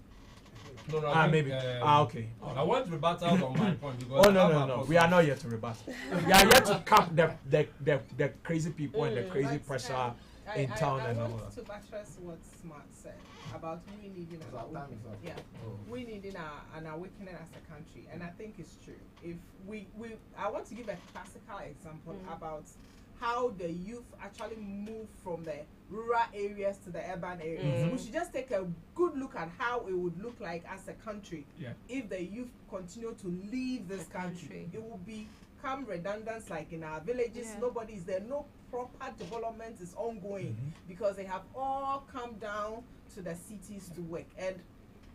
No, I think, maybe. Okay. I want to rebut out on my point because Oh no. We are not here to rebut. We are here to cap the crazy people and the crazy pressure in town and all I want that. to buttress what Smart said about we needing an Our time awakening. is up. Yeah, we needing an awakening as a country, and I think it's true. If I want to give a classical example about how the youth actually move from the rural areas to the urban areas. We should just take a good look at how it would look like as a country if the youth continue to leave this country. It will become redundant, like in our villages. Nobody is there. No proper development is ongoing because they have all come down to the cities to work. And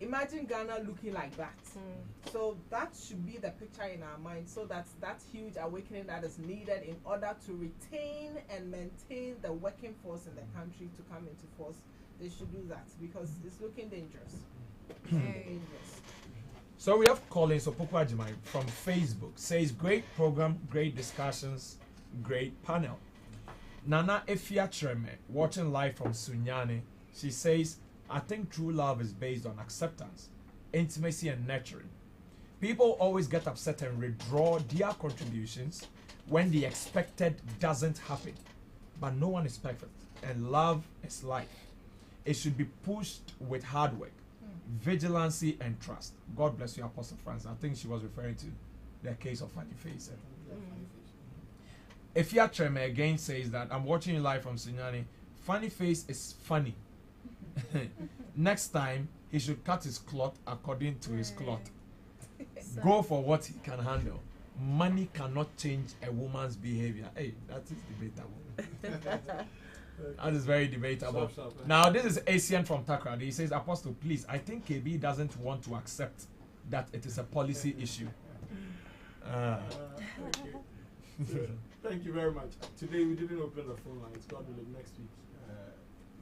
imagine Ghana looking like that. So that should be the picture in our mind, so that huge awakening that is needed in order to retain and maintain the working force in the country to come into force. They should do that because it's looking dangerous. Dangerous. So we have Collins Opoku Ajimai from Facebook, says great program, great discussions, great panel. Nana Efia Treme, watching live from Sunyani, she says, I think true love is based on acceptance, intimacy, and nurturing. People always get upset and withdraw their contributions when the expected doesn't happen. But no one is perfect, and love is life. It should be pushed with hard work, vigilancy, and trust. God bless you, Apostle Francis. I think she was referring to the case of Funny Face. Efia Treme again says that I'm watching you live from Sunyani. Funny Face is funny. Next time, he should cut his cloth according to his cloth. go for what he can handle. Money cannot change a woman's behavior. Hey, that is debatable. That is very debatable. Sharp. Now, this is Asian from Takrady. He says, Apostle, please, I think KB doesn't want to accept that it is a policy issue. Okay. So, thank you very much. Today we didn't open the phone lines. God willing, next week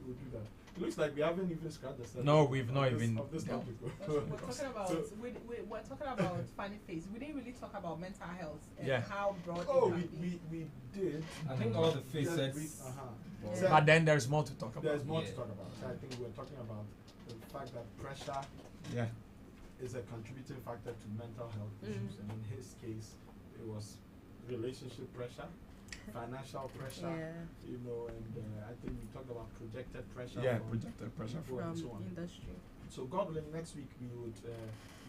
we'll do that. It looks like we haven't even scratched the surface. No, we've not of this- even of this dealt. topic. We're talking about So- we're talking about funny face. We didn't really talk about mental health and Yeah. how broad Oh, it can be. we did. I think all the faces. Uh-huh. Yeah. But then there's more to talk about. There's more to Yeah. talk about. So I think we're talking about the fact that pressure Yeah. is a contributing factor to mental health issues, and in his case, it was relationship pressure, financial pressure, Yeah. you know, and I think we talked about projected pressure. Yeah, from projected pressure people and From so on. industry. So God willing, next week we would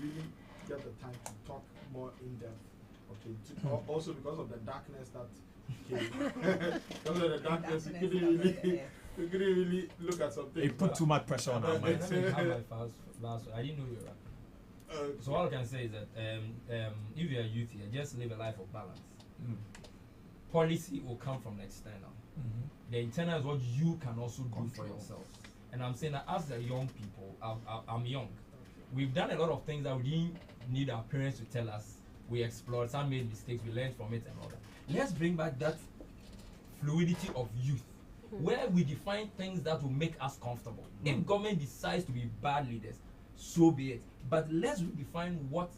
really get the time to talk more in depth. Okay. Also because of the darkness that came. Because of the darkness, we couldn't really look at something. It put too much pressure on our Let minds. me have my last. I didn't know you were rapping. So all I can say is that if you're a youth here, just live a life of balance. Mm. Policy will come from the external. Mhm. The internal is what you can also do for Control. yourself. And I'm saying that as the young people, I'm young. We've done a lot of things that we didn't need our parents to tell us. We explored, some made mistakes, we learned from it and all that. Let's bring back that fluidity of youth, where we define things that will make us comfortable. If government decides to be bad leaders, so be it. But let's redefine what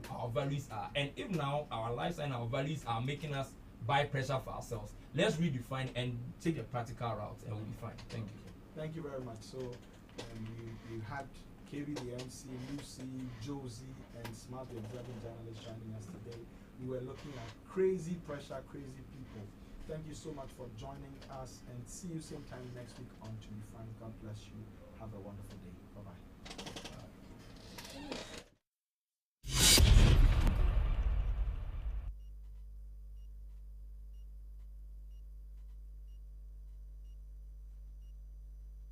our values are. And if now our lifestyle and our values are making us buy pressure for ourselves, let's redefine and take the practical route, and we'll be fine. Thank you. Thank you very much. So we had KB the MC, Lucy, Josie, and Smart the Observing Journalist joining us today. We were looking at crazy pressure, crazy people. Thank you so much for joining us, and see you same time next week on To Be Frank. God bless you. Have a wonderful day. Bye bye.